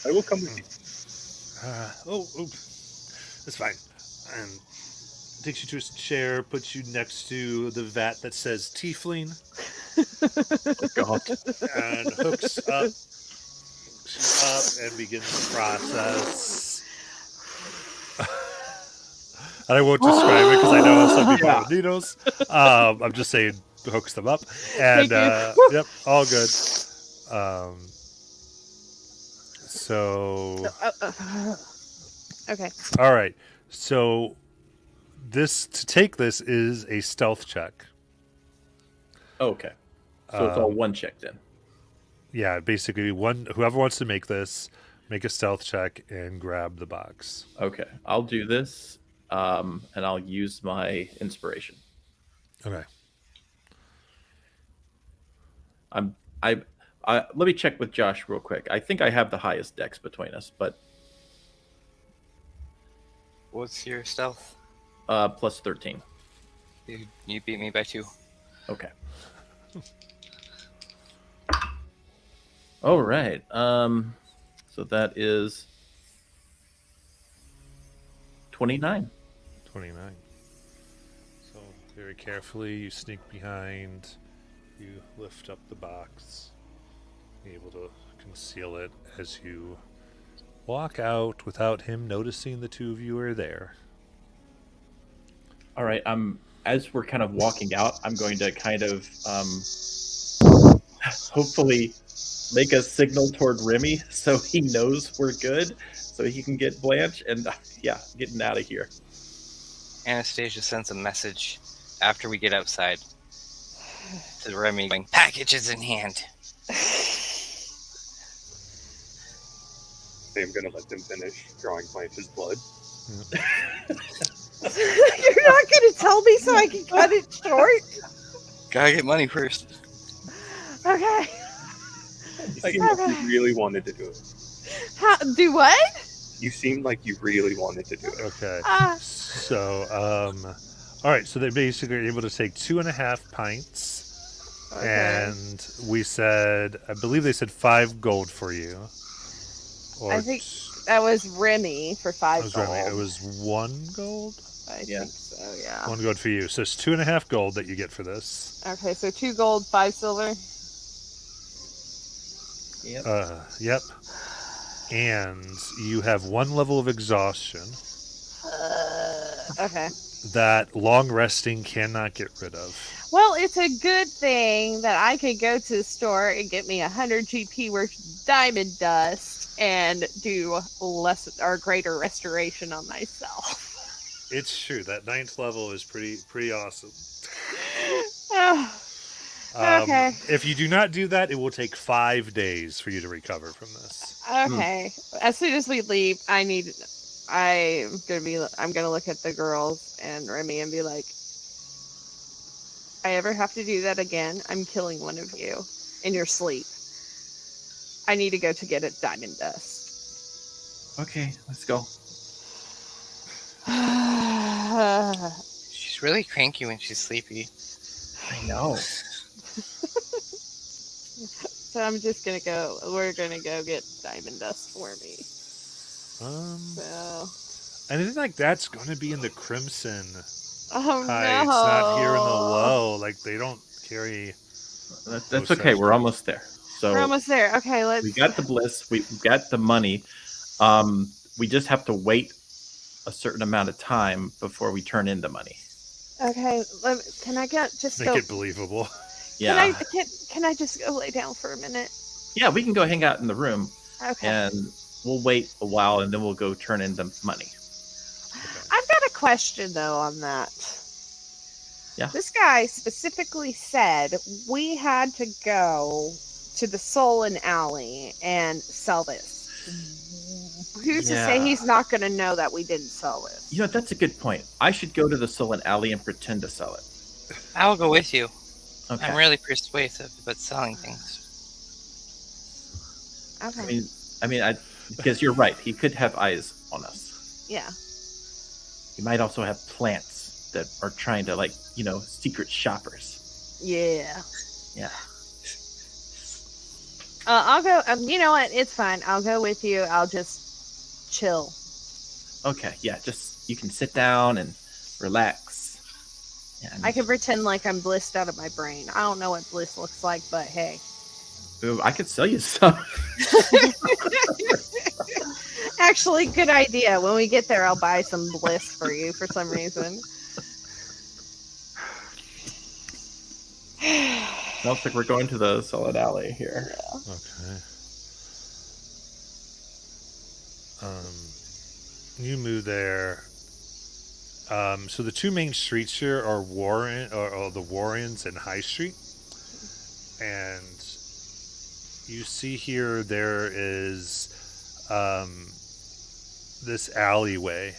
I will come with you. That's fine." And takes you to his chair, puts you next to the vat that says Tiefling, God. and hooks you up and begins the process. And I won't describe it because I know some people have needles. I'm just saying hooks them up. And yep, all good. Okay. All right. So to take this is a stealth check. Okay. So it's all one check then. Yeah, basically whoever wants to make this, make a stealth check and grab the box. Okay. I'll do this, and I'll use my inspiration. Okay. Let me check with Josh real quick. I think I have the highest dex between us, but What's your stealth? plus 13. You beat me by 2. Okay. All right. So that is 29. 29. So very carefully you sneak behind, you lift up the box, be able to conceal it as you walk out without him noticing the two of you are there. All right. As we're kind of walking out, I'm going to kind of hopefully make a signal toward Remy so he knows we're good, so he can get Blanche and getting out of here. Anastasia sends a message after we get outside to Remy going, "Packages in hand." I'm going to let them finish drawing Blanche's blood. You're not going to tell me so I can cut it short? Gotta get money first. Okay. You seem like you really wanted to do it. Do what? You seemed like you really wanted to do it. Okay. So, all right. So they basically are able to take 2.5 pints, and I believe they said 5 gold for you. I think that was Remy for 5 gold. It was 1 gold. I think so. Yeah. 1 gold for you. So it's 2.5 gold that you get for this. Okay, so 2 gold, 5 silver. Yep. Yep. And you have 1 level of exhaustion. Okay. That long resting cannot get rid of. Well, it's a good thing that I could go to the store and get me 100 GP worth of diamond dust and do less or greater restoration on myself. It's true. That 9th level is pretty awesome. Okay. If you do not do that, it will take 5 days for you to recover from this. Okay. As soon as we leave, I'm gonna look at the girls and Remy and be like, I ever have to do that again, I'm killing one of you in your sleep. I need to go to get a diamond dust. Okay, let's go. She's really cranky when she's sleepy. I know. So I'm just gonna go. We're gonna go get diamond dust for me. So. Anything like that's going to be in the Crimson Oh Heights, no! not here in the Low. Like they don't carry. That's okay. We're almost there. So We're almost there. Okay, let's. we got the bliss. We've got the money. We just have to wait a certain amount of time before we turn in the money. Okay, can I just Make go? it believable. Yeah. Can I just go lay down for a minute? Yeah, we can go hang out in the room. Okay. And we'll wait a while, and then we'll go turn in the money. Okay. I've got a question though on that. Yeah. This guy specifically said we had to go to the Solon Alley and sell this. Who's to say he's not going to know that we didn't sell this? You know, that's a good point. I should go to the Solon Alley and pretend to sell it. I'll go with you. Okay. I'm really persuasive about selling things. Okay. Because you're right. He could have eyes on us. Yeah. He might also have plants that are trying to, secret shoppers. Yeah. Yeah. I'll go. You know what? It's fine. I'll go with you. I'll just chill. Okay. Yeah. Just you can sit down and relax. Yeah. I can pretend like I'm blissed out of my brain. I don't know what bliss looks like, but hey. Ooh, I could sell you some. Actually, good idea. When we get there, I'll buy some bliss for you for some reason. Looks like we're going to the Solid Alley here. Okay. You move there. So the two main streets here are the Warrens and High Street, and you see here there is this alleyway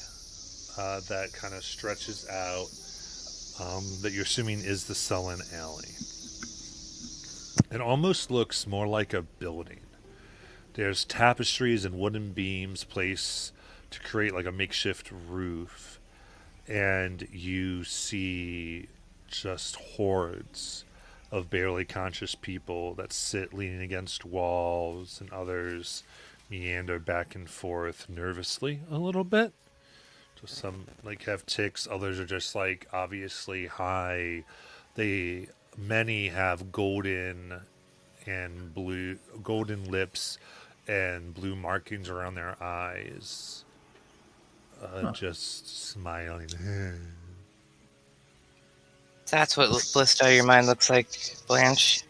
that kind of stretches out that you're assuming is the Sullen Alley. It almost looks more like a building. There's tapestries and wooden beams placed to create like a makeshift roof. And you see just hordes of barely conscious people that sit leaning against walls, and others meander back and forth nervously a little bit. Just some have tics, others are just obviously high. Many have golden lips and blue markings around their eyes. Just smiling. That's what blissed out of your mind looks like, Blanche.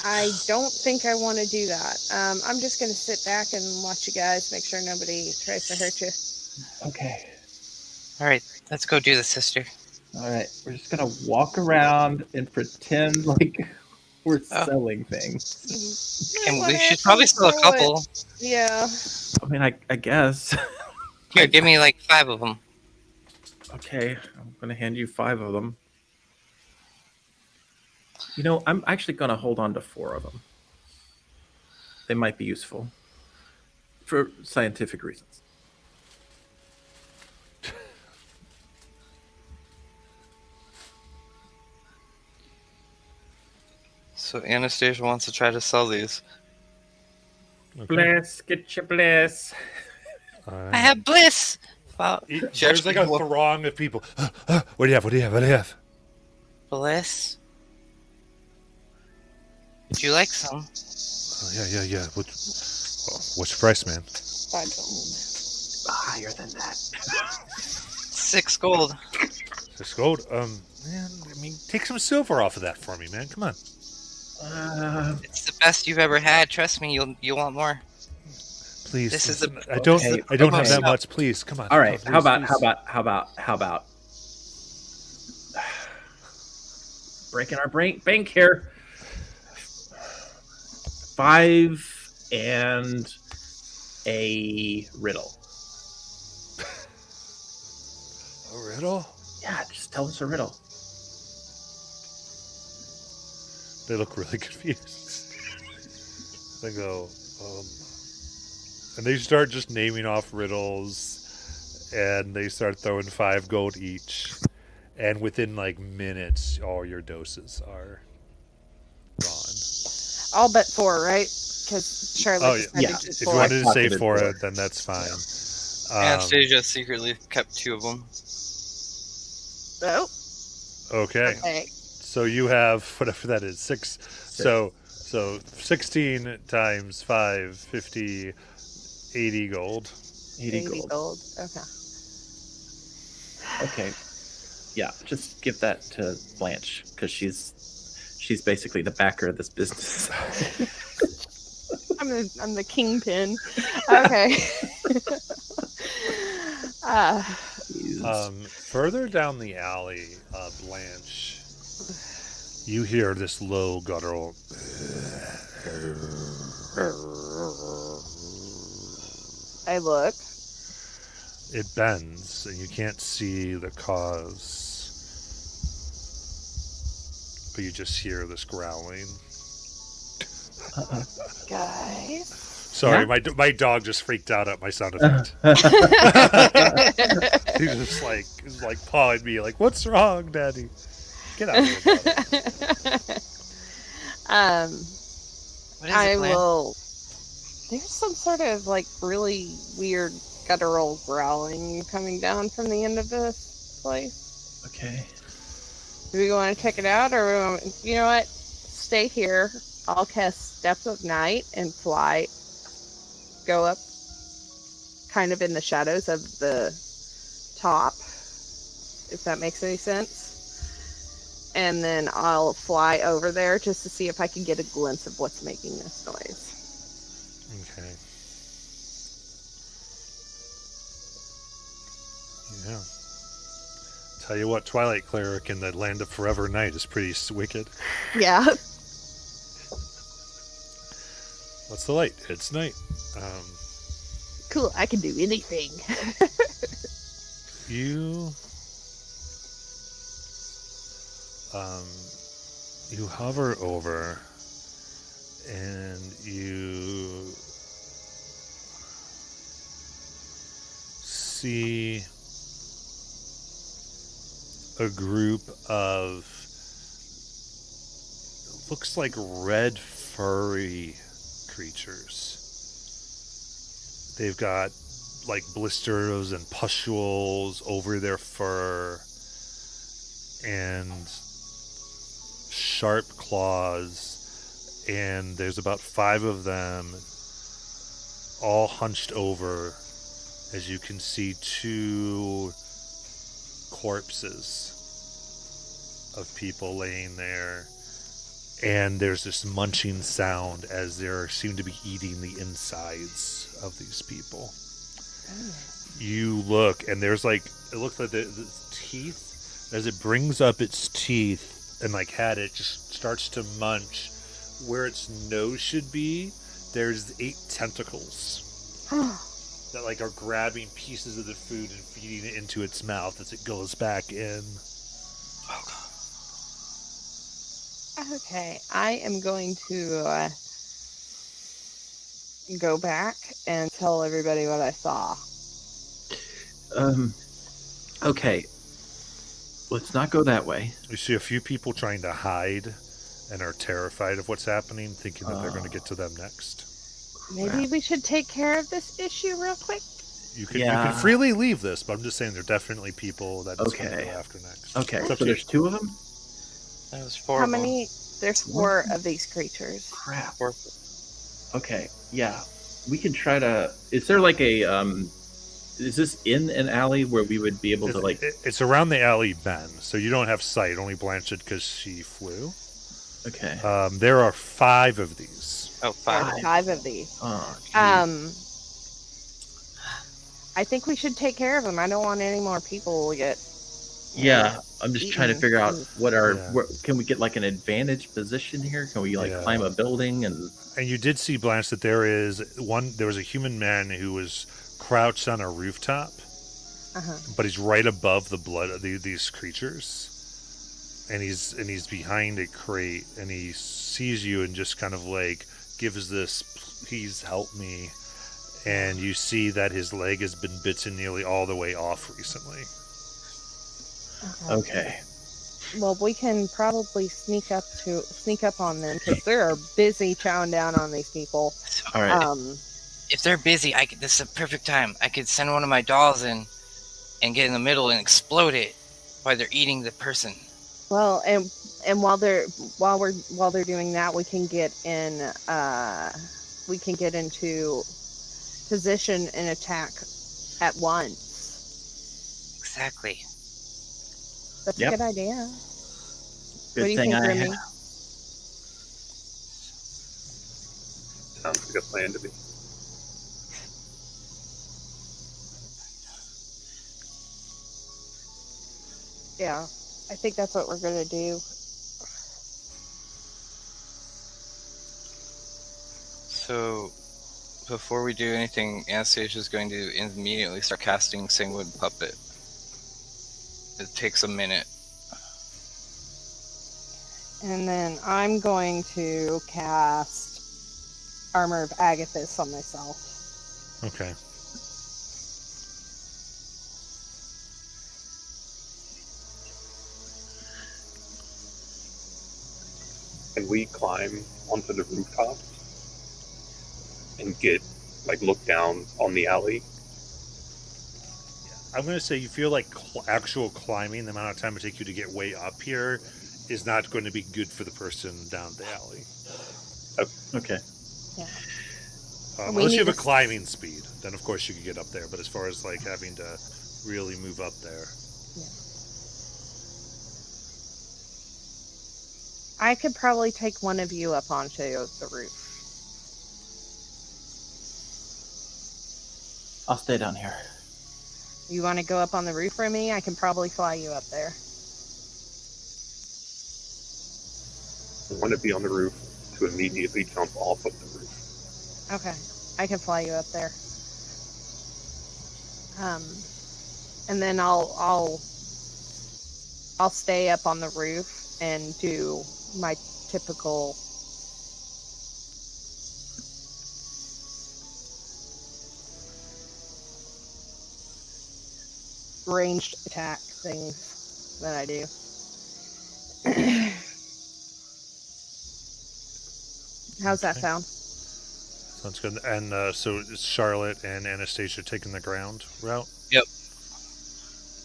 I don't think I want to do that. I'm just going to sit back and watch you guys, make sure nobody tries to hurt you. Okay. All right, let's go do this, sister. All right. We're just going to walk around and pretend like we're selling things. And we should probably sell a couple. Yeah. I mean, I guess. Here, give me 5 of them. Okay. I'm going to hand you 5 of them. You know, I'm actually going to hold on to 4 of them. They might be useful for scientific reasons. So Anastasia wants to try to sell these. Okay. Bliss, get your bliss. I have bliss! Wow. There's a throng of people. What do you have? What do you have? What do you have? Bliss? Would you like some? Yeah. What's your price, man? 5 gold. Higher than that. 6 gold. 6 gold? Man, take some silver off of that for me, man. Come on. It's the best you've ever had. Trust me, you'll want more. Please. This is I don't have that much. Please, come on. All right. Come on, How please. about breaking our bank here? 5 and a riddle. A riddle? Yeah, just tell us a riddle. They look really confused. They go, and they start just naming off riddles, and they start throwing 5 gold each. And within like minutes, all your doses are gone. All but 4, right? Because Charlotte Oh, decided yeah. to keep If you 4. wanted to save Pocketed 4, four. then that's fine. Anastasia secretly kept 2 of them. Oh, Okay. okay. So you have whatever that is, 6. So 16 times 5, 50, 80 gold. 80 gold. Okay. Okay. Yeah, just give that to Blanche because she's basically the backer of this business. I'm the kingpin. Okay. Further down the alley, Blanche, you hear this low guttural. I look. It bends, and you can't see the cause. But you just hear this growling. Guys. Sorry, Yeah? my dog just freaked out at my sound effect. He's just like pawing me, like, "What's wrong, Daddy? Get out of here, Daddy." What is I it, Blan? will. There's some sort of like really weird guttural growling coming down from the end of this place. Okay. Do we want to check it out, or you know what? Stay here. I'll cast Steps of Night and fly. Go up, kind of in the shadows of the top, if that makes any sense. And then I'll fly over there just to see if I can get a glimpse of what's making this noise. Okay. Yeah. Tell you what, Twilight Cleric in the Land of Forever Night is pretty wicked. Yeah. What's the light? It's night. Cool. I can do anything. You hover over, and you see a group of, looks like red furry creatures. They've got like blisters and pustules over their fur and sharp claws, and there's about 5 of them all hunched over. As you can see, 2 corpses of people laying there, and there's this munching sound as they seem to be eating the insides of these people. You look, and there's like, it looks like the teeth, as it brings up its teeth and like it just starts to munch where its nose should be. There's 8 tentacles that like are grabbing pieces of the food and feeding it into its mouth as it goes back in. Okay, I am going to go back and tell everybody what I saw. Okay. Let's not go that way. You see a few people trying to hide and are terrified of what's happening, thinking that they're going to get to them next. Maybe we should take care of this issue real quick. You can freely leave this, but I'm just saying there are definitely people that it's going to go after next. Okay, It's so up to you. there's 2 of them? That was 4 How of them. many? There's 4 of these creatures. Crap. 4. Okay, yeah. We can try to... Is there like a... Is this in an alley where we would be able to like... It's around the alley bend, so you don't have sight, only Blanchett because she flew. Okay. There are 5 of these. Oh, 5. 5 of these. Oh, I think we should take care of them. I don't want any more people to get. yeah, I'm just trying to figure out what our... Yeah. Can we get like an advantage position here? Can we like climb a building and... And you did see, Blanche, that there was a human man who was crouched on a rooftop, but he's right above the blood of these creatures. and he's behind a crate, and he sees you and just kind of like gives this, "Please help me." And you see that his leg has been bitten nearly all the way off recently. Okay. Well, we can probably sneak up on them because they're busy chowing down on these people. All right. If they're busy, this is a perfect time. I could send one of my dolls in and get in the middle and explode it while they're eating the person. Well, and while they're doing that, we can get into position and attack at once. Exactly. That's Yep. a good idea. Good What do you thing think, I Remy? Sounds like a plan to me. Yeah, I think that's what we're gonna do. So, before we do anything, Anastasia is going to immediately start casting Sanguine Puppet. It takes a minute. And then I'm going to cast Armor of Agathis on myself. Okay. Can we climb onto the rooftop and look down on the alley? I'm going to say you feel like actual climbing, the amount of time it takes you to get way up here, is not going to be good for the person down the alley. Okay. Yeah. Unless you have a climbing speed, then of course you can get up there. But as far as like having to really move up there, I could probably take one of you up onto the roof. I'll stay down here. You want to go up on the roof for me? I can probably fly you up there. I want to be on the roof to immediately jump off of the roof. Okay, I can fly you up there. And then I'll stay up on the roof and do my typical ranged attack things that I do. How's that Okay. sound? sounds good. And so it's Charlotte and Anastasia taking the ground route.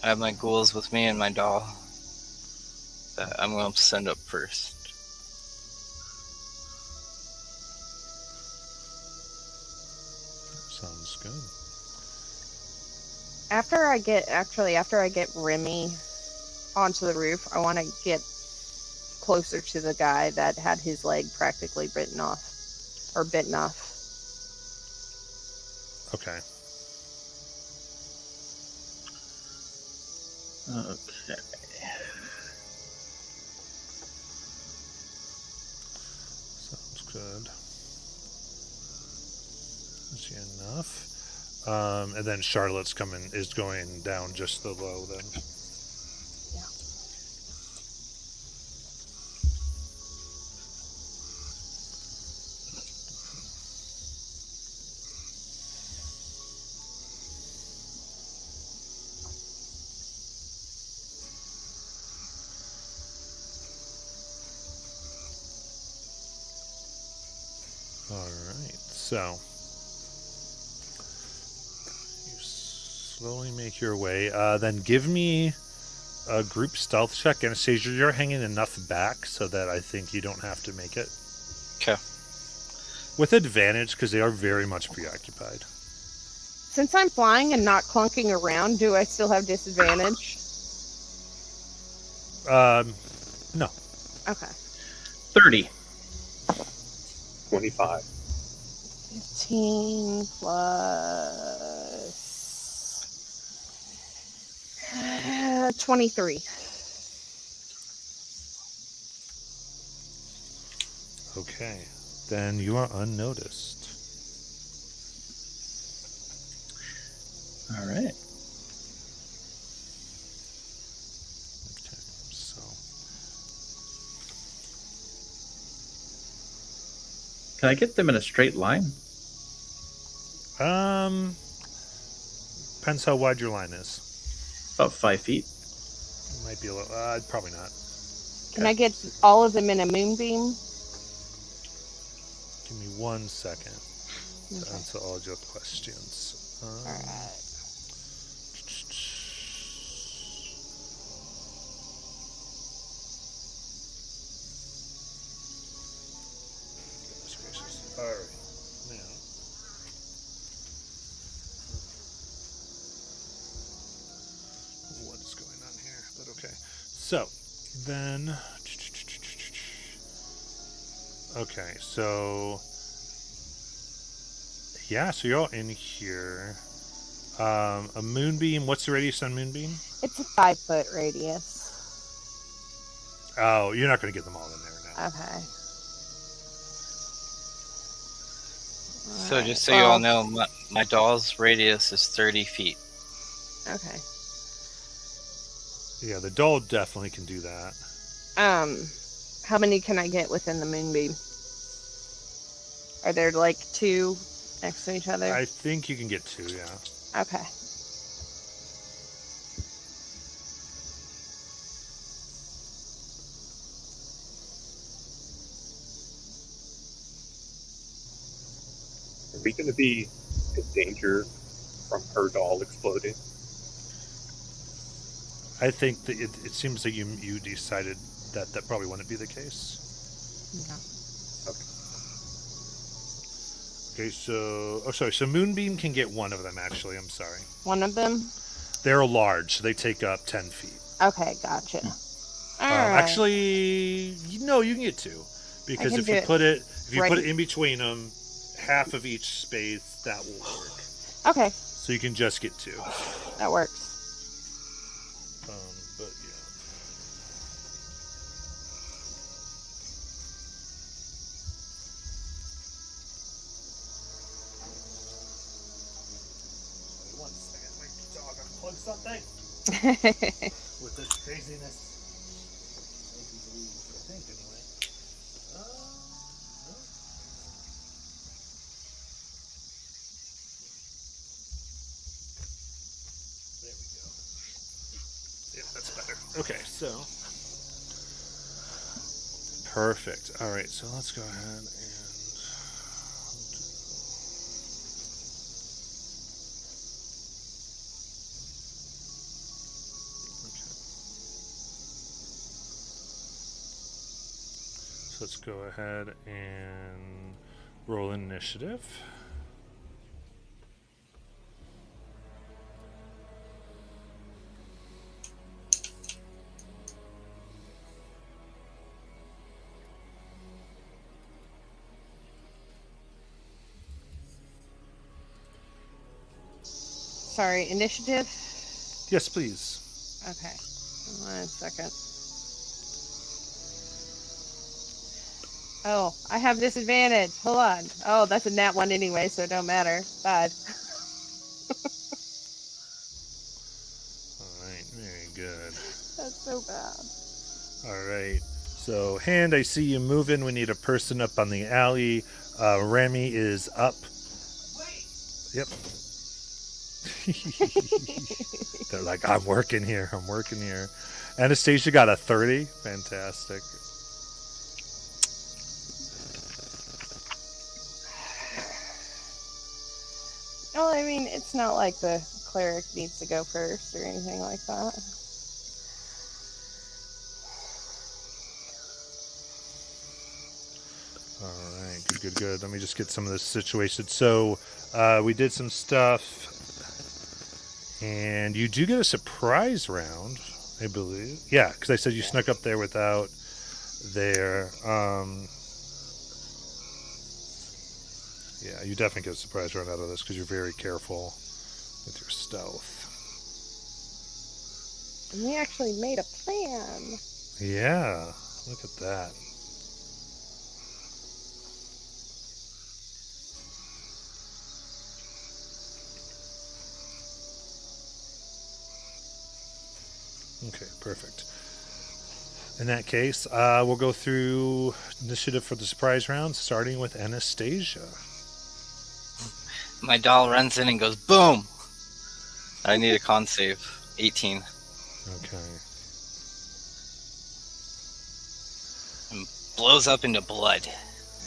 I have my ghouls with me and my doll that I'm going to send up first. Sounds good. After I get Remy onto the roof, I want to get closer to the guy that had his leg practically bitten off. Okay. Okay. Sounds good. Is he enough? And then Charlotte's is going down just the low then. Alright, so you slowly make your way. Then give me a group stealth check. Anastasia, you're hanging enough back so that I think you don't have to make it. Okay. With advantage, because they are very much preoccupied. Since I'm flying and not clunking around, do I still have disadvantage? No. Okay. 30. 25. 15 plus 23. Okay. Then you are unnoticed. All right. Okay, so Can I get them in a straight line? Depends how wide your line is. About 5 feet. Might be a little. Probably not. Can I get all of them in a moonbeam? Give me 1 second to Okay. answer all your questions. All right. Goodness gracious. All right. Now. What is going on here? But okay. So, then. Okay, so. Yeah, so you're all in here. A moonbeam. What's the radius on moonbeam? It's a 5-foot radius. Oh, you're not going to get them all in there now. Okay. So just so you all know, my doll's radius is 30 feet. Okay. Yeah, the doll definitely can do that. How many can I get within the moonbeam? Are there like 2 next to each other? I think you can get 2, yeah. Okay. Are we going to be in danger from her doll exploding? I think that it seems that you decided that probably wouldn't be the case. No. Okay, so... Oh, sorry. So Moonbeam can get 1 of them, actually. I'm sorry. One of them? They're large, so they take up 10 feet. Okay, gotcha. All right. Actually, no, you can get 2. Because can if do you it put it right- in between them, half of each space, that will work. Okay, So you can just get 2. that works. But yeah. One second, my dog unplugged something with this craziness. I think anyway. No. There we go. Yeah, that's better. Okay, so perfect. All right, so let's go ahead and. So let's go ahead and roll initiative. Sorry, initiative? Yes, please. Okay. 1 second. Oh, I have disadvantage. Hold on. Oh, that's a nat 1 anyway, so it don't matter. Bad. All right, very good. That's so bad. All right. So, Hand, I see you moving. We need a person up on the alley. Remy is up. Yep. They're like, I'm working here. Anastasia got a 30. Fantastic. Well, I mean, it's not like the cleric needs to go first or anything like that. All right, good. Let me just get some of this situated. So, we did some stuff, and you do get a surprise round, I believe. Yeah, because I said you snuck up there without their. Yeah, you definitely get a surprise round out of this because you're very careful with your stealth. And we actually made a plan. Yeah, look at that. Okay, perfect. In that case, we'll go through initiative for the surprise round, starting with Anastasia. My doll runs in and goes, boom! I need a con save. 18. Okay. And blows up into blood.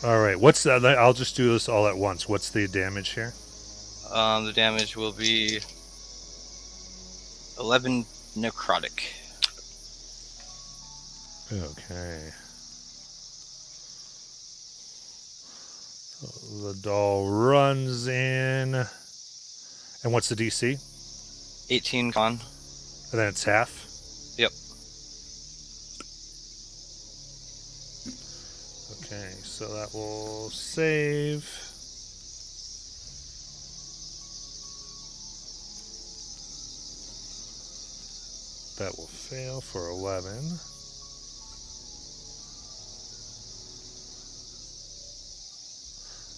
All right. What's I'll just do this all at once. What's the damage here? The damage will be 11 necrotic. Okay. The doll runs in. And what's the DC? 18 con. And then it's half? Yep. Okay, so that will save. That will fail for 11.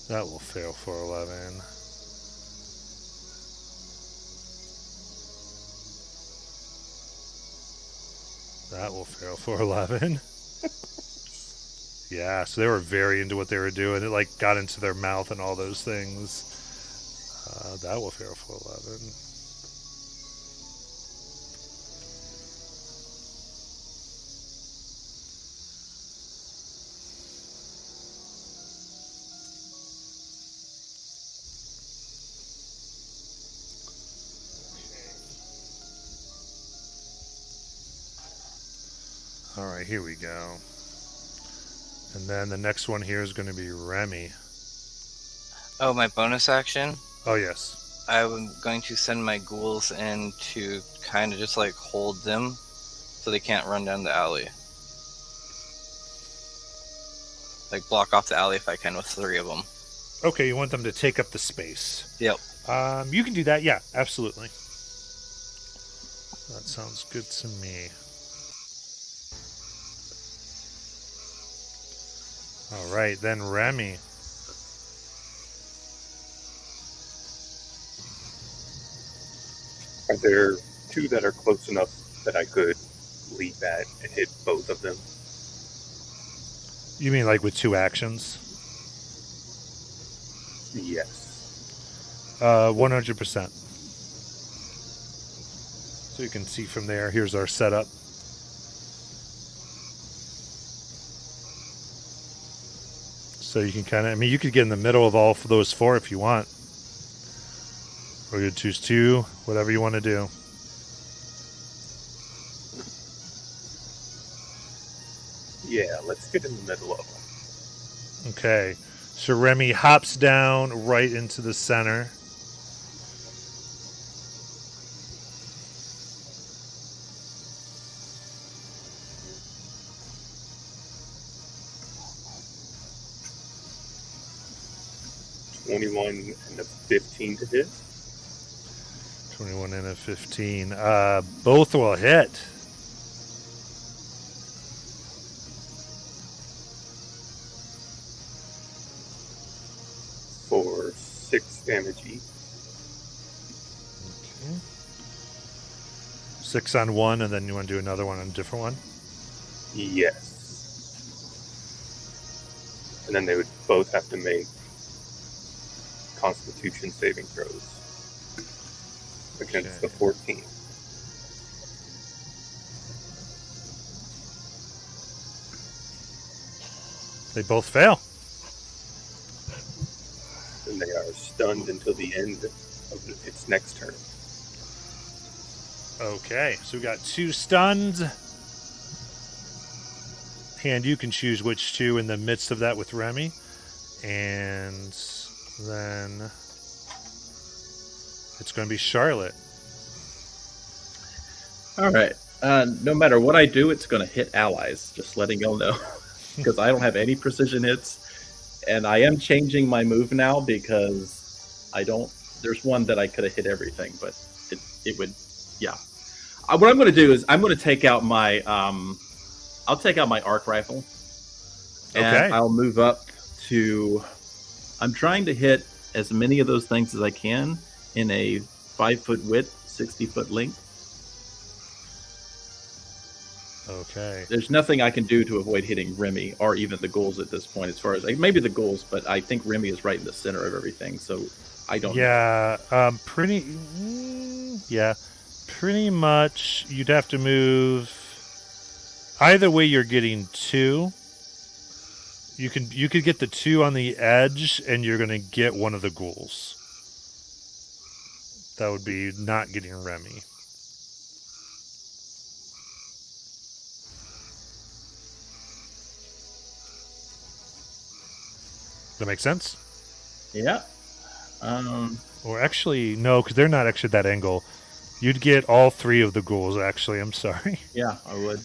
That will fail for 11. That will fail for 11. Yeah, so they were very into what they were doing. It like got into their mouth and all those things. That will fail for 11. All right, here we go. And then the next one here is going to be Remy. Oh, my bonus action? Oh, yes. I'm going to send my ghouls in to kind of just like hold them so they can't run down the alley. Like block off the alley if I can with 3 of them. Okay, you want them to take up the space. Yep. You can do that. Yeah, absolutely. That sounds good to me. All right, then Remy. Are there 2 that are close enough that I could leap at and hit both of them? You mean like with 2 actions? Yes. 100%. So you can see from there, here's our setup. So you can kind of, I mean, you could get in the middle of all of those 4 if you want. Or you choose 2, whatever you want to do. Yeah, let's get in the middle of them. Okay. So Remy hops down right into the center. $21 and a 15 to hit. 21 and a 15. Both will hit. For 6 damage each. Okay. 6 on one, and then you want to do another one on a different one? Yes. And then they would both have to make Constitution saving throws against the 14. They both fail. And they are stunned until the end of its next turn. Okay, so we got 2 stunned. And you can choose which 2 in the midst of that with Remy. And then it's going to be Charlotte. All right. No matter what I do, it's going to hit allies. Just letting y'all know. Because I don't have any precision hits. And I am changing my move now because I don't... There's one that I could have hit everything, but it would... Yeah. What I'm going to do is I'm going to take out my... I'll take out my arc rifle. And Okay. I'll move up to... I'm trying to hit as many of those things as I can in a 5-foot width, 60-foot length. Okay. There's nothing I can do to avoid hitting Remy or even the ghouls at this point. As far as maybe the ghouls, but I think Remy is right in the center of everything. So I don't know. Yeah, pretty much. You'd have to move. Either way, you're getting 2. You could get the 2 on the edge, and you're gonna get one of the ghouls. That would be not getting Remy. That make sense? Yeah. Or actually, no, because they're not actually at that angle. You'd get all 3 of the ghouls. Actually, I'm sorry. Yeah, I would.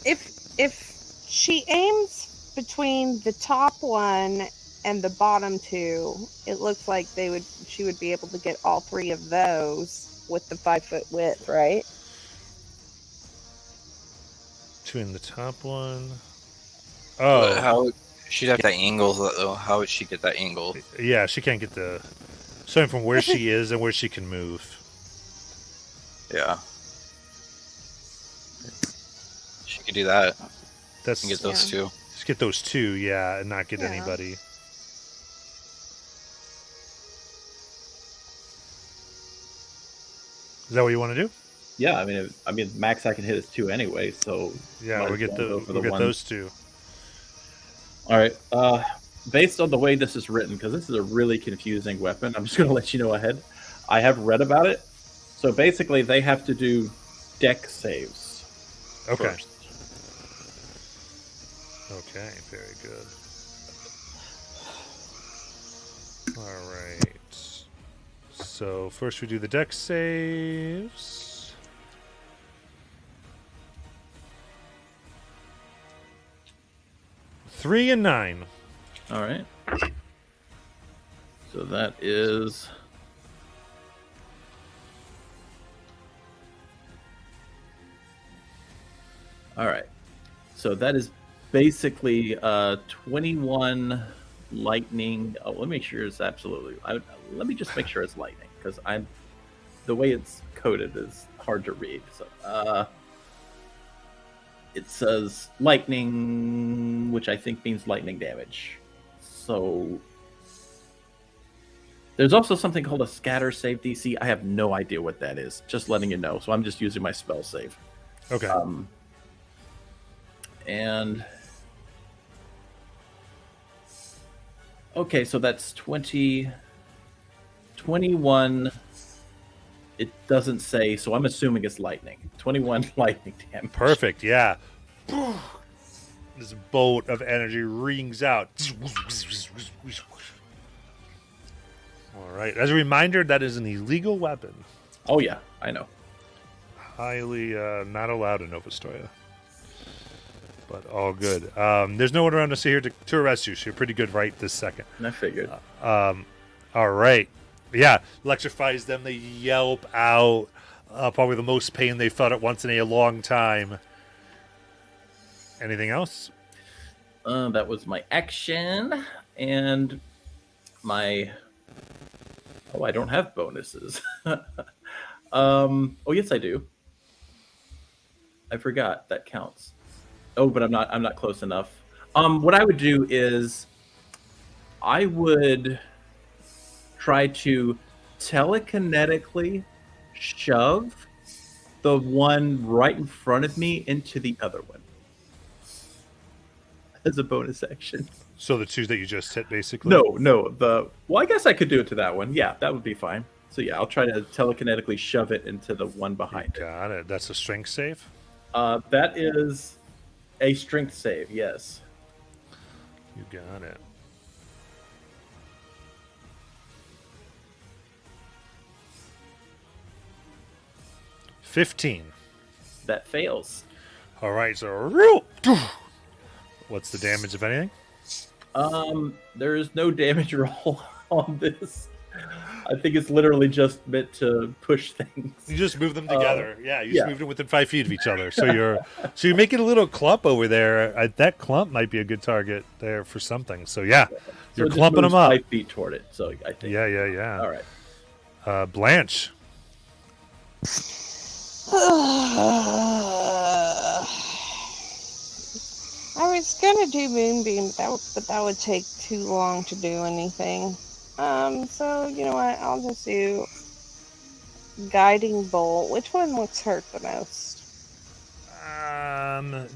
If she aims between the top one and the bottom 2, it looks like she would be able to get all 3 of those with the 5-foot width, right? Between the top one. But Oh, how she'd have that angle though? How would she get that angle? yeah, she can't get the. Starting from where she is and where she can move. Yeah. She could do that That's and get those two. just get those 2, yeah, and not get Yeah. anybody. Is that what you want to do? Yeah, I mean, max I can hit is 2 anyway. So Yeah, might we'll as get well the go for we'll get one. those 2. All right. Based on the way this is written, because this is a really confusing weapon, I'm just going to let you know ahead. I have read about it. So basically, they have to do deck saves. Okay. First. Okay, very good. All right. So first we do the deck saves. Three and 9. All right. So that is. All right. So that is basically 21 lightning. Oh, let me make sure it's absolutely. Let me just make sure it's lightning because the way it's coded is hard to read. So it says lightning, which I think means lightning damage. So there's also something called a scatter save DC. I have no idea what that is. Just letting you know. So I'm just using my spell save. Okay. And okay, so that's 21. It doesn't say, so I'm assuming it's lightning. 21 lightning damage. Perfect, yeah. This bolt of energy rings out. All right. As a reminder, that is an illegal weapon. Oh yeah, I know. Highly not allowed in Nov Ostoya. But all good. There's no one around us here to arrest you, so you're pretty good right this second. I figured. All right. Yeah, electrifies them. They yelp out. Probably the most pain they've felt at once in a long time. Anything else? That was my action and my. Oh, I don't have bonuses. Oh, yes, I do. I forgot that counts. Oh, but I'm not close enough. What I would do is I would try to telekinetically shove the one right in front of me into the other one as a bonus action. So the 2 that you just hit, basically? No. Well, I guess I could do it to that one. Yeah, that would be fine. So yeah, I'll try to telekinetically shove it into the one behind it. Got it. That's a strength save? That is a strength save, yes. You got it. $15. That fails. All right, so what's the damage, if anything? There is no damage roll on this. I think it's literally just meant to push things. You just move them together. Yeah, you just yeah. moved them within 5 feet of each other. So you're making a little clump over there. That clump might be a good target there for something. So yeah, So you're it just clumping moves them up. 5 feet toward it. So I think. Yeah. All right. Blanche. I was gonna do Moonbeam, but that would take too long to do anything. So you know what? I'll just do Guiding Bolt. Which one looks hurt the most?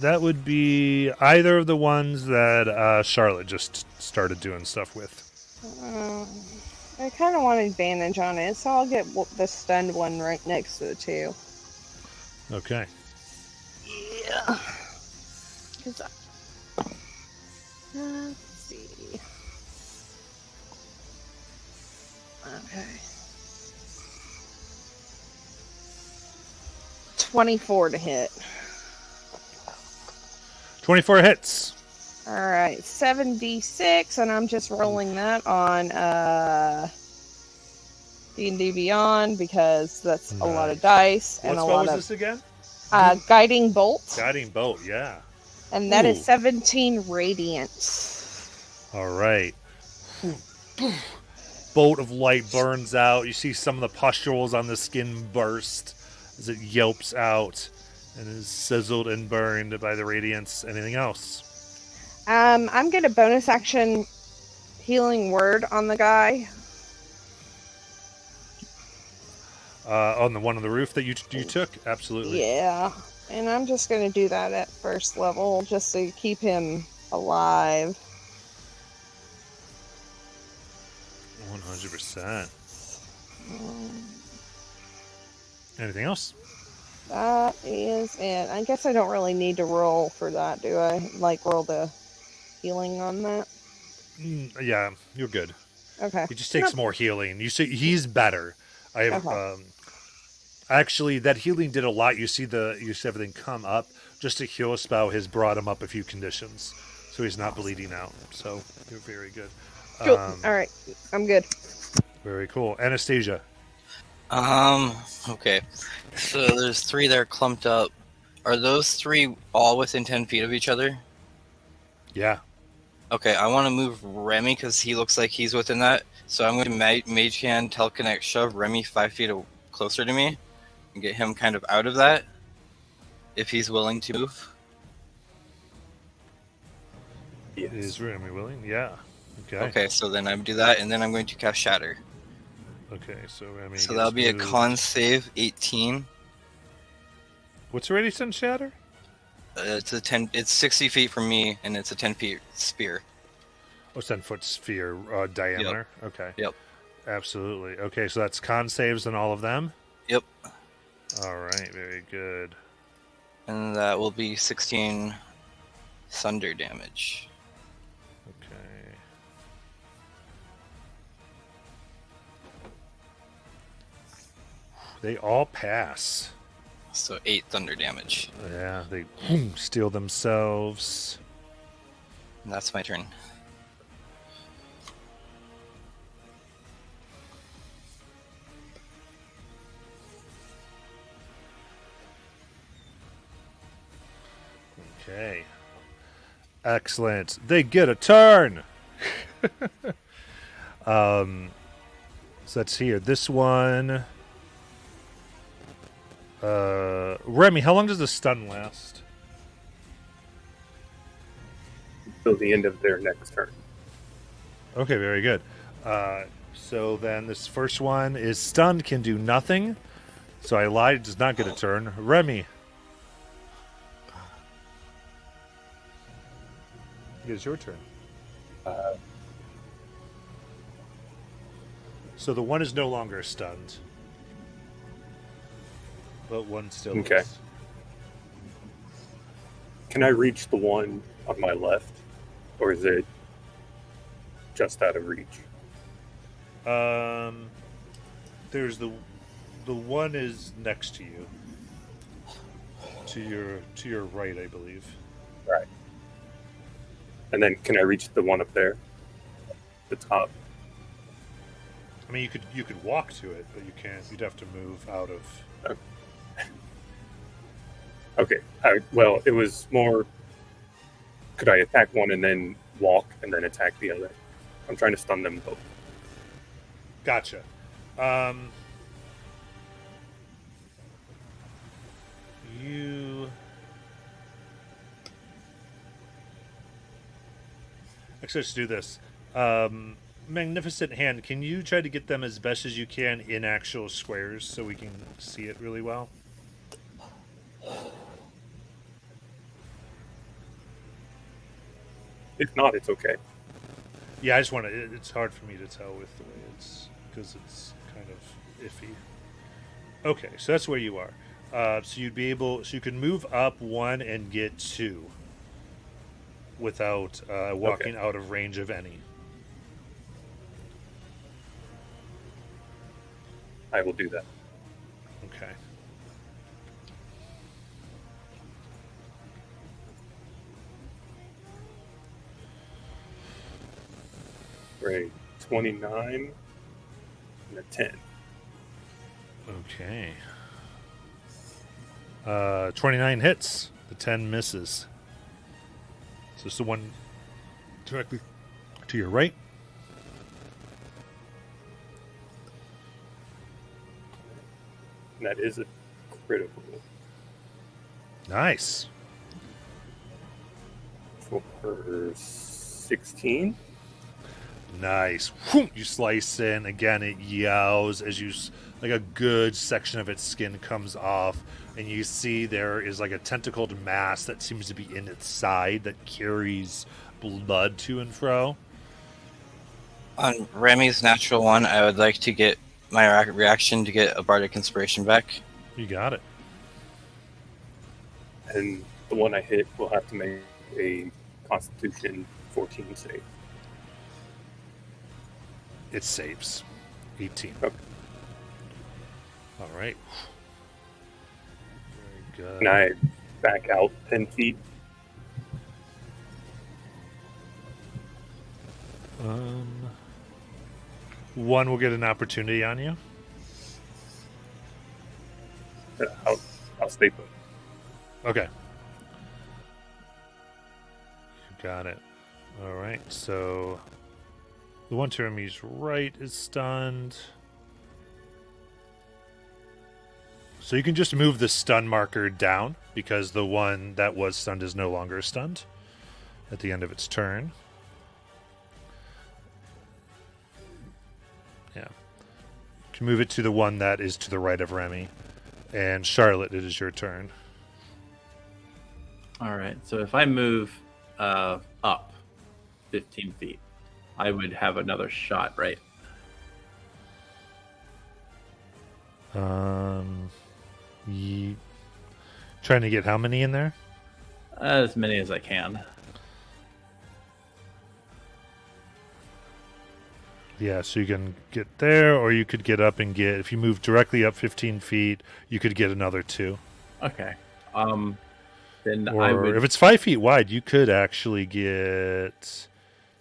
That would be either of the ones that Charlotte just started doing stuff with. I kind of want advantage on it, so I'll get the stunned one right next to the two. Okay. Yeah. Let's see. Okay. 24 to hit. 24 hits. All right, 7d6, and I'm just rolling that on D&D Beyond because that's a lot of dice and What a spell lot was of this again? Guiding Bolt, Guiding Bolt, yeah. and that is Ooh. 17 radiant. All right. Bolt of light burns out. You see some of the pustules on the skin burst as it yelps out and is sizzled and burned by the radiance. Anything else? I'm gonna bonus action healing word on the guy. On the one on the roof that you took? Absolutely. Yeah, and I'm just gonna do that at first level just to keep him alive. 100%. Anything else? That is it. I guess I don't really need to roll for that, do I? Like, roll the healing on that? Yeah, you're good. Okay. He just takes more healing. You see, he's better. I have Okay. actually that healing did a lot. You see everything come up. Just a heal spell has brought him up a few conditions, so he's not bleeding out. So you're very good. Cool. All right. I'm good. Very cool. Anastasia. Okay. So there's 3 that are clumped up. Are those 3 all within 10 feet of each other? Yeah. Okay, I want to move Remy because he looks like he's within that. So I'm going to Mage Hand Telconnect shove Remy 5 feet closer to me and get him kind of out of that if he's willing to move. Yes. Is Remy willing? Yeah. Okay. Okay, so then I do that, and then I'm going to cast Shatter. Okay, so Remy. So that'll be a con save 18. What's the radius on Shatter? It's 60 feet from me, and it's a 10 feet spear. Oh, 10-foot sphere diameter. Yep. Okay. Yep. Absolutely. Okay, so that's con saves on all of them? Yep. All right, very good. And that will be 16 thunder damage. Okay. They all pass. So 8 thunder damage. Yeah, they steal themselves. And that's my turn. Okay. Excellent. They get a turn. So let's here. This one. Remy, how long does the stun last? Till the end of their next turn. Okay, very good. So then this first one is stunned, can do nothing. So I lied, does not get a turn. Remy. It is your turn. So the one is no longer stunned. But one still Okay. is. Can I reach the one on my left? Or is it just out of reach? There's the one is next to you. To your right, I believe. Right. And then can I reach the one up there? The top. I mean, you could walk to it, but you can't. You'd have to move out of. Okay. Well, it was more. Could I attack one and then walk and then attack the other? I'm trying to stun them both. Gotcha. Actually, let's do this. Magnificent Hand, can you try to get them as best as you can in actual squares so we can see it really well? If not, it's okay. Yeah, I just want to. It's hard for me to tell with the way it's because it's kind of iffy. Okay, so that's where you are. So you'd be able. So you can move up 1 and get 2 without walking out of range of any. I will do that. Okay. Great. 29 and a 10. Okay. 29 hits. The 10 misses. So it's the one directly to your right. And that is a critical Nice. for 16. Nice. Whoom, you slice in. Again, it yells as you, like a good section of its skin comes off, and you see there is like a tentacled mass that seems to be in its side that carries blood to and fro. On Remy's natural one, I would like to get my reaction to get a Bardic Inspiration back. You got it. And the one I hit will have to make a Constitution 14 save. It saves. 18. Okay. All right. Very good. And I back out 10 feet. One will get an opportunity on you. I'll stay put. Okay. You got it. All right. So the one to Remy's right is stunned. So you can just move the stun marker down because the one that was stunned is no longer stunned at the end of its turn. Yeah. You can move it to the one that is to the right of Remy. And Charlotte, it is your turn. All right. So if I move up 15 feet, I would have another shot, right? Trying to get how many in there? As many as I can. Yeah, so you can get there, or you could get up and get, if you move directly up 15 feet, you could get another 2. Okay. Then Or I would. if it's 5 feet wide, you could actually get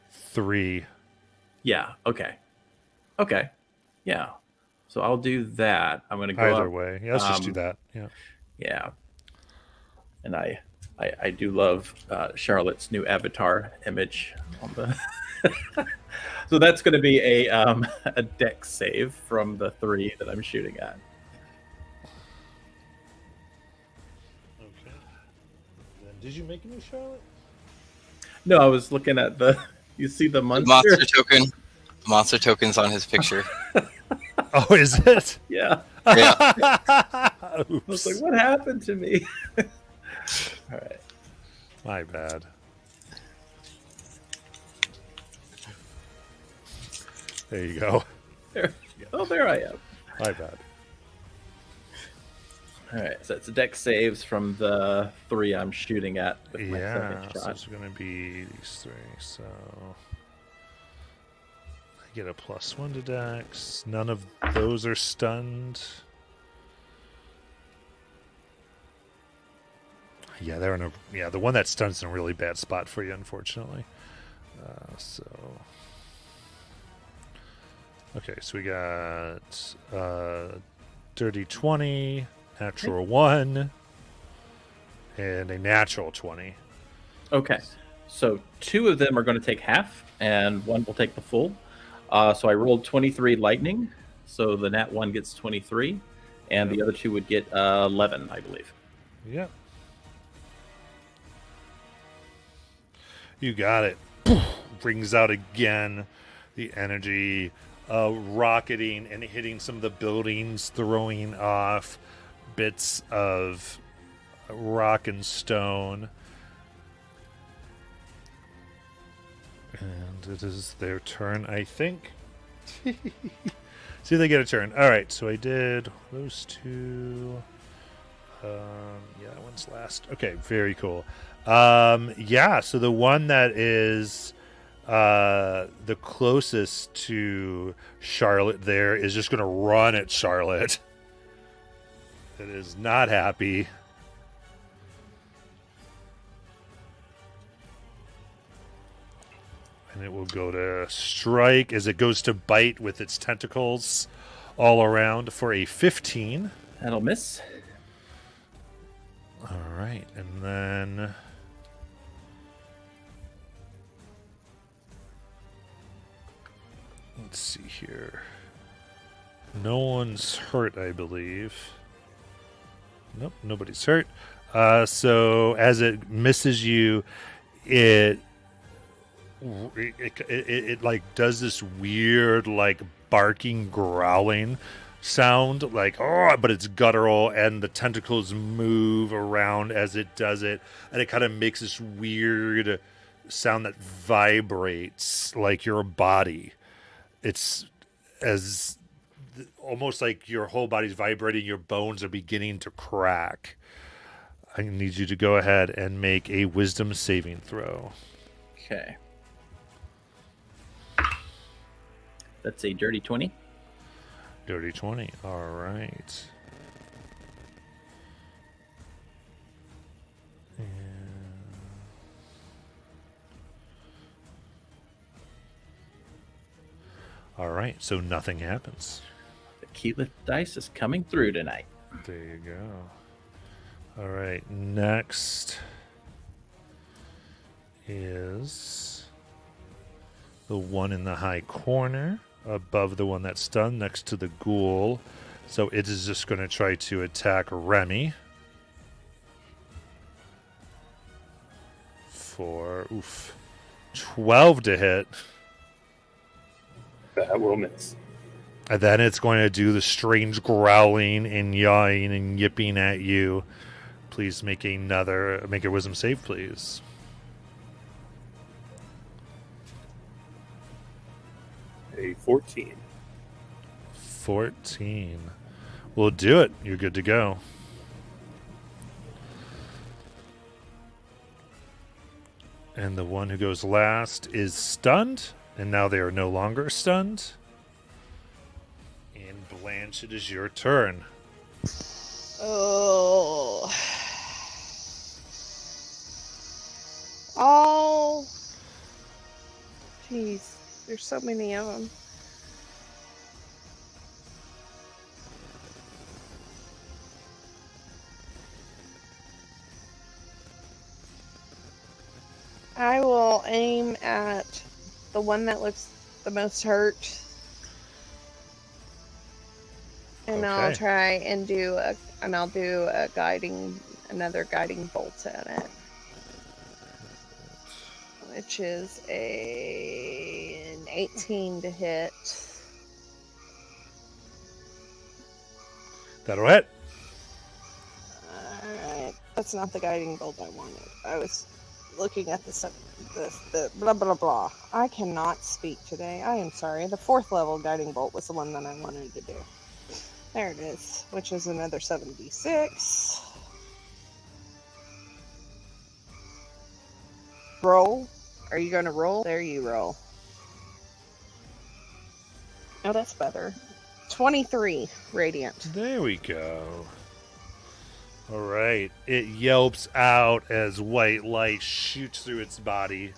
3. Yeah. Okay. Okay. Yeah. So I'll do that. I'm going to go Either up. way. Yeah, let's just do that. Yeah. Yeah. And I do love Charlotte's new avatar image on the. So that's going to be a dex save from the 3 that I'm shooting at. Okay. Then did you make any, Charlotte? No, I was looking at the. You see the The monster? monster token. The monster token's on his picture. Oh, is it? Yeah. Yeah. I Oops. was like, what happened to me? All right. My bad. There you go. There. Oh, there I am. My bad. All right. So it's dex saves from the 3 I'm shooting at with my Yeah, second so shot. it's going to be these 3. So I get a +1 to dex. None of those are stunned. Yeah, they're in a. Yeah, the one that stun's in a really bad spot for you, unfortunately. So. Okay, so we got dirty 20, natural 1, and a natural 20. Okay. So 2 of them are going to take half, and 1 will take the full. So I rolled 23 lightning. So the nat 1 gets 23, and the other 2 would get 11, I believe. Yep. You got it. rings out again. The energy rocketing and hitting some of the buildings, throwing off bits of rock and stone. And it is their turn, I think. See if they get a turn. All right, so I did those two. Yeah, that one's last. Okay, very cool. Yeah, so the one that is the closest to Charlotte there is just going to run at Charlotte. It is not happy. And it will go to strike as it goes to bite with its tentacles all around for a 15. That'll miss. All right, and then let's see here. No one's hurt, I believe. Nope, nobody's hurt. So as it misses you, it like does this weird like barking, growling sound, like but it's guttural, and the tentacles move around as it does it, and it kind of makes this weird sound that vibrates like your body. It's as almost like your whole body's vibrating, your bones are beginning to crack. I need you to go ahead and make a wisdom saving throw. Okay. That's a dirty 20. Dirty 20. All right. All right, so nothing happens. The Keyleth dice is coming through tonight. There you go. All right, next is the one in the high corner above the one that's stunned next to the ghoul. So it is just going to try to attack Remy for 12 to hit. That will miss. And then it's going to do the strange growling and yawing and yipping at you. Please make a wisdom save, please. A 14. 14. We'll do it. You're good to go. And the one who goes last is stunned, and now they are no longer stunned. And Blanche, it is your turn. Oh. Oh. Jeez. There's so many of them. I will aim at the one that looks the most hurt. And I'll Okay. try and do another guiding bolt at it. Which is an 18 to hit. That'll hit. Alright. That's not the guiding bolt I wanted. I was looking at the blah blah blah. I cannot speak today. I am sorry. The 4th level guiding bolt was the one that I wanted to do. There it is, which is another 76. Roll. Are you going to roll? There you roll. Oh, that's better. 23 radiant. There we go. All right. It yelps out as white light shoots through its body.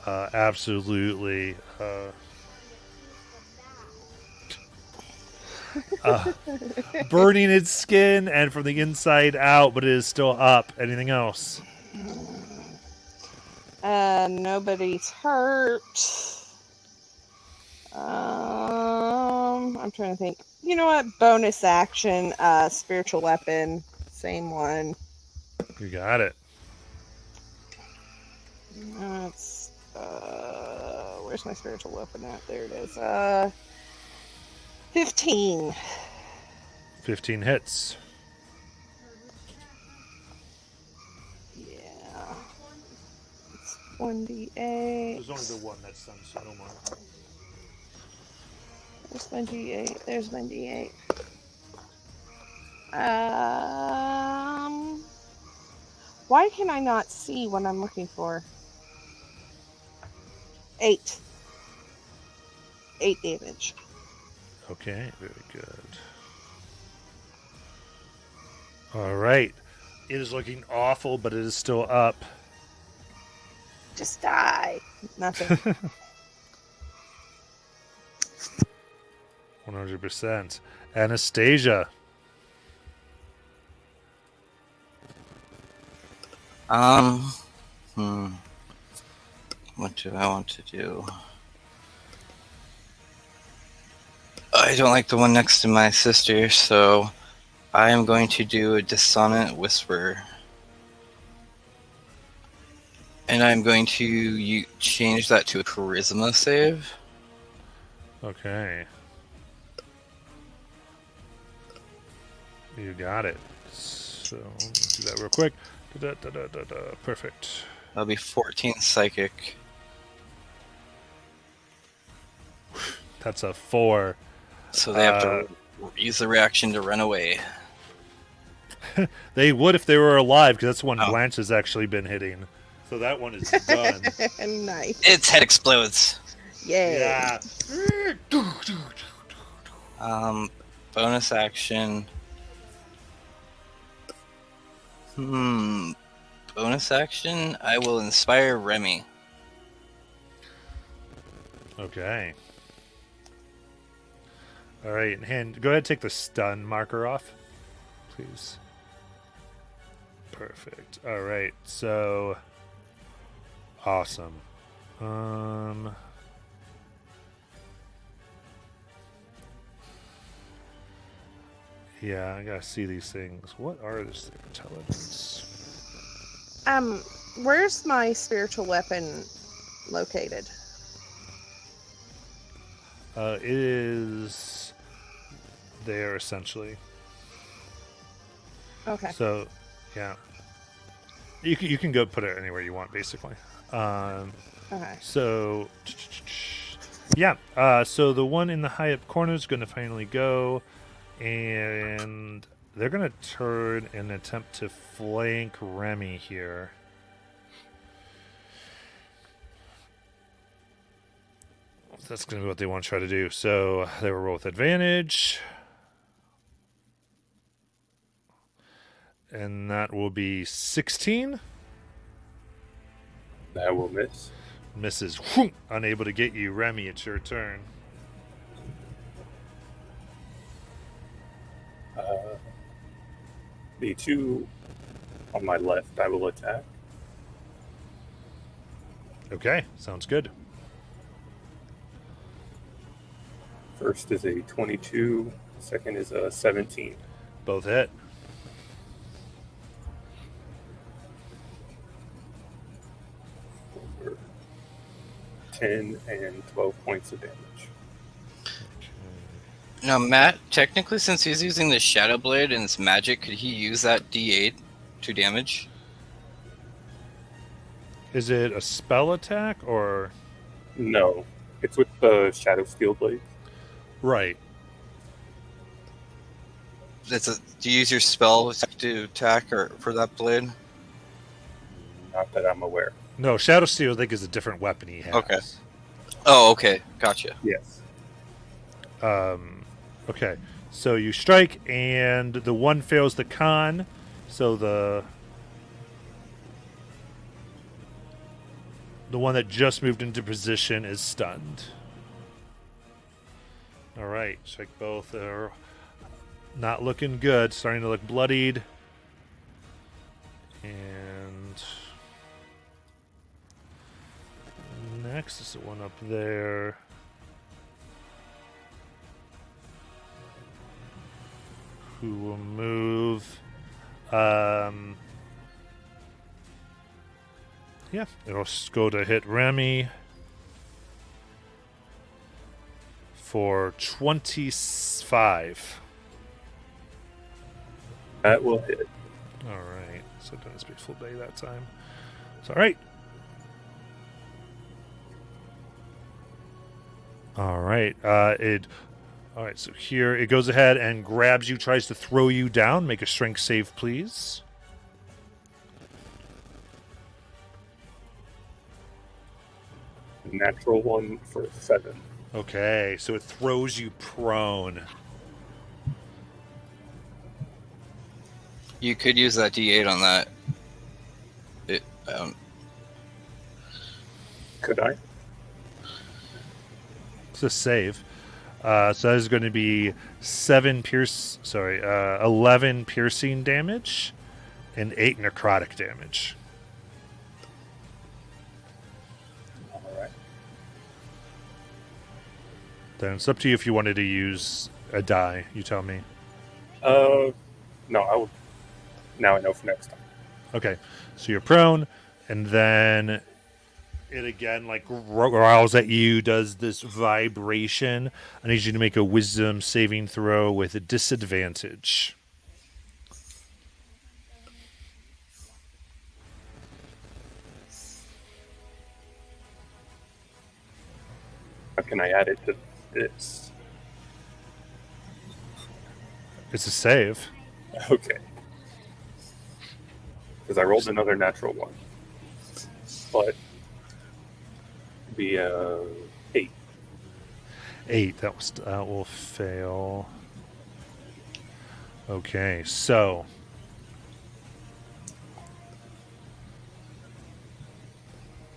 Absolutely. Burning its skin and from the inside out, but it is still up. Anything else? Nobody's hurt. I'm trying to think. You know what? Bonus action, spiritual weapon. Same one. You got it. That's Where's my spiritual weapon at? There it is. 15. 15 hits. Yeah. It's 1d8. There's only the one that's stunned, so no more. There's my d8. There's my d8. Why can I not see what I'm looking for? 8. 8 damage. Okay, very good. All right. It is looking awful, but it is still up. Just die. Nothing. 100%. Anastasia. What do I want to do? I don't like the one next to my sister, so I am going to do a Dissonant Whisper. And I'm going to change that to a Charisma save. Okay. You got it. So, let me do that real quick. Perfect. That'll be 14 Psychic. That's a 4. So they have to use the reaction to run away. They would if they were alive, because that's one Oh. Blanche has actually been hitting. So that one is done. Nice. Its head explodes. Yay. Yeah. Bonus action. Bonus action. I will inspire Remy. Okay. All right, and go ahead and take the stun marker off, please. Perfect. All right, so awesome. Yeah, I gotta see these things. What are this intelligence? Where's my spiritual weapon located? It is there essentially. Okay. So, yeah, you can go put it anywhere you want, basically. Okay. So, yeah. So the one in the high up corner is going to finally go, and they're going to turn and attempt to flank Remy here. That's going to be what they want to try to do. So they will roll with advantage. And that will be 16. That will miss. Misses. Whoom! Unable to get you. Remy, it's your turn. The 2 on my left, I will attack. Okay, sounds good. First is a 22. Second is a 17. Both hit. For 10 and 12 points of damage. Now, Matt, technically, since he's using the Shadow Blade and it's magic, could he use that D8 to damage? Is it a spell attack or? No, it's with the Shadow Steel Blade. Right. Do you use your spell to attack or for that blade? Not that I'm aware. No, Shadow Steel, I think, is a different weapon he has. Okay. Oh, okay. Gotcha. Yes. Okay. So you strike, and the one fails the con. So the one that just moved into position is stunned. All right. Strike both. They're not looking good. Starting to look bloodied. And next is the one up there. Who will move? Yeah, it'll go to hit Remy. for 25. That will hit. All right. So it doesn't be full day that time. So, all right. All right. All right. So here it goes ahead and grabs you, tries to throw you down. Make a strength save, please. Natural one for 7. Okay. So it throws you prone. You could use that D8 on that. Could I? It's a save. So that is going to be 11 piercing damage and 8 necrotic damage. All right. Then it's up to you if you wanted to use a die. You tell me. No, I would. Now I know for next time. Okay, so you're prone, and then it again like growls at you, does this vibration. I need you to make a wisdom saving throw with a disadvantage. How can I add it to this? It's a save. Okay. Because I rolled another natural one. But be 8. 8. That will fail. Okay, so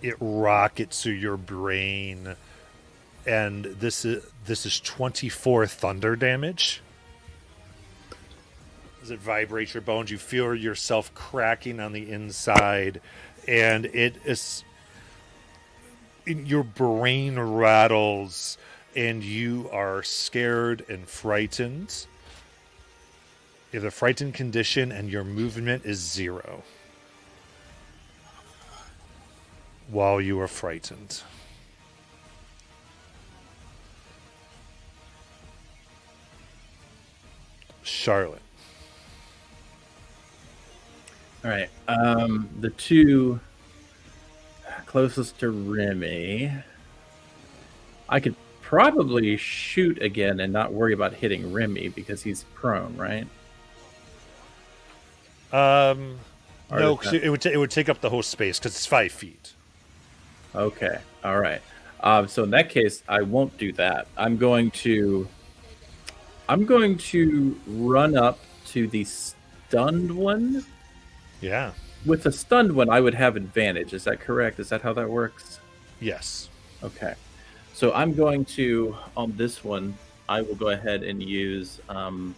it rockets through your brain, and this is 24 thunder damage. As it vibrates your bones, you feel yourself cracking on the inside, and it is your brain rattles, and you are scared and frightened. You have a frightened condition, and your movement is 0 while you are frightened. Charlotte. All right. The two closest to Remy, I could probably shoot again and not worry about hitting Remy because he's prone, right? Or No, does 'cause it would take up the whole space because it's 5 feet. Okay. All right. So in that case, I won't do that. I'm going to run up to the stunned one. Yeah. With the stunned one, I would have advantage. Is that correct? Is that how that works? Yes. Okay. So I'm going to, on this one, I will go ahead and use, I'll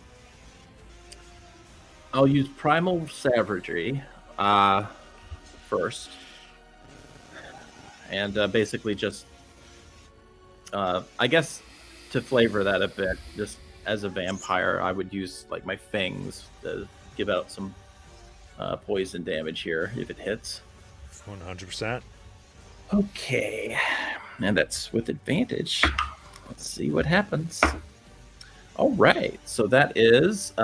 use Primal Savagery first. And basically just, I guess to flavor that a bit, just as a vampire, I would use like my fangs to give out some poison damage here if it hits. 100%. Okay. And that's with advantage. Let's see what happens. All right. So that is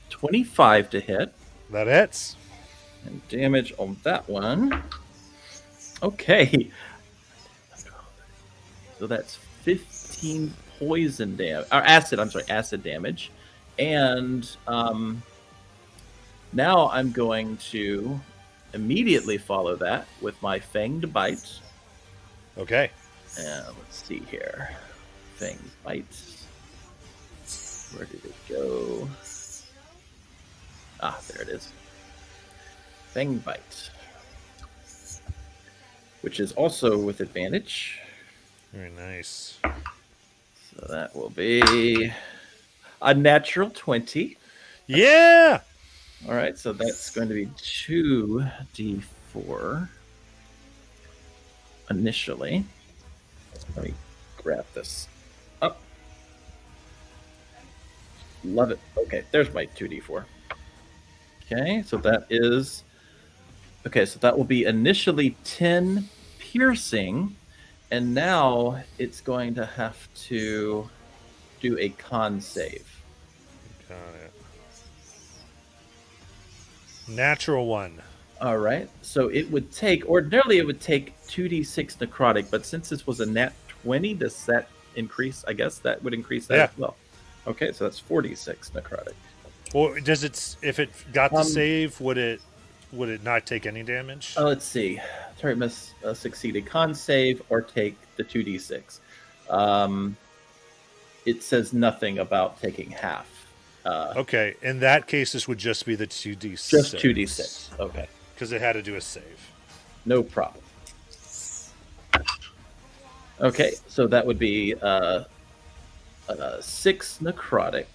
25 to hit. That hits. And damage on that one. Okay. So that's 15 poison damage. Or acid damage. And now I'm going to immediately follow that with my Fanged Bite. Okay. And let's see here. Fanged Bite. Where did it go? Ah, there it is. Fanged Bite. Which is also with advantage. Very nice. So that will be a natural 20. Yeah! All right, so that's going to be 2d4 initially. Let me grab this up. Love it. Okay, there's my 2d4. Okay, so that is... Okay, so that will be initially 10 piercing, and now it's going to have to do a con save. Got it. Natural 1. All right. So it would take, ordinarily it would take 2d6 necrotic, but since this was a nat 20, does that increase? I guess that would increase that Yeah. as well. Okay, so that's 46 necrotic. Or does it, if it got the save, would it not take any damage? Let's see. Target must succeed a con save or take the 2d6. It says nothing about taking half. Okay, in that case, this would just be the 2d6. Just 2d6. Okay. Because it had to do a save. No problem. Okay, so that would be 6 necrotic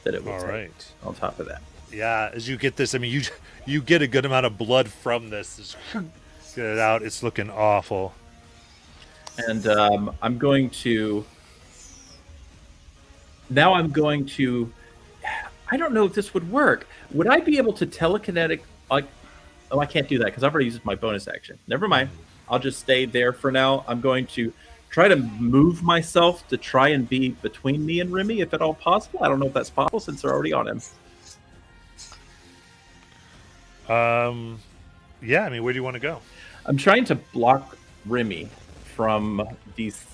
that it will All take right. on top of that. Yeah, as you get this, I mean, you get a good amount of blood from this. Just get it out. It's looking awful. And I'm going to... Now I'm going to... I don't know if this would work. Would I be able to telekinetic... Like, oh, I can't do that because I've already used my bonus action. Never mind. I'll just stay there for now. I'm going to try to move myself to try and be between me and Remy, if at all possible. I don't know if that's possible since they're already on him. Yeah, I mean, where do you want to go? I'm trying to block Remy from these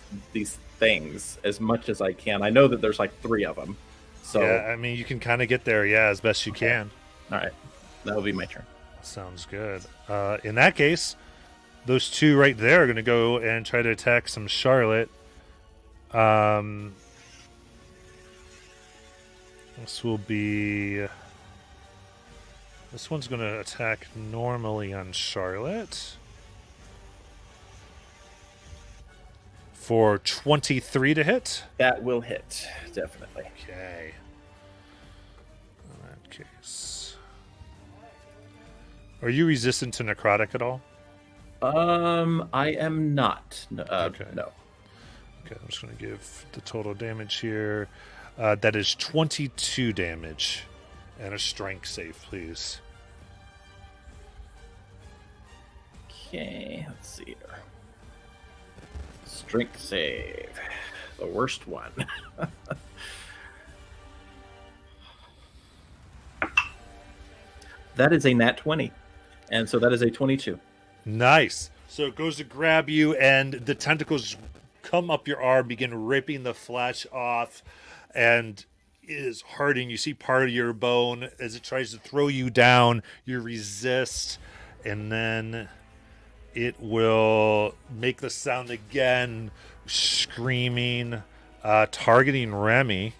things as much as I can. I know that there's like 3 of them. So Yeah, I mean, you can kind of get there, yeah, as best you can. all right. That'll be my turn. Sounds good. In that case, those 2 right there are going to go and try to attack some Charlotte. This will be... This one's going to attack normally on Charlotte. For 23 to hit. That will hit, definitely. Okay. In that case... Are you resistant to necrotic at all? I am not. Okay. No. Okay, I'm just going to give the total damage here. That is 22 damage. And a strength save, please. Okay, let's see here. Strength save. The worst one. That is a nat 20. And so that is a 22. Nice. So it goes to grab you, and the tentacles come up your arm, begin ripping the flesh off, and it is hurting. You see part of your bone as it tries to throw you down. You resist, and then it will make the sound again, screaming, targeting Remy.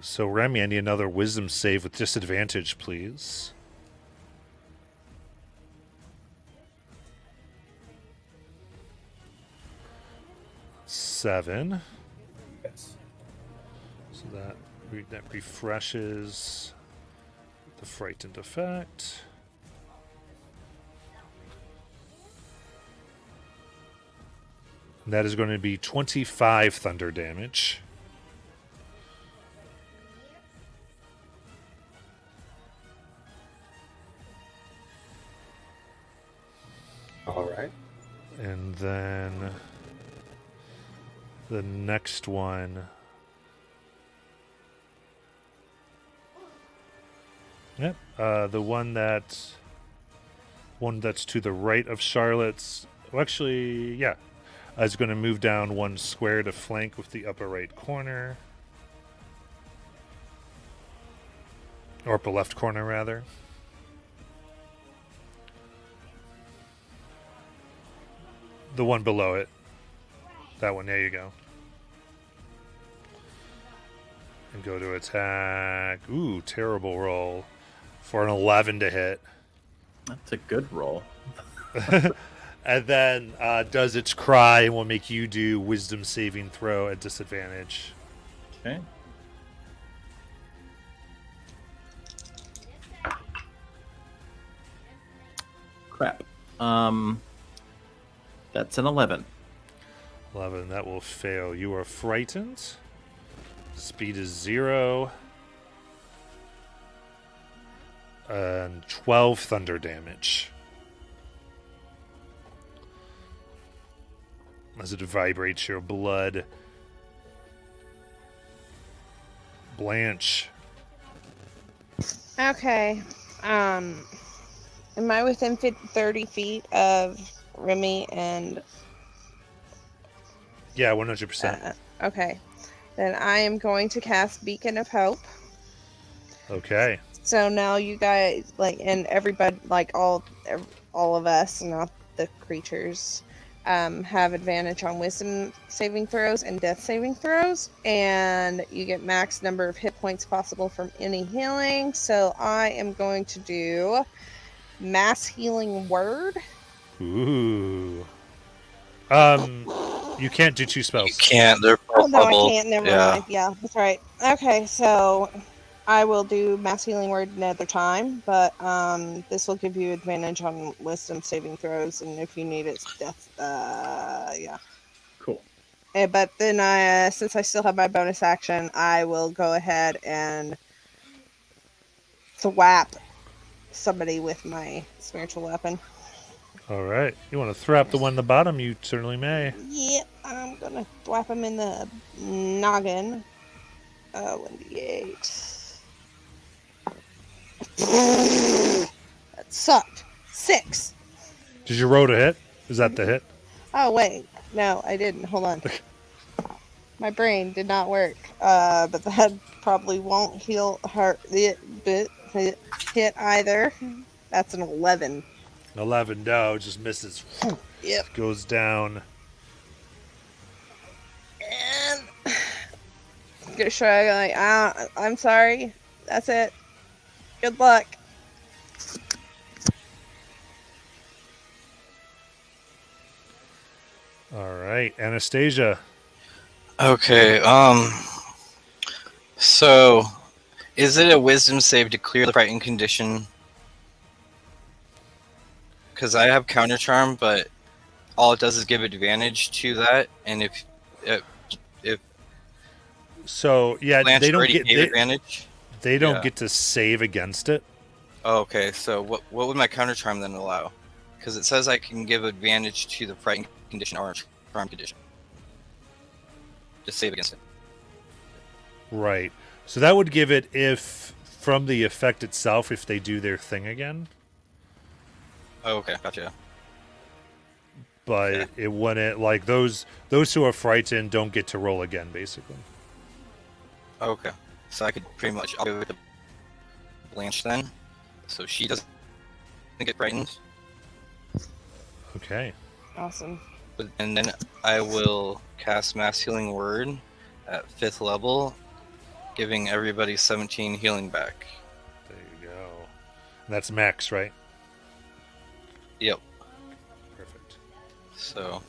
So Remy, I need another wisdom save with disadvantage, please. Seven. Yes. So that refreshes the frightened effect. And that is going to be 25 thunder damage. All right. And then the next one. Yep. The one that's to the right of Charlotte's. Well, actually, yeah. Is going to move down 1 square to flank with the upper right corner. Or upper left corner, rather. The one below it. That one, there you go. And go to attack. Ooh, terrible roll. For an 11 to hit. That's a good roll. And then does its cry and will make you do wisdom saving throw at disadvantage. Okay. Crap. That's an 11. 11, that will fail. You are frightened. Speed is 0. And 12 thunder damage. as it vibrates your blood. Blanche. Okay. Am I within 30 feet of Remy and... Yeah, 100%. Okay. Then I am going to cast Beacon of Hope. Okay. So now you guys, like, and everybody, like, all of us, not the creatures, have advantage on wisdom saving throws and death saving throws, and you get max number of hit points possible from any healing. So I am going to do mass healing word. Ooh. You can't do 2 spells. You can't. They're Oh no, I bubble. can't. Never Yeah. mind. Yeah, that's right. Okay, so I will do mass healing word another time, but this will give you advantage on wisdom saving throws, and if you need it's death. Yeah. Cool. But then since I still have my bonus action, I will go ahead and thwap somebody with my spiritual weapon. All right. You want to thrap the one in the bottom? You certainly may. Yep, I'm gonna thwap him in the noggin. 1d8. That sucked. 6. Did you roll to hit? Is that the hit? Oh wait, no, I didn't. Hold on. My brain did not work. But that probably won't heal her hit either. That's an 11. 11. No, just misses. Yep. Goes down. And I'm gonna shrug like, I'm sorry. That's it. Good luck. All right. Anastasia. Okay. So, is it a wisdom save to clear the frightened condition? Because I have counter charm, but all it does is give advantage to that, and if So, yeah, Blanche they don't already get gave they, advantage. they don't Yeah. get to save against it. Oh, okay, so what would my counter charm then allow? Because it says I can give advantage to the frightened condition or charm condition. Just save against it. Right. So that would give it if from the effect itself if they do their thing again, Oh, okay, gotcha. but Yeah. it wouldn't like those who are frightened don't get to roll again basically. Okay, so I could pretty much I'll go with the Blanche then, so she doesn't get frightened. Okay. Awesome. And then I will cast Mass Healing Word at 5th level, giving everybody 17 healing back. There you go. And that's max, right? Yep. Perfect. So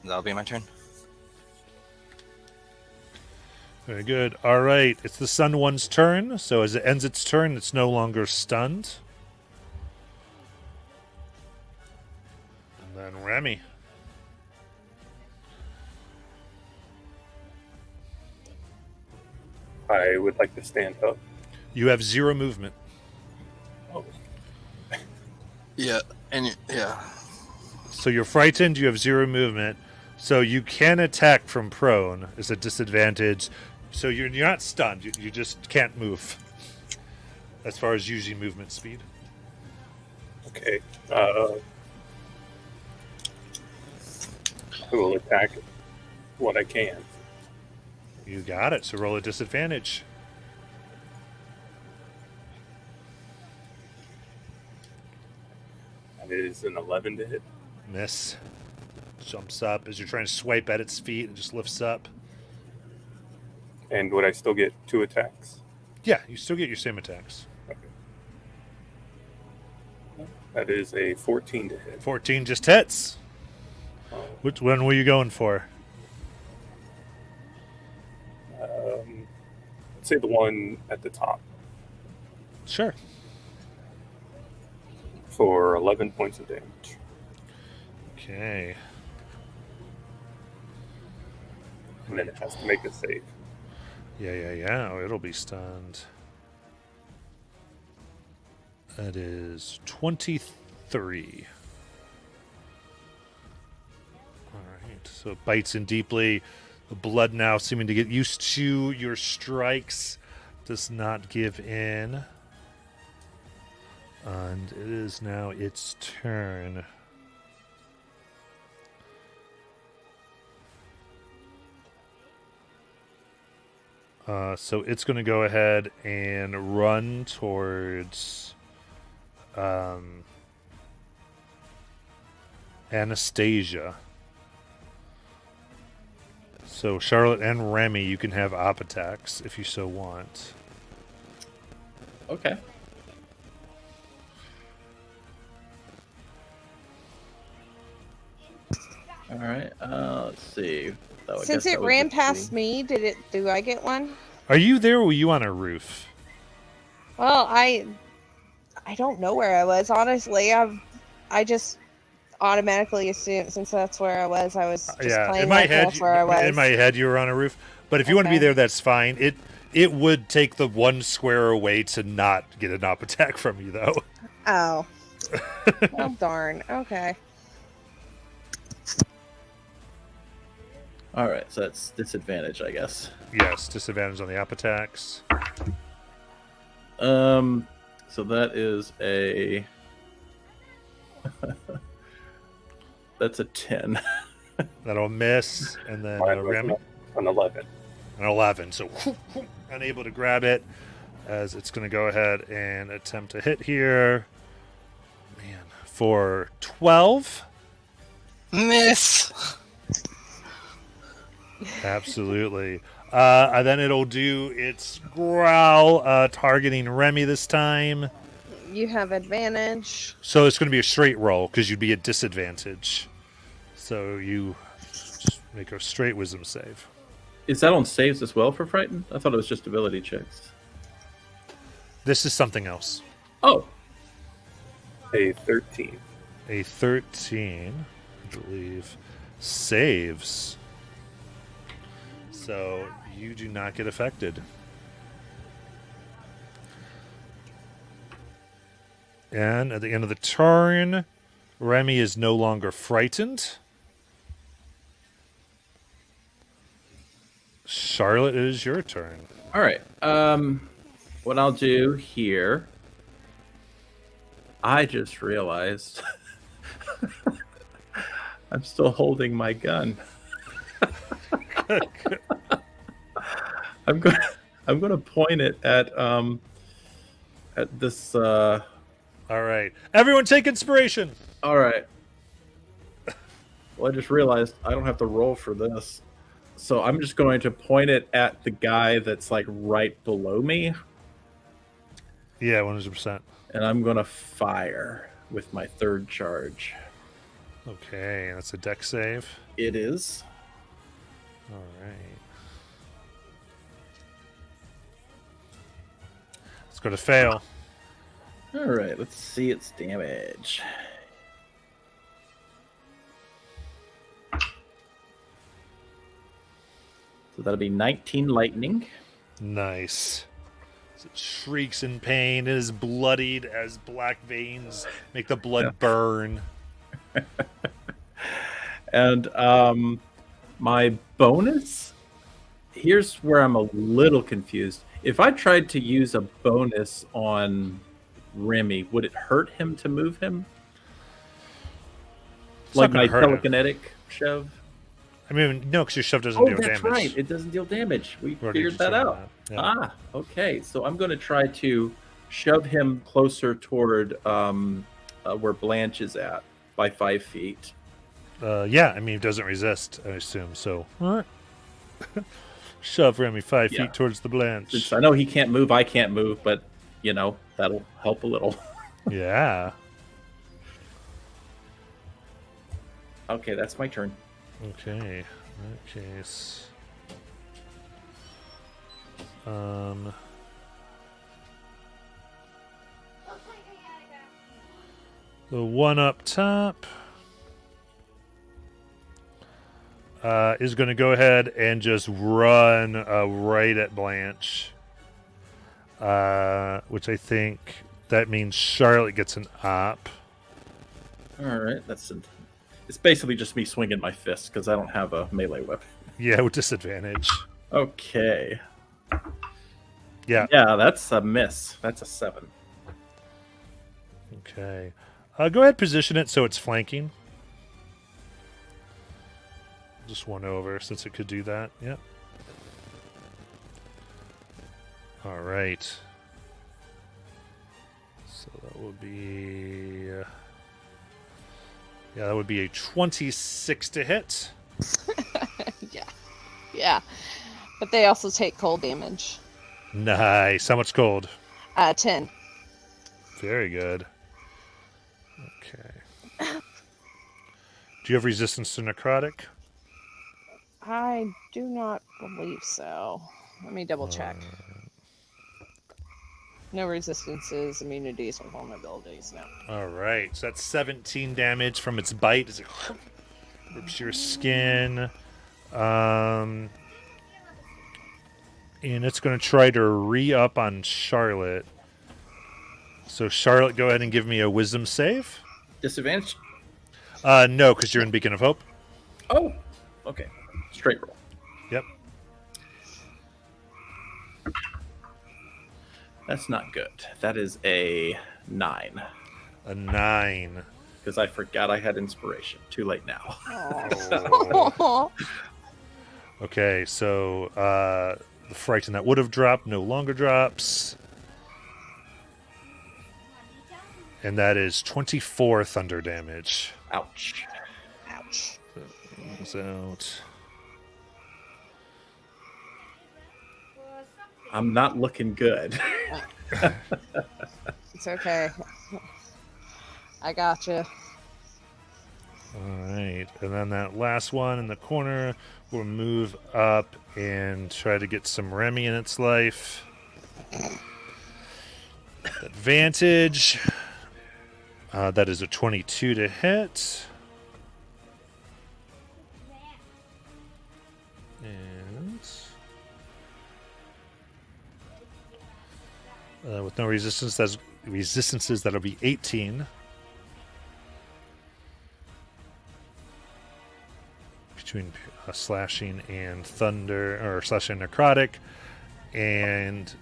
that'll be my turn. Very good. All right. It's the Sun One's turn. So as it ends its turn, it's no longer stunned. And then Remy. I would like to stand up. You have 0 movement. Oh, Yeah, and yeah. So you're frightened, you have 0 movement. So you can attack from prone. It's a disadvantage. So you're not stunned. You just can't move. As far as using movement speed. okay. I will attack what I can. You got it. So roll a disadvantage. That is an 11 to hit. Miss. Jumps up as you're trying to swipe at its feet and just lifts up. And would I still get 2 attacks? Yeah, you still get your same attacks. Okay. That is a 14 to hit. 14 just hits. Um, Which one were you going for? let's say the one at the top Sure. for 11 points of damage. Okay. And then it has to make a save. Yeah. Oh, it'll be stunned. That is 23. So it bites in deeply. The blood now seeming to get used to your strikes. Does not give in. And it is now its turn. So it's going to go ahead and run towards Anastasia. So Charlotte and Remy, you can have op attacks if you so want. Okay. All right. Let's see. I Since guess it that would ran just past be- me, do I get one? Are you there or were you on a roof? Well, I don't know where I was. Honestly, I just automatically assumed since that's where I was just Yeah, playing in my like head, that's where I was. in my head, you were on a roof. But if you want to be Okay. there, that's fine. It would take the one square away to not get an op attack from you, though. Oh. Oh darn. Okay. All right, so that's disadvantage, I guess. Yes, disadvantage on the op attacks. So that is a that's a 10. That'll miss, and then Mine was Remy an 11. an 11. So unable to grab it, as it's going to go ahead and attempt to hit here. Man, for 12. Miss. Absolutely. And then it'll do its growl, targeting Remy this time. You have advantage. So it's going to be a straight roll because you'd be at disadvantage. So you just make a straight wisdom save. Is that on saves as well for frightened? I thought it was just ability checks. This is something else. Oh, A 13. A 13, I believe, saves. So you do not get affected. And at the end of the turn, Remy is no longer frightened. Charlotte, it is your turn. all right. What I'll do here, I just realized I'm still holding my gun. I'm going to point it at this. All right. Everyone take inspiration. All right. Well, I just realized I don't have to roll for this, so I'm just going to point it at the guy that's like right below me, Yeah, 100%. and I'm going to fire with my third charge. Okay, that's a deck save. It is. All right. Let's go to fail. All right. Let's see its damage. So that'll be 19 lightning. Nice. So it shrieks in pain. It is bloodied as black veins make the blood burn. And my bonus, here's where I'm a little confused. If I tried to use a bonus on Remy, would it hurt him to move him? It's Like not my gonna hurt him. telekinetic shove? I mean, no, because your shove doesn't Oh, deal that's damage. right. It doesn't deal damage. We We've already figured that determined out. that. Yeah. Ah, okay. So I'm going to try to shove him closer toward where Blanche is at by 5 feet. Yeah, I mean, it doesn't resist, I assume. So, shove Remy 5 Yeah. feet towards the Blanche. Since I know he can't move, I can't move, but, you know, that'll help a little. Yeah. Okay, that's my turn. Okay. In that case. The one up top is going to go ahead and just run right at Blanche, which I think that means Charlotte gets an op. All right, that's It's basically just me swinging my fist because I don't have a melee weapon. Yeah, with disadvantage. Okay. Yeah. Yeah, that's a miss. That's a 7. Okay. Go ahead, position it so it's flanking. Just one over since it could do that. Yep. All right. So that would be... yeah, that would be a 26 to hit. Yeah. But they also take cold damage. Nice. How much cold? 10. Very good. Okay. Do you have resistance to necrotic? I do not believe so. Let me double check. No resistances, immunities, or vulnerabilities. No. All right. So that's 17 damage from its bite as it rips your skin. And it's going to try to re-up on Charlotte. So Charlotte, go ahead and give me a wisdom save. Disadvantage? No, because you're in Beacon of Hope. Oh, okay. Straight roll. Yep. That's not good. That is a 9. A 9. Because I forgot I had inspiration. Too late now. Oh. Okay, so the frighten that would have dropped no longer drops. And that is 24 thunder damage. Ouch. Ouch. Comes out. I'm not looking good. It's okay. I gotcha. All right, and then that last one in the corner will move up and try to get some Remy in its life. Advantage. That is a 22 to hit. And with no resistance, that's resistances. That'll be 18. Between slashing and thunder, or slashing and necrotic, and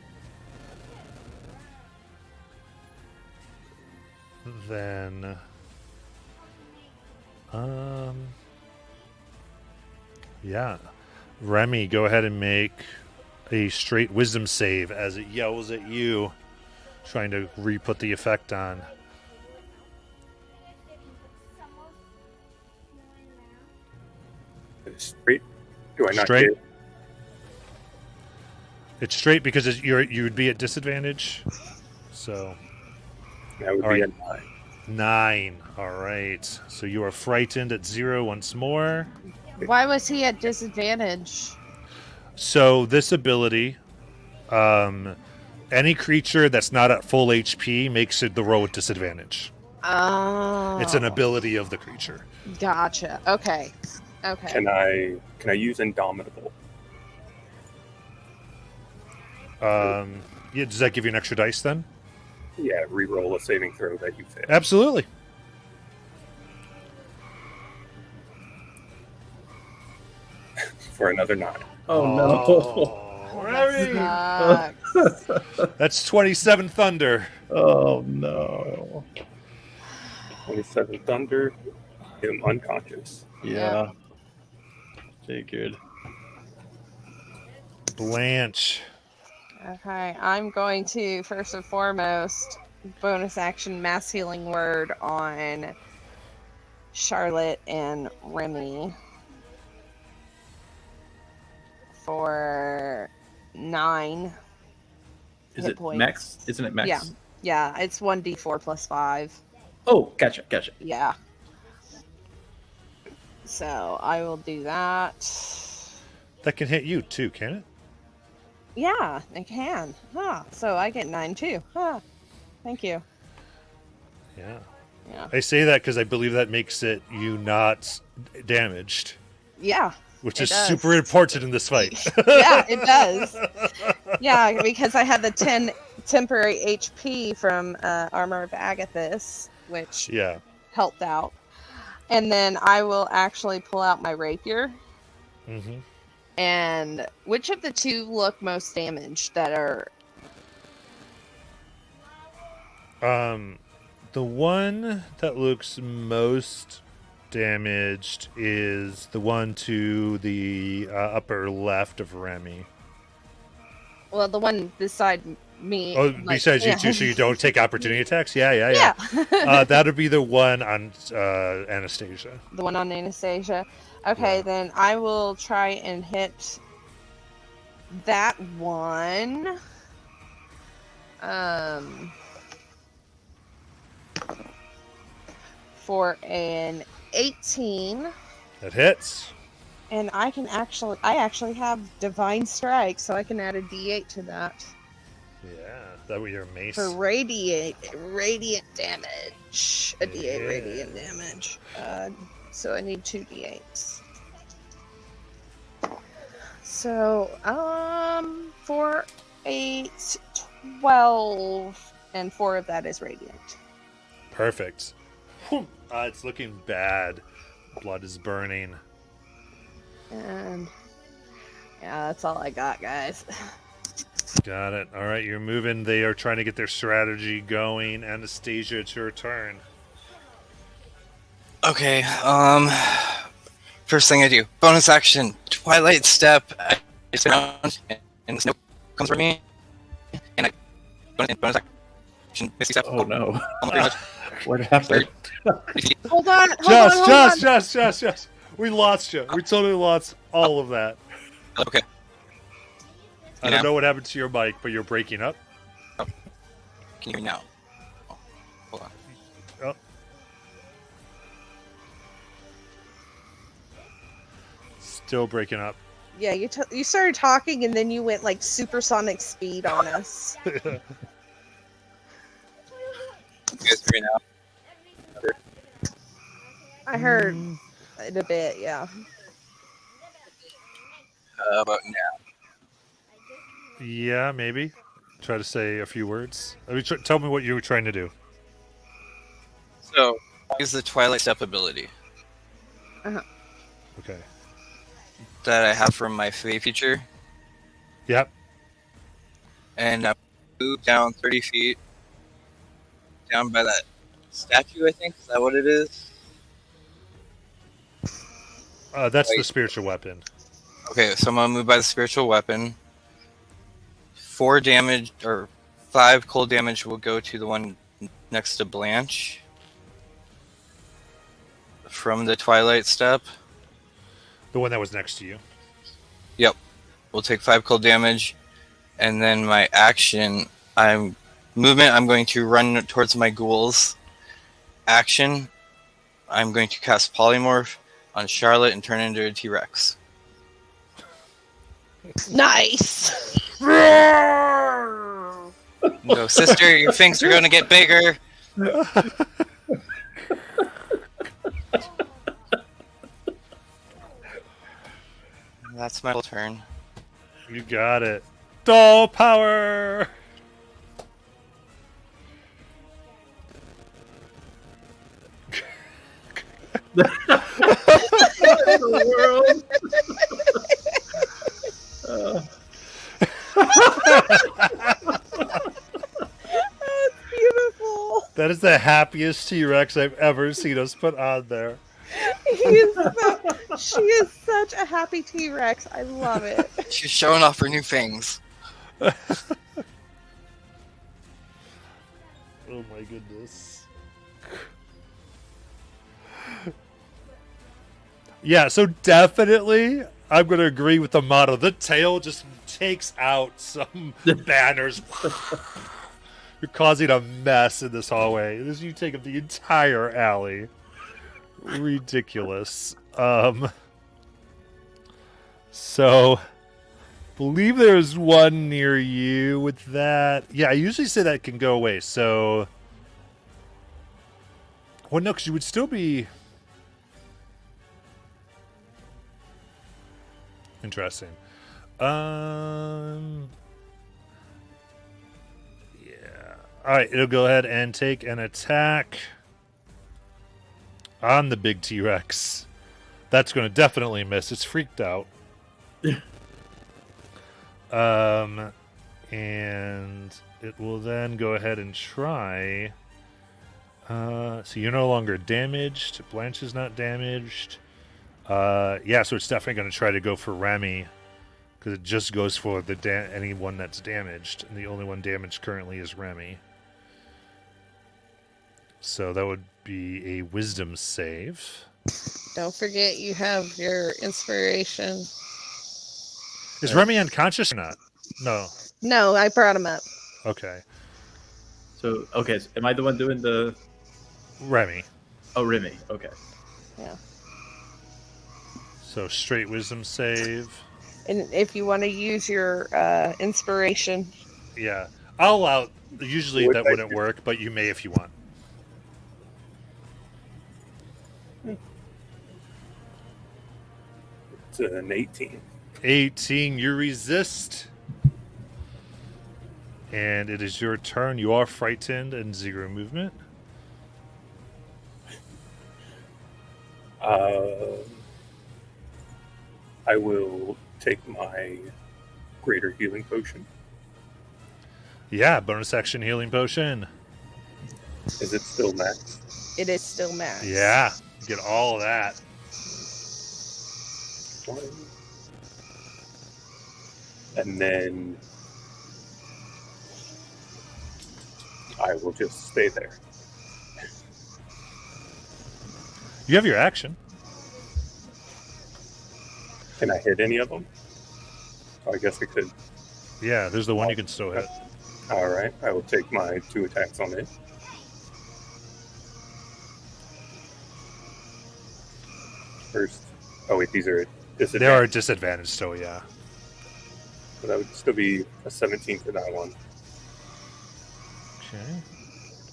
then yeah, Remy, go ahead and make a straight wisdom save as it yells at you, trying to re-put the effect on. Straight? Do I not Straight? get? It's straight because you would be at disadvantage. So That would All be right. a 9. 9. All right. So you are frightened at 0 once more. Why was he at disadvantage? So this ability, any creature that's not at full HP makes it the roll with disadvantage. Oh. It's an ability of the creature. Gotcha. Okay. Okay. Can I use Indomitable? Yeah, does that give you an extra dice then? Yeah, re-roll a saving throw that you failed. Absolutely. For another 9. Oh, no. That sucks. That's 27 thunder. Oh, no. 27 thunder. Hit him unconscious. Yeah. Figured. Blanche. Okay, I'm going to first and foremost bonus action mass healing word on Charlotte and Remy for 9 Is hit it points. max? Isn't it max? Yeah. Yeah, it's 1d4 plus 5. Oh, gotcha. Yeah. So I will do that. That can hit you too, can it? Yeah, it can. Huh. So I get 9 too. Huh. Thank you. Yeah. Yeah. I say that because I believe that makes it you not damaged, Yeah. which It is does. super important in this fight. Yeah, it does. Yeah, because I had the 10 temporary HP from Armor of Agathis, which Yeah. helped out. And then I will actually pull out my rapier. Mm-hmm. And which of the two look most damaged that are... The one that looks most damaged is the one to the upper left of Remy. Well, the one beside me. Oh, like, besides you two, so you don't take opportunity attacks? Yeah. Yeah. That would be the one on Anastasia. The one on Anastasia. Okay, Yeah. then I will try and hit that one. For an 18. That hits. And I actually have Divine Strike, so I can add a D8 to that. Yeah, that was your mace. For radiant damage. A D8 Yeah. radiant damage. So I need 2 D8s. So, 4, 8, 12, and 4 of that is radiant. Perfect. It's looking bad. Blood is burning. And yeah, that's all I got, guys. Got it. All right, you're moving. They are trying to get their strategy going. Anastasia, it's your turn. Okay, first thing I do, bonus action, Twilight Step, I sit down, and the snow comes for me, and I bonus action, Misty Step. Oh no! Pretty much. What happened? Hold on. Josh. We lost you. We totally lost all of that. Okay. I don't know what happened to your mic, but you're breaking up. Can you hear me now? Oh, hold on. Oh. Still breaking up. Yeah, you started talking and then you went like supersonic speed on us. You guys hear me now? I heard it a bit, yeah. How about now? Yeah, maybe. Try to say a few words. I mean, tell me what you were trying to do. So, use the Twilight Step ability Okay. that I have from my Fey feature, Yep. and I move down 30 feet, down by that statue, I think. Is that what it is? That's the Wait. spiritual weapon. Okay, so I'm gonna move by the spiritual weapon. 4 damage, or 5 cold damage will go to the one next to Blanche from the Twilight Step. The one that was next to you. Yep. We'll take 5 cold damage. And then my action, I'm going to run towards my ghouls. Action, I'm going to cast Polymorph on Charlotte and turn into a T-Rex. Nice. Go, sister, your fangs are going to get bigger. That's my whole turn. You got it. Doll power! The world. That's beautiful. That is the happiest T-Rex I've ever seen us put on there. She is such a happy T-Rex. I love it. She's showing off her new fangs. Oh my goodness. Yeah, so definitely I'm going to agree with the motto. The tail just takes out some banners. You're causing a mess in this hallway. You take up the entire alley. Ridiculous. So, believe there's one near you with that. Yeah, I usually say that can go away. So, well, no, because you would still be interesting. Yeah. All right, it'll go ahead and take an attack. on the big T-Rex. That's going to definitely miss. It's freaked out. And it will then go ahead and try. So you're no longer damaged. Blanche is not damaged. Yeah, so it's definitely going to try to go for Remy, because it just goes for the anyone that's damaged, and the only one damaged currently is Remy. So that would be a wisdom save. Don't forget you have your inspiration. Is Remy unconscious or not? No. No, I brought him up. Okay. So am I the one doing the? Remy. Oh, Remy. Okay. Yeah. So straight wisdom save. And if you want to use your inspiration, Yeah. I'll allow. Usually Would that I wouldn't do- work, but you may if you want. It's an 18. 18, you resist. And it is your turn. You are frightened and 0 movement. I will take my greater healing potion. Yeah, bonus action healing potion. Is it still max? it is still max. Yeah, get all of that. One. And then I will just stay there. You have your action. Can I hit any of them? Oh, I guess I could. Yeah, there's the one you can still hit. All right, I will take my 2 attacks on it. First, oh wait, these are disadvantages. They are disadvantaged still, yeah. So that would still be a 17 for that one, Okay.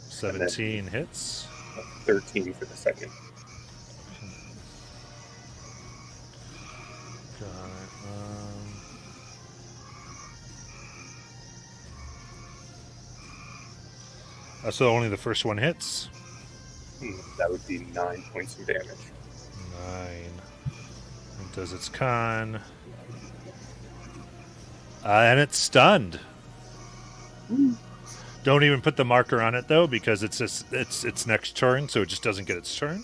17 hits. a 13 for the second. Got it. So only the first one hits. That would be 9 points of damage. 9. It does its con. And it's stunned. Don't even put the marker on it though, because it's its next turn, so it just doesn't get its turn,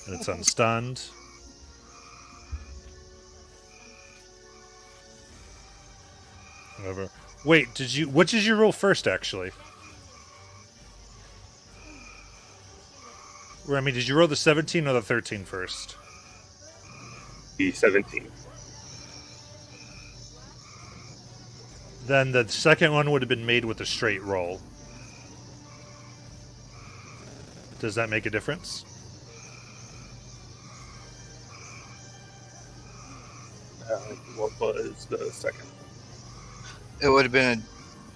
and it's unstunned. Whatever. Wait, what did you roll first? Actually, Remy, did you roll the 17 or the 13 first? The 17. Then the second one would have been made with a straight roll. Does that make a difference? What was the second? It would have been a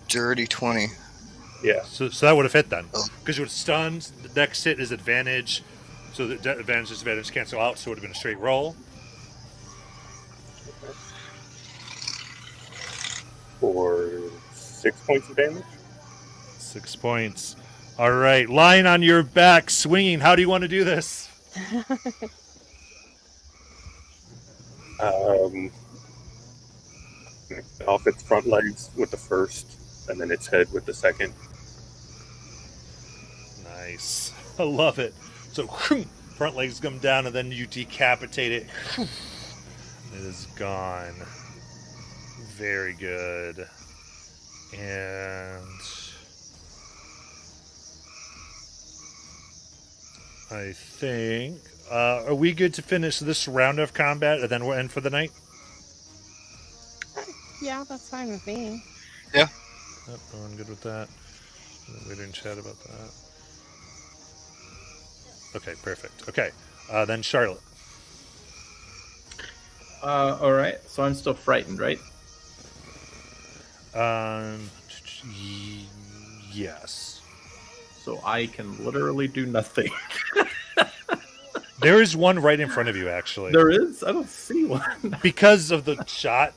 dirty 20. Yeah. So that would have hit then. Oh. Because you were stunned, the next hit is advantage. So the advantage and disadvantage cancel out, so it would have been a straight roll. For 6 points of damage. 6 points. All right, lying on your back, swinging. How do you want to do this? Off its front legs with the first, and then its head with the second. Nice. I love it. So front legs come down, and then you decapitate it. It is gone. Very good. And I think are we good to finish this round of combat, and then we'll end for the night? Yeah, that's fine with me. Yep, everyone good with that? We didn't chat about that. Okay, perfect. Okay, then Charlotte. All right. So I'm still frightened, right? Yes. So I can literally do nothing. There is one right in front of you, actually. There is? I don't see one. Because of the shot,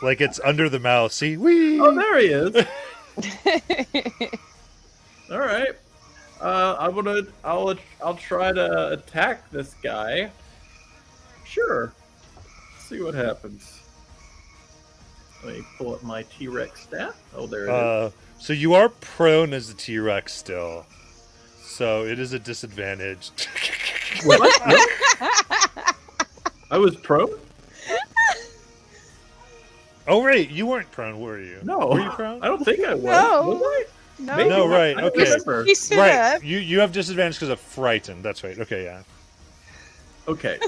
like it's under the mouth. See, wee. Oh, there he is. All right. I'll try to attack this guy. Sure. See what happens. Let me pull up my T-Rex stat. Oh, there it is. So you are prone as a T-Rex still. So it is a disadvantage. What? I was prone? Oh, right. You weren't prone, were you? No. Were you prone? I don't think I was. No. Was I? No, Maybe. No, right, I don't okay. remember. He stood Right. up. You have disadvantage because of frightened. That's right. Okay, yeah. Okay.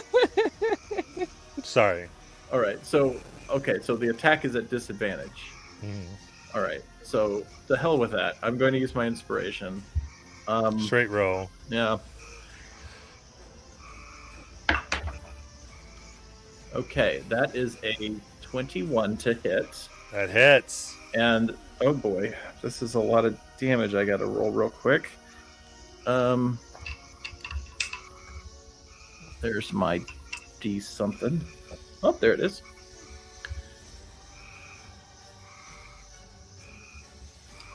Sorry. All right. So the attack is at disadvantage. Mhm. All right. So the hell with that. I'm going to use my inspiration. Straight roll. Yeah. Okay, that is a 21 to hit. That hits. And oh boy, this is a lot of damage I gotta roll real quick. There's my D something. Oh, there it is.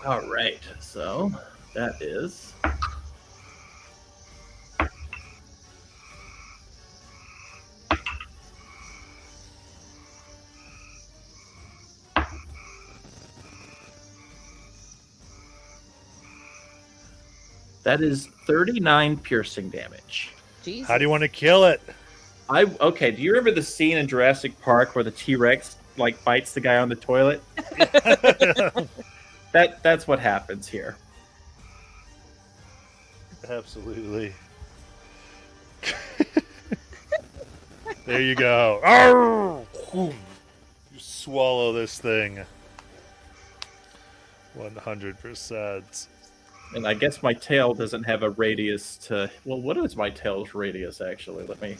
All right, so that is that is 39 piercing damage. Jesus. How do you want to kill it? Okay, do you remember the scene in Jurassic Park where the T-Rex like bites the guy on the toilet? That's what happens here. Absolutely. There you go. Arr! You swallow this thing. 100%. And I guess my tail doesn't have a radius to. Well, what is my tail's radius actually? Let me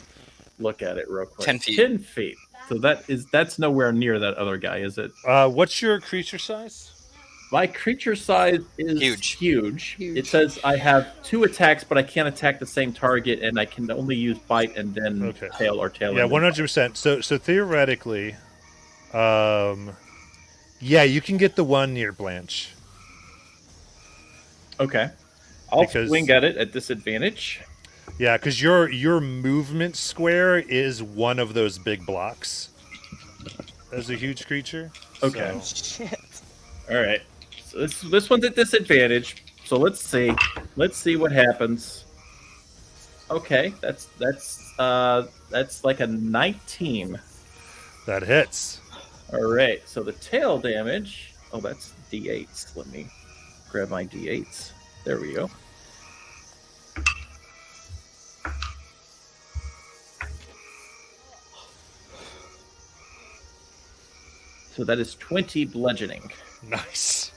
look at it real quick. 10 feet. 10 feet. So that's nowhere near that other guy, is it? What's your creature size? My creature size is huge. It says I have 2 attacks, but I can't attack the same target, and I can only use bite and then tail or tail. Yeah, 100%. So theoretically, yeah, you can get the one near Blanche. Okay, I'll swing at it at disadvantage. Yeah, because your movement square is one of those big blocks. As a huge creature. Okay. So. Shit. All right. So this one's at disadvantage. So let's see what happens. Okay, that's like a 19. That hits. All right. So the tail damage. Oh, that's D8s. Let me grab my D8s. There we go. So that is 20 bludgeoning. Nice.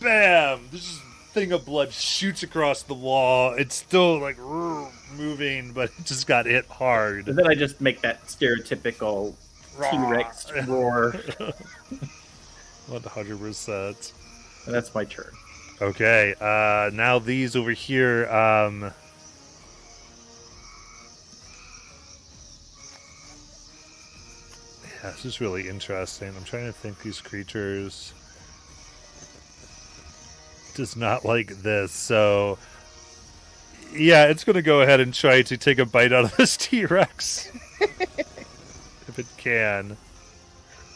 Bam! This thing of blood shoots across the wall. It's still like moving, but it just got hit hard. And then I just make that stereotypical T-Rex roar. 100%. And that's my turn. Okay, now these over here, yeah, this is really interesting. I'm trying to think these creatures does not like this, so yeah, it's going to go ahead and try to take a bite out of this T-Rex. If it can.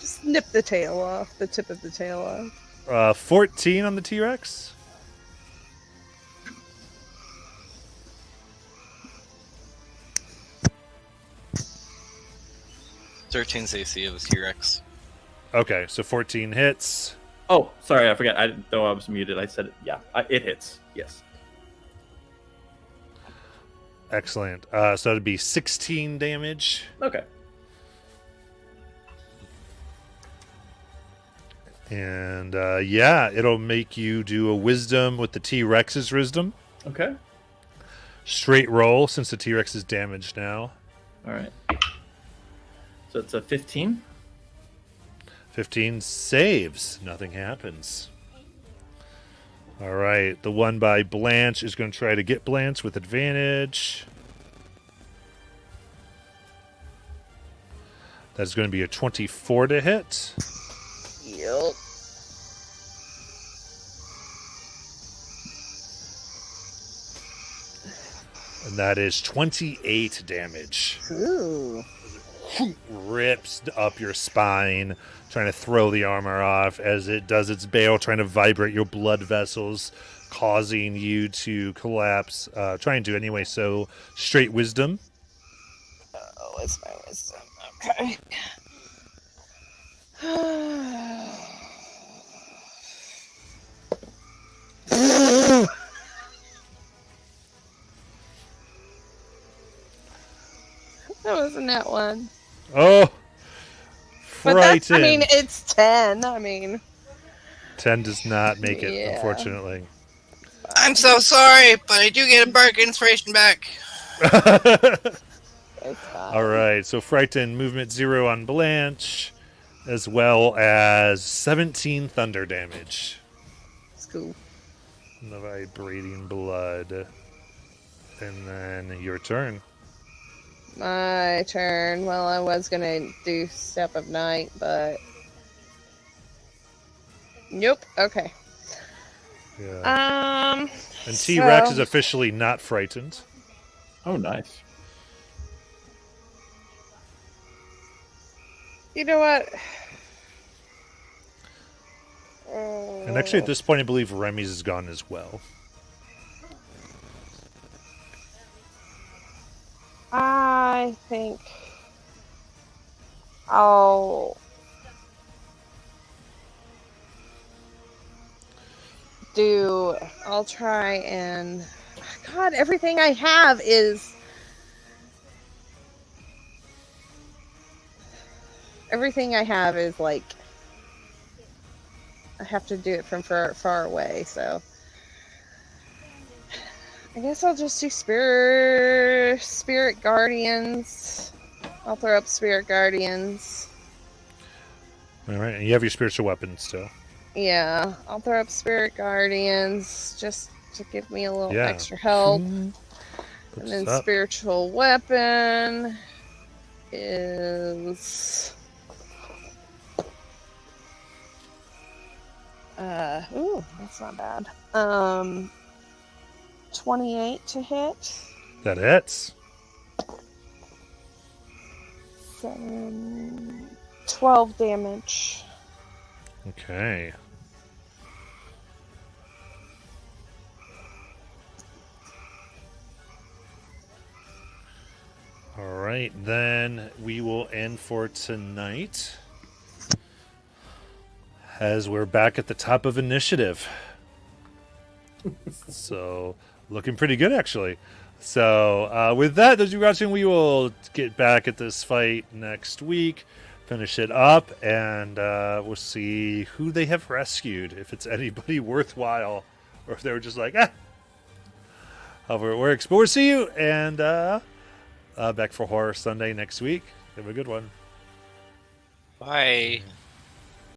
Just nip the tail off, the tip of the tail off. 14 on the T-Rex. Thirteen's AC of the T-Rex. Okay, so 14 hits. Oh, sorry, I forgot. I didn't know I was muted. I said it. Yeah, it hits. Yes. Excellent. So that'd be 16 damage. Okay. And yeah, it'll make you do a wisdom with the T-Rex's wisdom. Okay. Straight roll since the T-Rex is damaged now. All right. So it's a 15. 15 saves. Nothing happens. All right. The one by Blanche is going to try to get Blanche with advantage. That's going to be a 24 to hit. Yep. And that is 28 damage. Ooh. Rips up your spine, trying to throw the armor off as it does its bail, trying to vibrate your blood vessels, causing you to collapse. Trying to anyway, so straight wisdom. Oh, what's my wisdom? Okay. That wasn't that one. Oh, But that's, I frightened. mean, it's 10. I mean, 10 does not make it, Yeah. unfortunately. I'm so sorry, but I do get a bark inspiration back. it's fine. All right, so frightened, movement 0 on Blanche, as well as 17 thunder damage. It's cool. The vibrating blood. And then your turn. My turn. Well, I was going to do Step of Night, but... Nope. Okay. Yeah. And T-Rex so- is officially not frightened. Oh, nice. You know what? And actually, at this point, I believe Remy's is gone as well. I think I'll try and God, everything I have is like I have to do it from far away, so I guess I'll just do Spirit Guardians. I'll throw up Spirit Guardians. All right, and you have your spiritual weapon still. Yeah, I'll throw up Spirit Guardians just to give me a little Yeah. extra help. Puts And then us up. Spiritual Weapon is... ooh, that's not bad. 28 to hit. That hits. 12 damage. Okay. All right, then we will end for tonight. As we're back at the top of initiative. So, looking pretty good, actually. So, with that, those of you watching, we will get back at this fight next week, finish it up, and we'll see who they have rescued, if it's anybody worthwhile, or if they were just like, however it works. But we'll see you, and back for Horror Sunday next week. Have a good one. Bye.